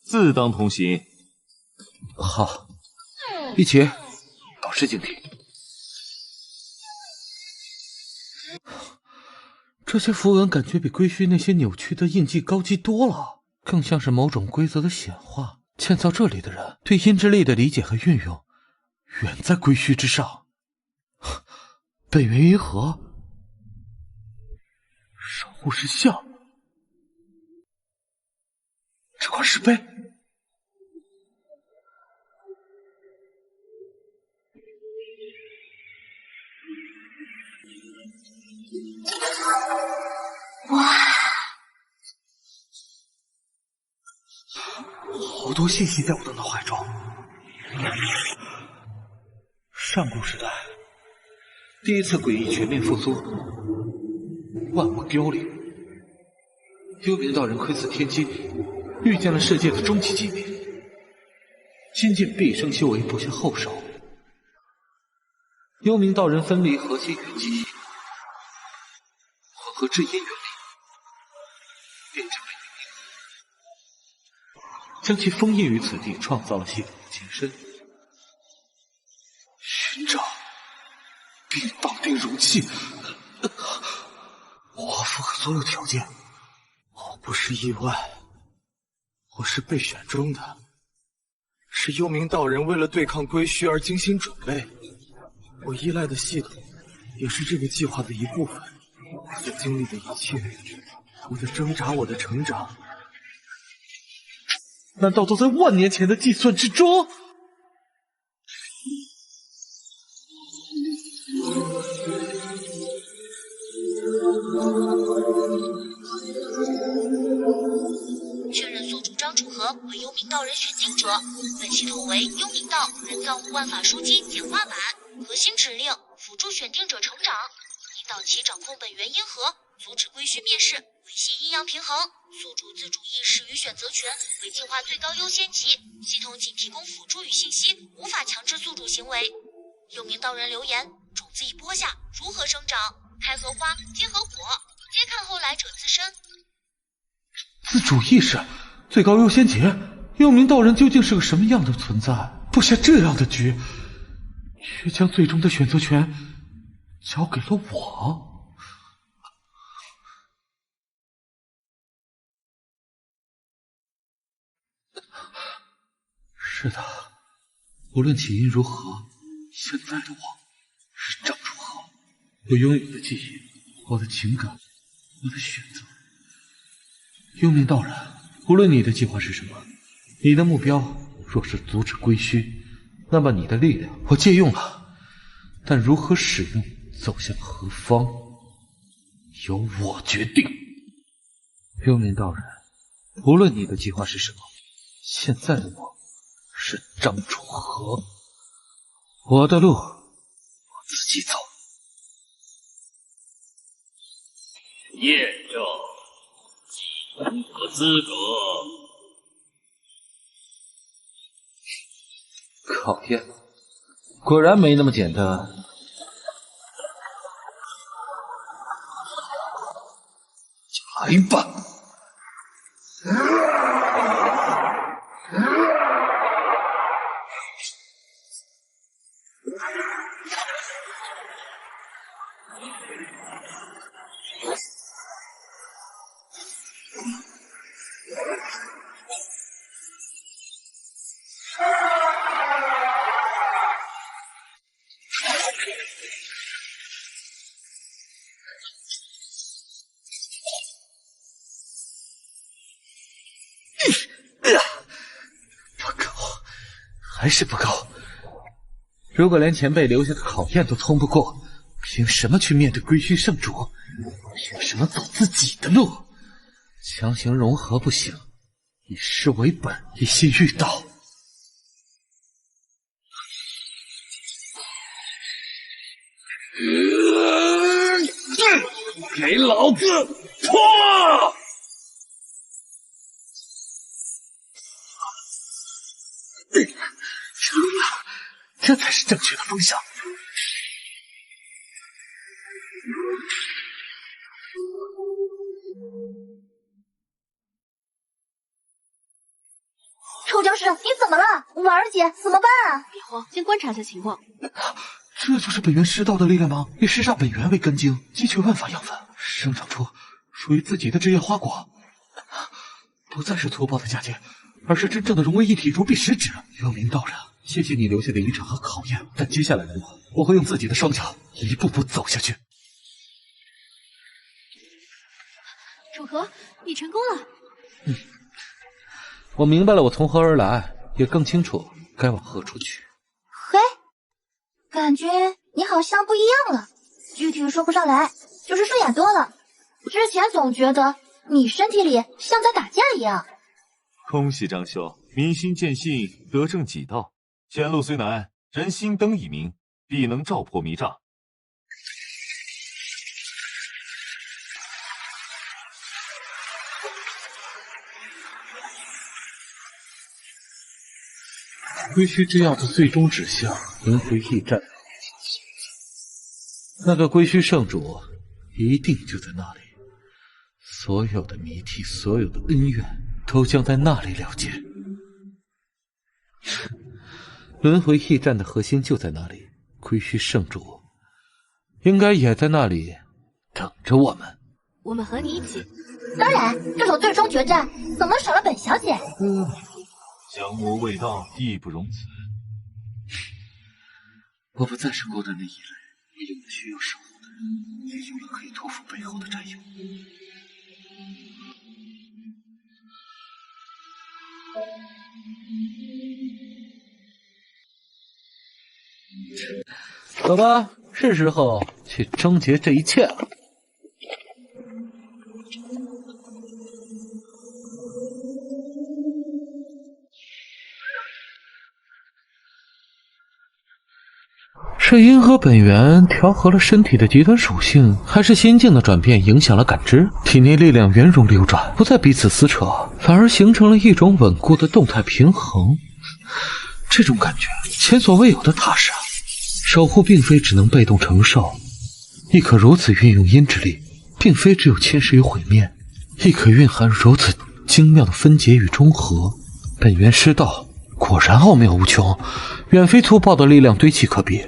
自当同行。好，一起保持警惕。这些符文感觉比归墟那些扭曲的印记高级多了，更像是某种规则的显化。建造这里的人对阴之力的理解和运用，远在归墟之上。本源银河，守护石像，这块石碑。哇，好多信息在我的脑海中。上古时代，第一次诡异全面复苏，万物凋零，幽冥道人窥伺天机，遇见了世界的终极机密，亲近毕生修为，不下后手。幽冥道人分离核心与记忆，混合至阴元力，变成了将其封印于此地，创造了系统的前身。寻找并绑定容器，我符合所有条件。我不是意外，我是被选中的，是幽冥道人为了对抗归墟而精心准备。我依赖的系统也是这个计划的一部分。我所经历的一切，我的挣扎，我的成长，难道都在万年前的计算之中？确认宿主张楚河为幽冥道人选定者，本系统为幽冥道人造物万法书机简化版。核心指令：辅助选定者成长，引导其掌控本源阴河，阻止归墟灭世，维系阴阳平衡。宿主自主意识与选择权为进化最高优先级，系统仅提供辅助与信息，无法强制宿主行为。有名道人留言：种子已播下，如何生长？开荷花，结合火，皆看后来者自身。自主意识，最高优先级。幽冥道人究竟是个什么样的存在？布下这样的局，却将最终的选择权交给了我。是的，无论起因如何，现在的我是张楚河。我拥有的记忆，我的情感，我的选择。幽冥道人，无论你的计划是什么，你的目标若是阻止归墟，那么你的力量我借用了，但如何使用，走向何方，由我决定。幽冥道人，无论你的计划是什么，现在的我是张楚河，我的路我自己走。验证几人的资格。考验果然没那么简单。就来吧。还是不够。如果连前辈留下的考验都通不过，凭什么去面对归墟圣主？凭什么走自己的路？强行融合不行，以师为本，以心御道。给老子破！成了，这才是正确的方向。臭僵尸，你怎么了？婉儿姐怎么办啊？别慌，先观察一下情况。这就是本源师道的力量吗？以师煞本源为根茎，汲取万法养分，生长出属于自己的枝叶花果，不再是粗暴的嫁接，而是真正的融为一体，如臂使指。幽冥道人，谢谢你留下的遗产和考验，但接下来的路，我会用自己的双脚一步步走下去。楚河，你成功了。我明白了我从何而来，也更清楚该往何处去。嘿，感觉你好像不一样了，具体说不上来，就是顺眼多了。之前总觉得你身体里像在打架一样。恭喜张兄，民心见信，得正己道。前路虽难，人心灯已明，必能照破迷障。归墟之药的最终指向轮回驿站，那个归墟圣主一定就在那里，所有的谜题，所有的恩怨都将在那里了结。轮回驿站的核心就在那里，归墟圣主应该也在那里等着我们。我们和你一起。当然，这场最终决战怎么少了本小姐？降魔未到，义不容辞。我不再是孤单的异类，我有了需要守护的人，也有了可以托付背后的战友。走吧，是时候去终结这一切了。是银河本源调和了身体的极端属性，还是心境的转变影响了感知？体内力量圆融流转，不再彼此撕扯，反而形成了一种稳固的动态平衡。这种感觉前所未有的踏实啊！守护并非只能被动承受，亦可如此运用阴之力，并非只有侵蚀与毁灭，亦可蕴含如此精妙的分解与中和。本源师道果然奥妙无穷，远非粗暴的力量堆砌可比。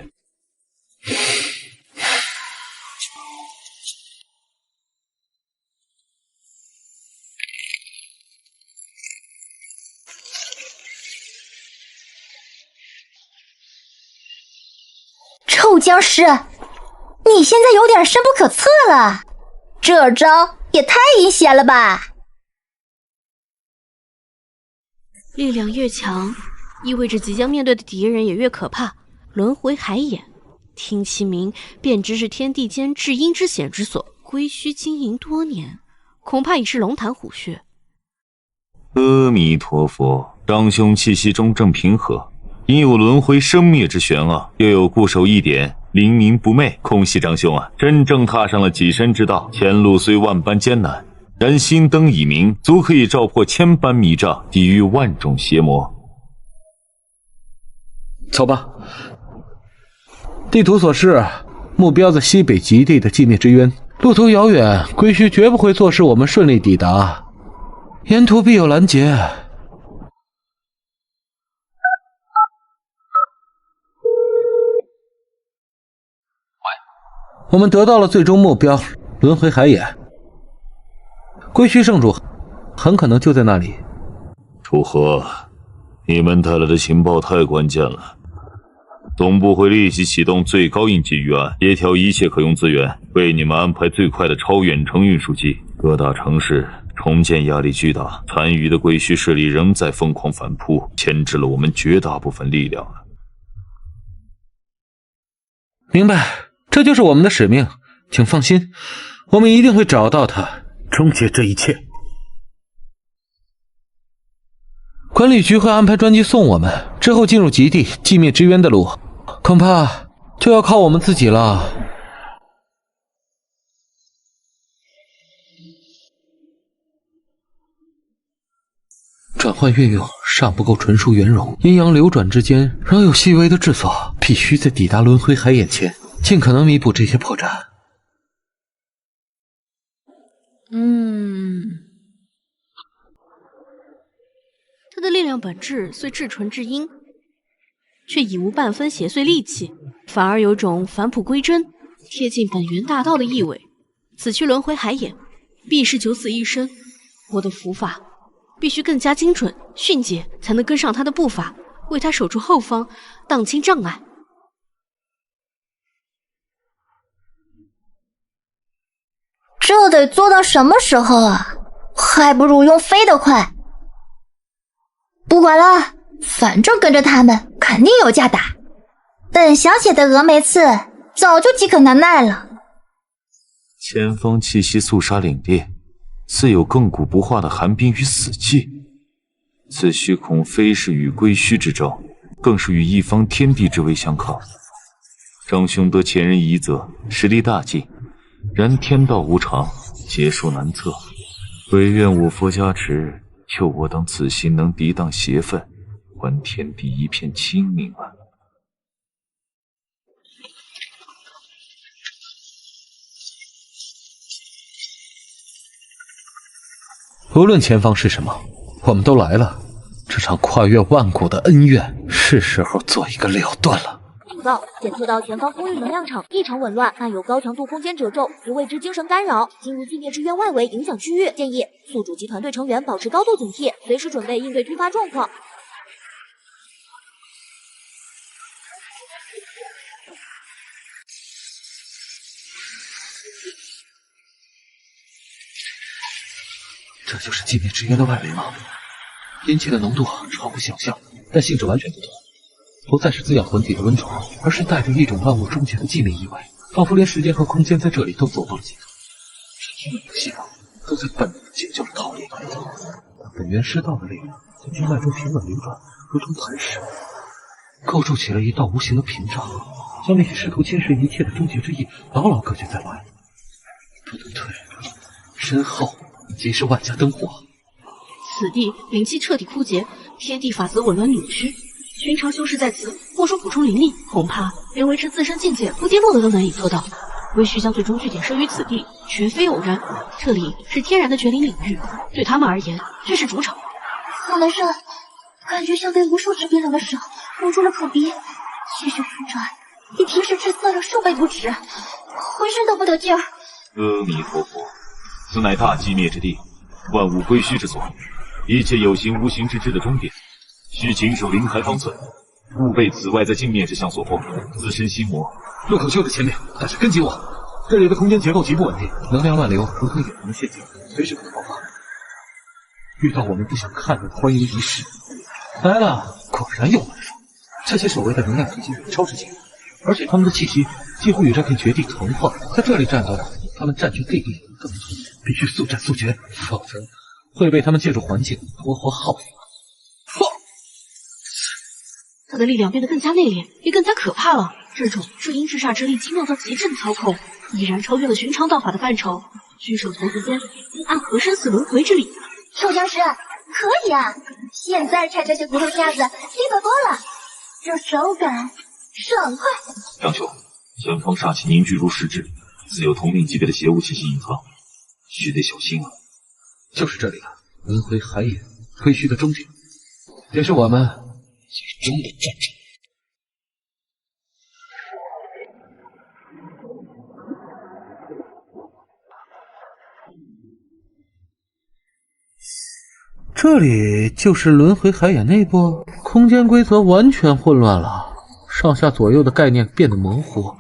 臭僵尸，你现在有点深不可测了，这招也太阴险了吧！力量越强，意味着即将面对的敌人也越可怕。轮回海眼，听其名便知是天地间至阴之险之所，归墟经营多年，恐怕已是龙潭虎穴。阿弥陀佛，张兄气息中正平和，因有轮回生灭之玄奥，又有固守一点，灵明不昧，空喜张兄啊，真正踏上了己身之道。前路虽万般艰难，然心灯已明，足可以照破千般迷障，抵御万种邪魔。走吧。地图所示，目标在西北极地的寂灭之渊，路途遥远，归墟绝不会坐视我们顺利抵达，沿途必有拦截。我们得到了最终目标轮回海眼，归墟圣主很可能就在那里。楚河，你们带来的情报太关键了，总部会立即启动最高应急预案，协调一切可用资源，为你们安排最快的超远程运输机。各大城市重建压力巨大，残余的归墟势力仍在疯狂反扑，牵制了我们绝大部分力量。明白，这就是我们的使命，请放心，我们一定会找到他，终结这一切。管理局会安排专机送我们，之后进入极地寂灭之渊的路，恐怕就要靠我们自己了。转换运用尚不够纯熟圆融，阴阳流转之间仍有细微的滞锁，必须在抵达轮回海眼前尽可能弥补这些破绽。他的力量本质虽至纯至阴，却已无半分邪祟戾气，反而有种返璞归真、贴近本源大道的意味。此去轮回海眼，必是九死一生。我的符法必须更加精准迅捷，才能跟上他的步伐，为他守住后方，荡清障碍。这得做到什么时候啊？还不如用飞得快。不管了，反正跟着他们肯定有架打。本小姐的峨眉刺早就饥渴难耐了。前方气息肃杀凛冽，似有亘古不化的寒冰与死寂。此虚恐非是与归墟之争，更是与一方天地之威相抗。张兄得前人遗泽，实力大进，然天道无常，劫数难测。唯愿我佛加持，就我等此心能涤荡邪愤，还天地一片清明啊！无论前方是什么，我们都来了。这场跨越万古的恩怨，是时候做一个了断了。警告：检测到前方空域能量场异常紊乱，暗有高强度空间褶皱及未知精神干扰，进入寂灭之渊外围影响区域。建议宿主及团队成员保持高度警惕，随时准备应对突发状况。这就是寂灭之渊的外围吗？阴气的浓度超乎想象，但性质完全不同，不再是滋养魂体的温床，而是带着一种万物终结的寂灭意味，仿佛连时间和空间在这里都走不了尽头。身体每个细胞都在本能尖叫着逃离。本源师道的力量在经脉中平稳流转，如同磐石。构筑起了一道无形的屏障，将那些试图侵蚀一切的终结之意牢牢隔绝在外。不能退，身后即是万家灯火。此地灵气彻底枯竭，天地法则紊乱扭曲。寻常修士在此若说补充灵力，恐怕连维持自身境界不跌落的都难以做到。微虚将最终据点设于此地，绝非偶然。这里是天然的绝灵领域，对他们而言却是主场。我难受，感觉像被无数只冰冷的手捂住了口鼻，气血浮转，比平时滞涩了数倍不止，浑身都不得劲儿。阿弥陀佛，此乃大寂灭之地，万物归虚之所，一切有形无形之质的终点，需谨守灵台方寸，勿被此外在镜面之相所迫，自身心魔。入口就在前面，大家跟紧我。这里的空间结构极不稳定，能量乱流如同野人的陷阱，随时可能爆发。遇到我们不想看到的欢迎仪式，来了，果然有门路。这些守卫的能量层级远超之前，而且他们的气息几乎与这片绝地同化。在这里战斗，他们占据地利更足，必须速战速决，否则会被他们借助环境活活耗死。他的力量变得更加内敛，也更加可怕了。这种至阴至煞之力精妙到极致的操控，已然超越了寻常道法的范畴。居手投足间，暗合生死轮回之理。臭僵尸，可以啊！现在拆这些骨头架子利索多了，这手感爽快。杨兄，前方煞气凝聚如实质，自有同命级别的邪物气息隐藏，须得小心啊！就是这里了，轮回海眼，归墟的终点，也是我们最终的战场。这里就是轮回海眼内部，空间规则完全混乱了，上下左右的概念变得模糊，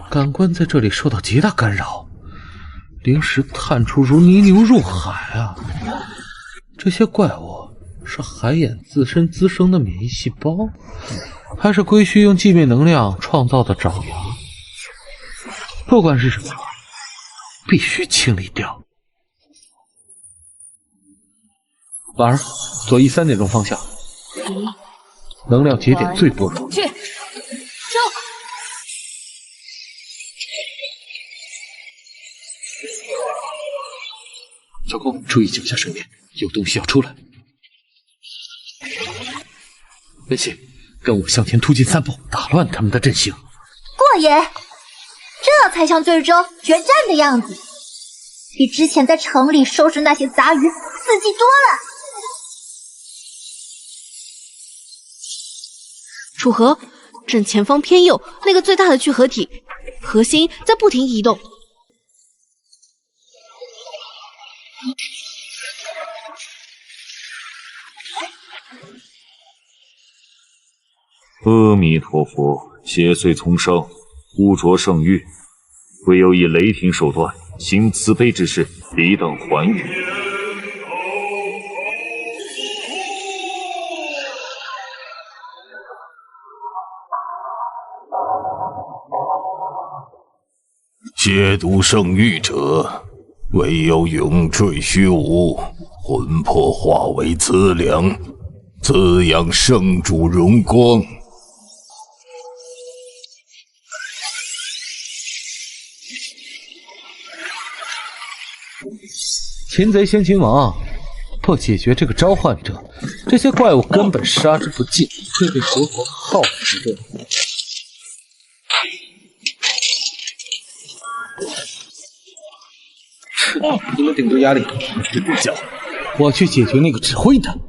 感官在这里受到极大干扰，灵石探出如泥牛入海啊！这些怪物是海眼自身滋生的免疫细胞，还是归墟用寂灭能量创造的爪牙？不管是什么，必须清理掉。婉儿，左翼3点钟方向，能量节点最薄弱。去，小空，注意脚下水面，有东西要出来。文熙，跟我向前突进3步，打乱他们的阵型。过爷，这才像最终决战的样子，比之前在城里收拾那些杂鱼刺激多了。楚河，正前方偏右那个最大的聚合体，核心在不停移动。阿弥陀佛，邪祟丛生，污浊圣域，唯有以雷霆手段行慈悲之事，彼等还余。亵渎圣域者，唯有永坠虚无，魂魄化为资粮，滋养圣主荣光。擒贼先擒王，不解决这个召唤者，这些怪物根本杀之不尽，会被活活耗死的。你们顶住压力，止住脚，我去解决那个指挥的。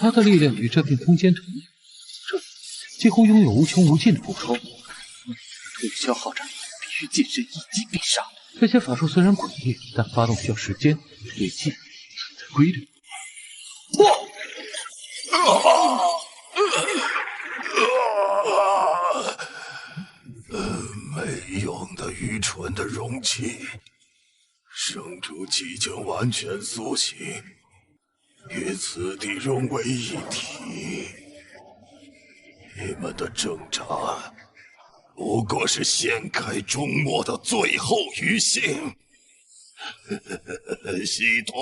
他的力量与这片空间同样，这几乎拥有无穷无尽的补充。对消耗战必须近身一击必杀。这些法术虽然诡异，但发动需要时间累积，存在规律。没用的、愚蠢的容器，圣主即将完全苏醒，与此地融为一体。你们的挣扎，不过是掀开终末的最后余兴。系统，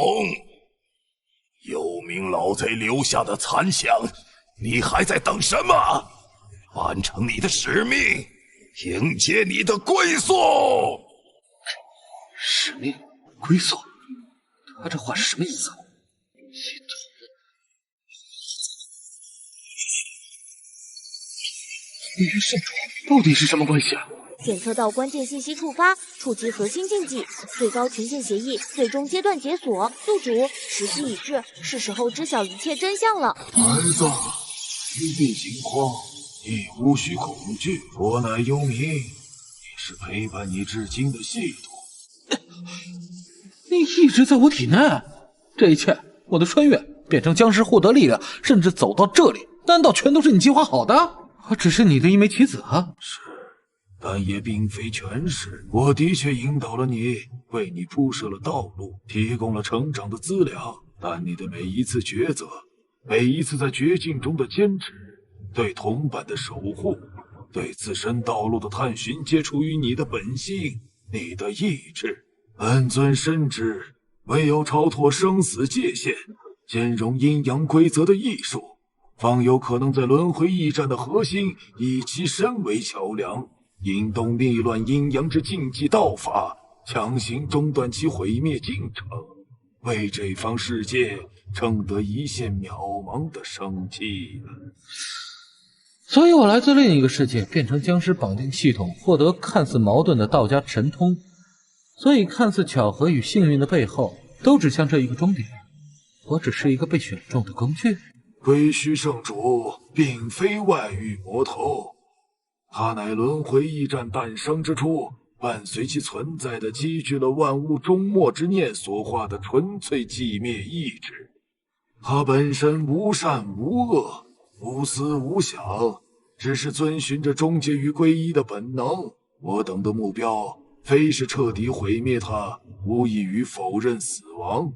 幽冥老贼留下的残响，你还在等什么？完成你的使命，迎接你的归宿。使命归宿，他这话是什么意思？与圣主到底是什么关系啊？检测到关键信息触发，触及核心禁忌，最高权限协议最终阶段解锁。宿主，时机已至，是时候知晓一切真相了。儿子，一别惊慌，你无需恐惧，我乃幽冥，也是陪伴你至今的系统。你一直在我体内，这一切，我的穿越，变成僵尸，获得力量，甚至走到这里，难道全都是你计划好的？我只是你的一枚棋子啊！是，但也并非全是。我的确引导了你，为你铺设了道路，提供了成长的资粮。但你的每一次抉择，每一次在绝境中的坚持，对同伴的守护，对自身道路的探寻，皆出于你的本性，你的意志。本尊深知，唯有超脱生死界限，兼容阴阳规则的艺术，方有可能在轮回驿站的核心，以其身为桥梁，引动逆乱阴阳之禁忌道法，强行中断其毁灭进程，为这方世界撑得一线渺茫的生机。所以我来自另一个世界，变成僵尸绑定系统，获得看似矛盾的道家神通。所以看似巧合与幸运的背后，都指向这一个终点。我只是一个被选中的工具。归墟圣主并非外域魔头，他乃轮回驿站诞生之初，伴随其存在的积聚了万物终末之念所化的纯粹寂灭意志。他本身无善无恶，无思无想，只是遵循着终结与归一的本能。我等的目标非是彻底毁灭他，无异于否认死亡，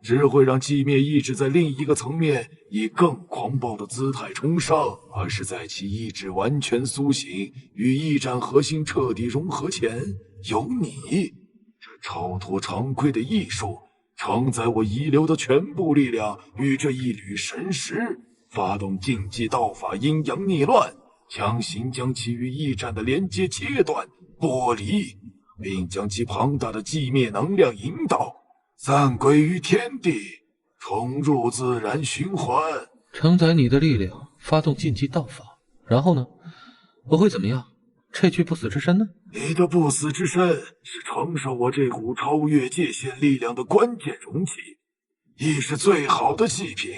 只会让寂灭意志在另一个层面以更狂暴的姿态冲上，而是在其意志完全苏醒，与驿站核心彻底融合前，有你这超脱常规的艺术，承载我遗留的全部力量，与这一缕神识，发动禁忌道法阴阳逆乱，强行将其与驿站的连接切断剥离，并将其庞大的寂灭能量引导散归于天地，重入自然循环。承载你的力量，发动禁忌道法，然后呢？我会怎么样？撤去不死之身呢？你的不死之身是承受我这股超越界限力量的关键容器，亦是最好的祭品。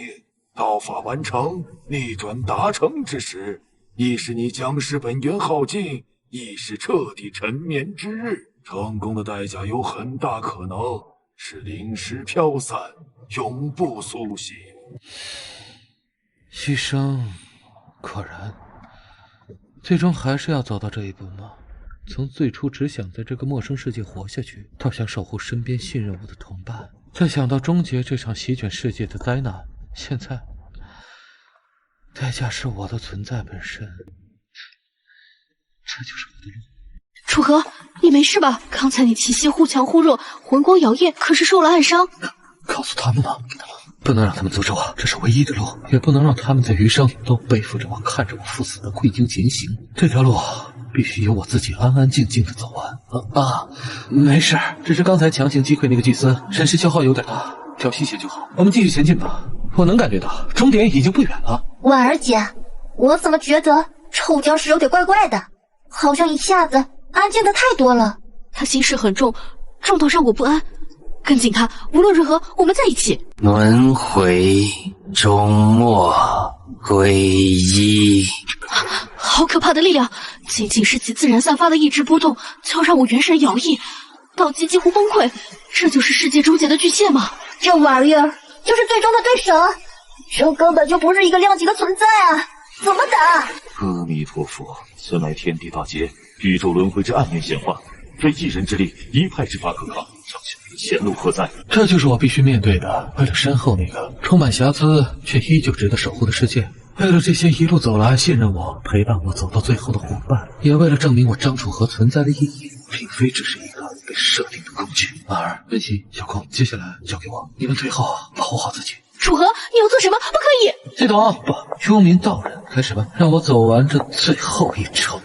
道法完成，逆转达成之时，亦是你僵尸本源耗尽，亦是彻底沉眠之日。成功的代价有很大可能是灵石飘散，永不苏醒。牺牲，果然，最终还是要走到这一步吗？从最初只想在这个陌生世界活下去，到想守护身边信任我的同伴，再想到终结这场席卷世界的灾难，现在，代价是我的存在本身。这就是我的路。楚河，你没事吧？刚才你气息忽强忽弱，魂光摇曳，可是受了暗伤。告诉他们吧，不能让他们阻止我，这是唯一的路，也不能让他们在余生都背负着我看着我赴死的愧疚前行。这条路必须由我自己安安静静的走完。没事，只是刚才强行击溃那个祭司，神识消耗有点大，调息些就好。我们继续前进吧，我能感觉到终点已经不远了。婉儿姐，我怎么觉得臭僵尸有点怪怪的，好像一下子安静的太多了。他心事很重，重到让我不安。跟紧他，无论如何，我们在一起。轮回终末归一，好可怕的力量！仅仅是其自然散发的意志波动，就要让我元神摇曳，道基几乎崩溃。这就是世界终结的巨蟹吗？这玩意儿就是最终的对手，这根本就不是一个量级的存在啊！怎么打？阿弥陀佛，此乃天地大劫，宇宙轮回之暗面显化，非一人之力，一派之法可抗。前路何在？这就是我必须面对的。为了身后那个充满瑕疵却依旧值得守护的世界，为了这些一路走来信任我、陪伴我走到最后的伙伴，也为了证明我张楚河存在的意义，并非只是一个被设定的工具。婉儿、温馨、小空，接下来交给我，你们退后，保护好自己。楚河，你要做什么？不可以！系统，不，幽冥道人，开始吧，让我走完这最后一程。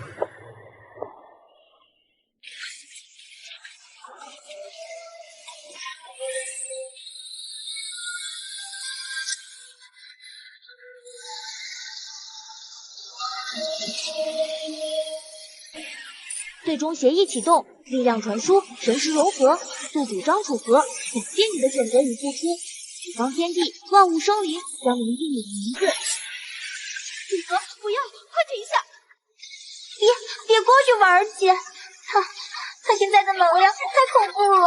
最终协议启动，力量传输，神识融合，宿主张楚河，感谢你的选择与付出。此方天地，万物生灵，将铭记你的名字。楚河，不要，快停下！别过去，婉儿姐，他现在的能量太恐怖了，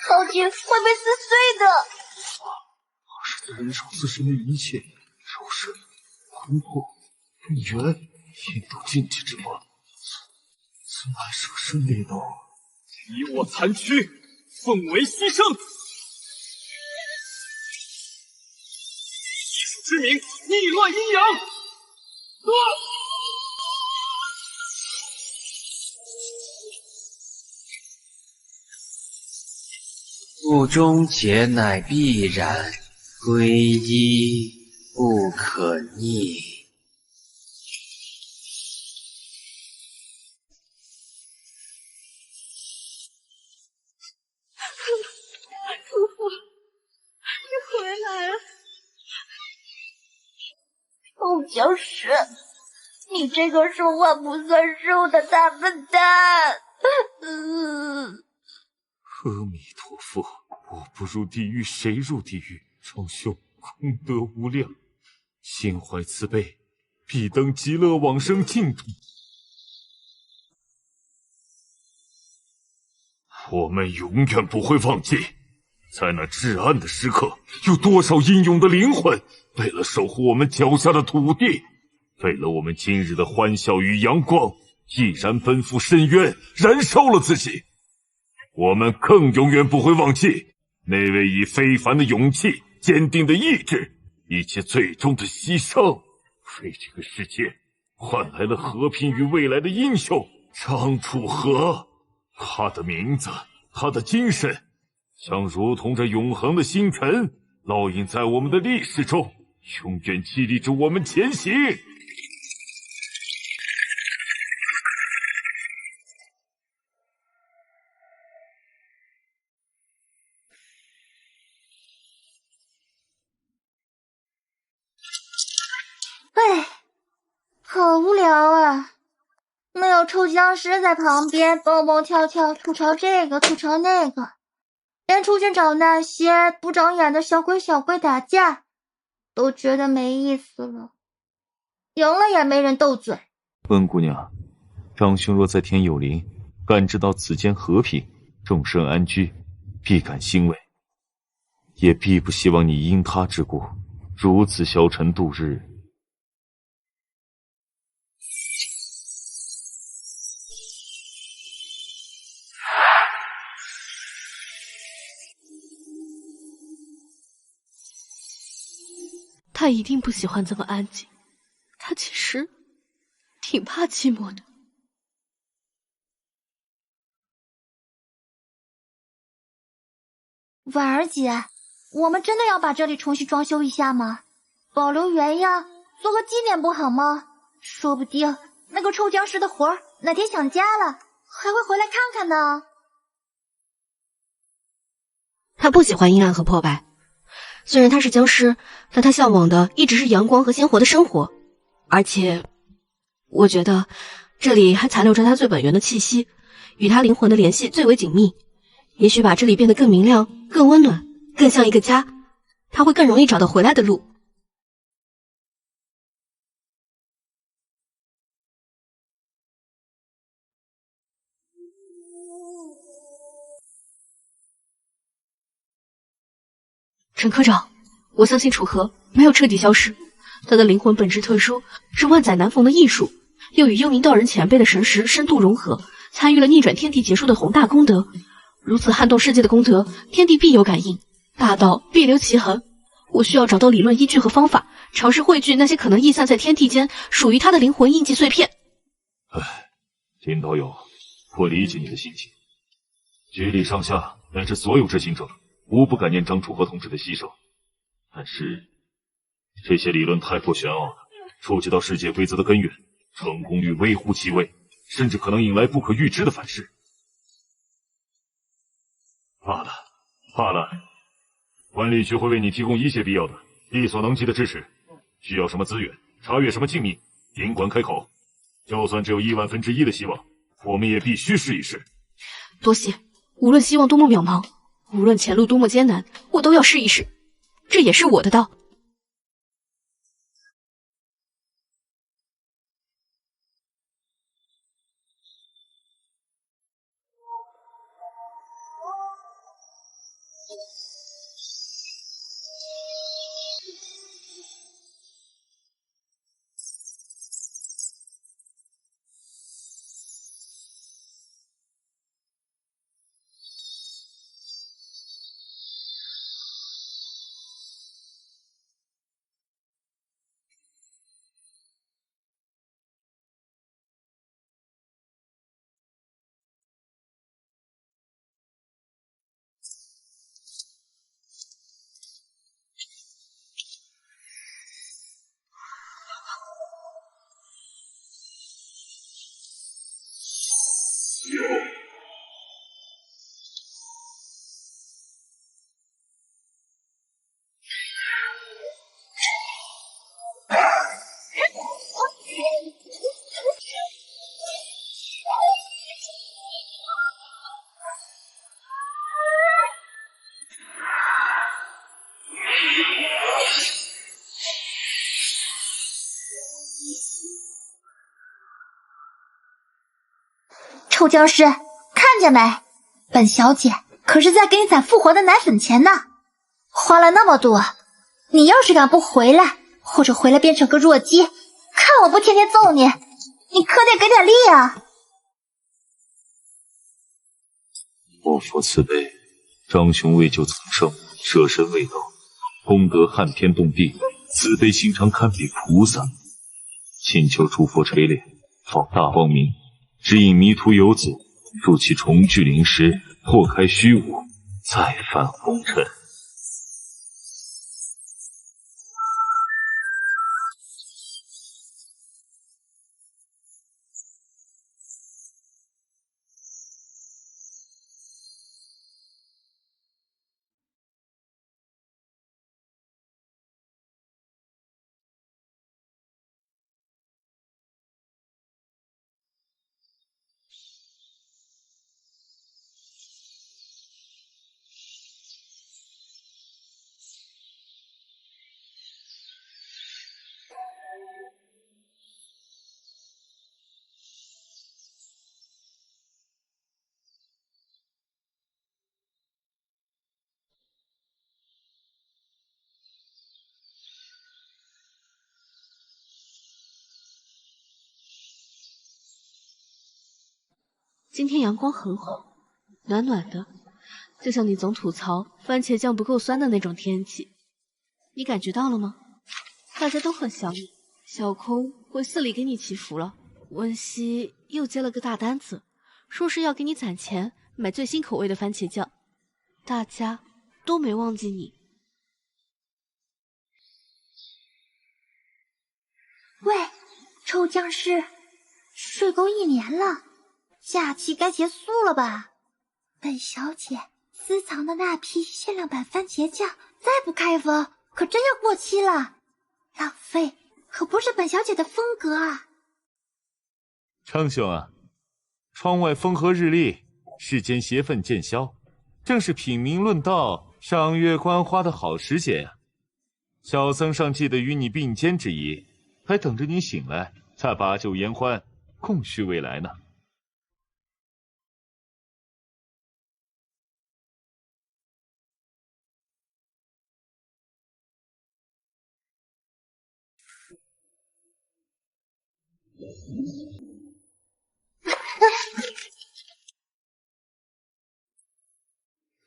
高阶会被撕碎的。我是在燃烧自身的一切，肉身、魂魄、本源，引导禁忌之光。此乃舍身力道，以我残躯，奉为牺牲。艺术之名，逆乱阴阳。不终结乃必然，皈依不可逆。楚河，你回来了！臭僵尸，你这个说话不算数的大笨蛋！阿弥陀佛，我不入地狱谁入地狱？双兄功德无量，心怀慈悲，必登极乐往生净土。我们永远不会忘记，在那至暗的时刻，有多少英勇的灵魂，为了守护我们脚下的土地，为了我们今日的欢笑与阳光，毅然奔赴深渊，燃烧了自己。我们更永远不会忘记那位以非凡的勇气、坚定的意志以及最终的牺牲，为这个世界换来了和平与未来的英雄张楚河。他的名字，他的精神，将如同这永恒的星辰，烙印在我们的历史中，永远激励着我们前行。哎，好无聊啊！没有臭僵尸在旁边蹦蹦跳跳，吐槽这个吐槽那个，连出去找那些不长眼的小鬼小怪打架，都觉得没意思了。赢了也没人斗嘴。温姑娘，张兄若在天有灵，感知到此间和平，众生安居，必感欣慰，也必不希望你因他之故如此消沉度日。他一定不喜欢这么安静，他其实挺怕寂寞的。婉儿姐，我们真的要把这里重新装修一下吗？保留原样，做个纪念不好吗？说不定那个臭僵尸的活儿哪天想家了，还会回来看看呢。他不喜欢阴暗和破败。虽然他是僵尸，但他向往的一直是阳光和鲜活的生活。而且，我觉得这里还残留着他最本源的气息，与他灵魂的联系最为紧密。也许把这里变得更明亮、更温暖、更像一个家，他会更容易找到回来的路。陈科长，我相信楚河没有彻底消失，他的灵魂本质特殊，是万载难逢的艺术，又与幽冥道人前辈的神识深度融合，参与了逆转天地劫数的宏大功德。如此撼动世界的功德，天地必有感应，大道必留其痕。我需要找到理论依据和方法，尝试汇聚那些可能逸散在天地间属于他的灵魂印记碎片。林道友，我理解你的心情。局里上下乃至所有知情者，无不感念张楚河同志的牺牲。但是这些理论太过玄奥了，触及到世界规则的根源，成功率微乎其微，甚至可能引来不可预知的反噬。罢了，管理局会为你提供一切必要的、力所能及的支持。需要什么资源，查阅什么机密，尽管开口。就算只有1万分之一的希望，我们也必须试一试。多谢，无论希望多么渺茫，无论前路多么艰难，我都要试一试，这也是我的道。臭僵尸，看见没？本小姐可是在给你攒复活的奶粉钱呢，花了那么多，你要是敢不回来，或者回来变成个弱鸡，看我不天天揍你，你可得给点力啊！莫佛慈悲，张兄为救苍生，舍身为道，功德撼天动地，慈悲心肠堪比菩萨，请求诸佛垂怜，放大光明，指引迷途游子，助其重聚灵石，破开虚无，再返红尘。今天阳光很好，暖暖的，就像你总吐槽番茄酱不够酸的那种天气。你感觉到了吗？大家都很想你。小空回寺里给你祈福了，温熙又接了个大单子，说是要给你攒钱买最新口味的番茄酱。大家都没忘记你。喂，臭僵尸，睡够1年了，假期该结束了吧？本小姐私藏的那批限量版番茄酱再不开封，可真要过期了，浪费可不是本小姐的风格啊！昌兄啊，窗外风和日丽，世间邪愤渐消，正是品茗论道、赏月观花的好时节呀。小僧上记得与你并肩之谊，还等着你醒来，再把酒言欢，共叙未来呢。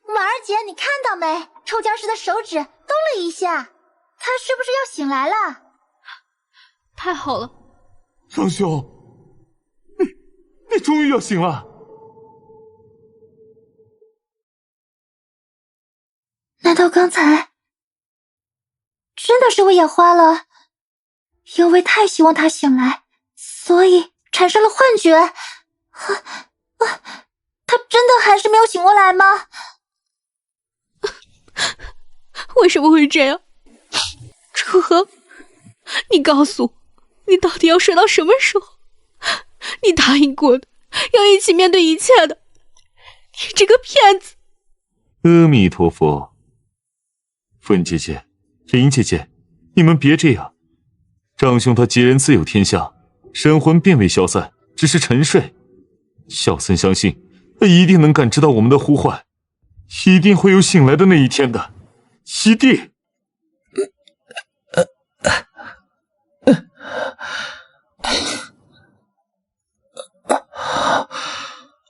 婉儿姐，你看到没？臭僵尸的手指动了一下，他是不是要醒来了？太好了，张兄，你终于要醒了。难道刚才真的是我眼花了。因为太希望他醒来，所以产生了幻觉。他真的还是没有醒过来吗？为什么会这样？楚河，你告诉我，你到底要睡到什么时候？你答应过的，要一起面对一切的，你这个骗子！阿弥陀佛，凤姐姐、林姐姐，你们别这样。长兄他既然自有天下，神魂并未消散，只是沉睡。小僧相信，他一定能感知到我们的呼唤，一定会有醒来的那一天的，一定。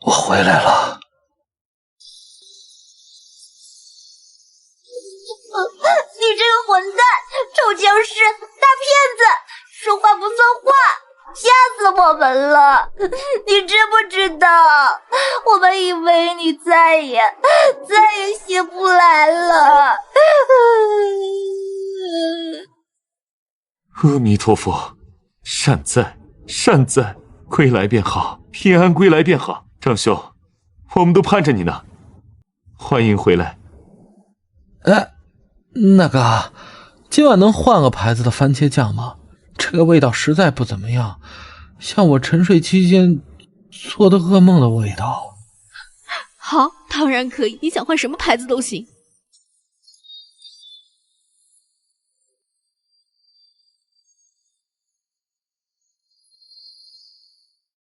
我回来了。你这个混蛋，臭僵尸，大骗子，说话不算话，吓死我们了！你知不知道？我们以为你再也醒不来了。阿弥陀佛，善哉善哉，归来便好，平安归来便好。长兄，我们都盼着你呢，欢迎回来。那个，今晚能换个牌子的番茄酱吗？这个味道实在不怎么样，像我沉睡期间做的噩梦的味道。好，当然可以，你想换什么牌子都行。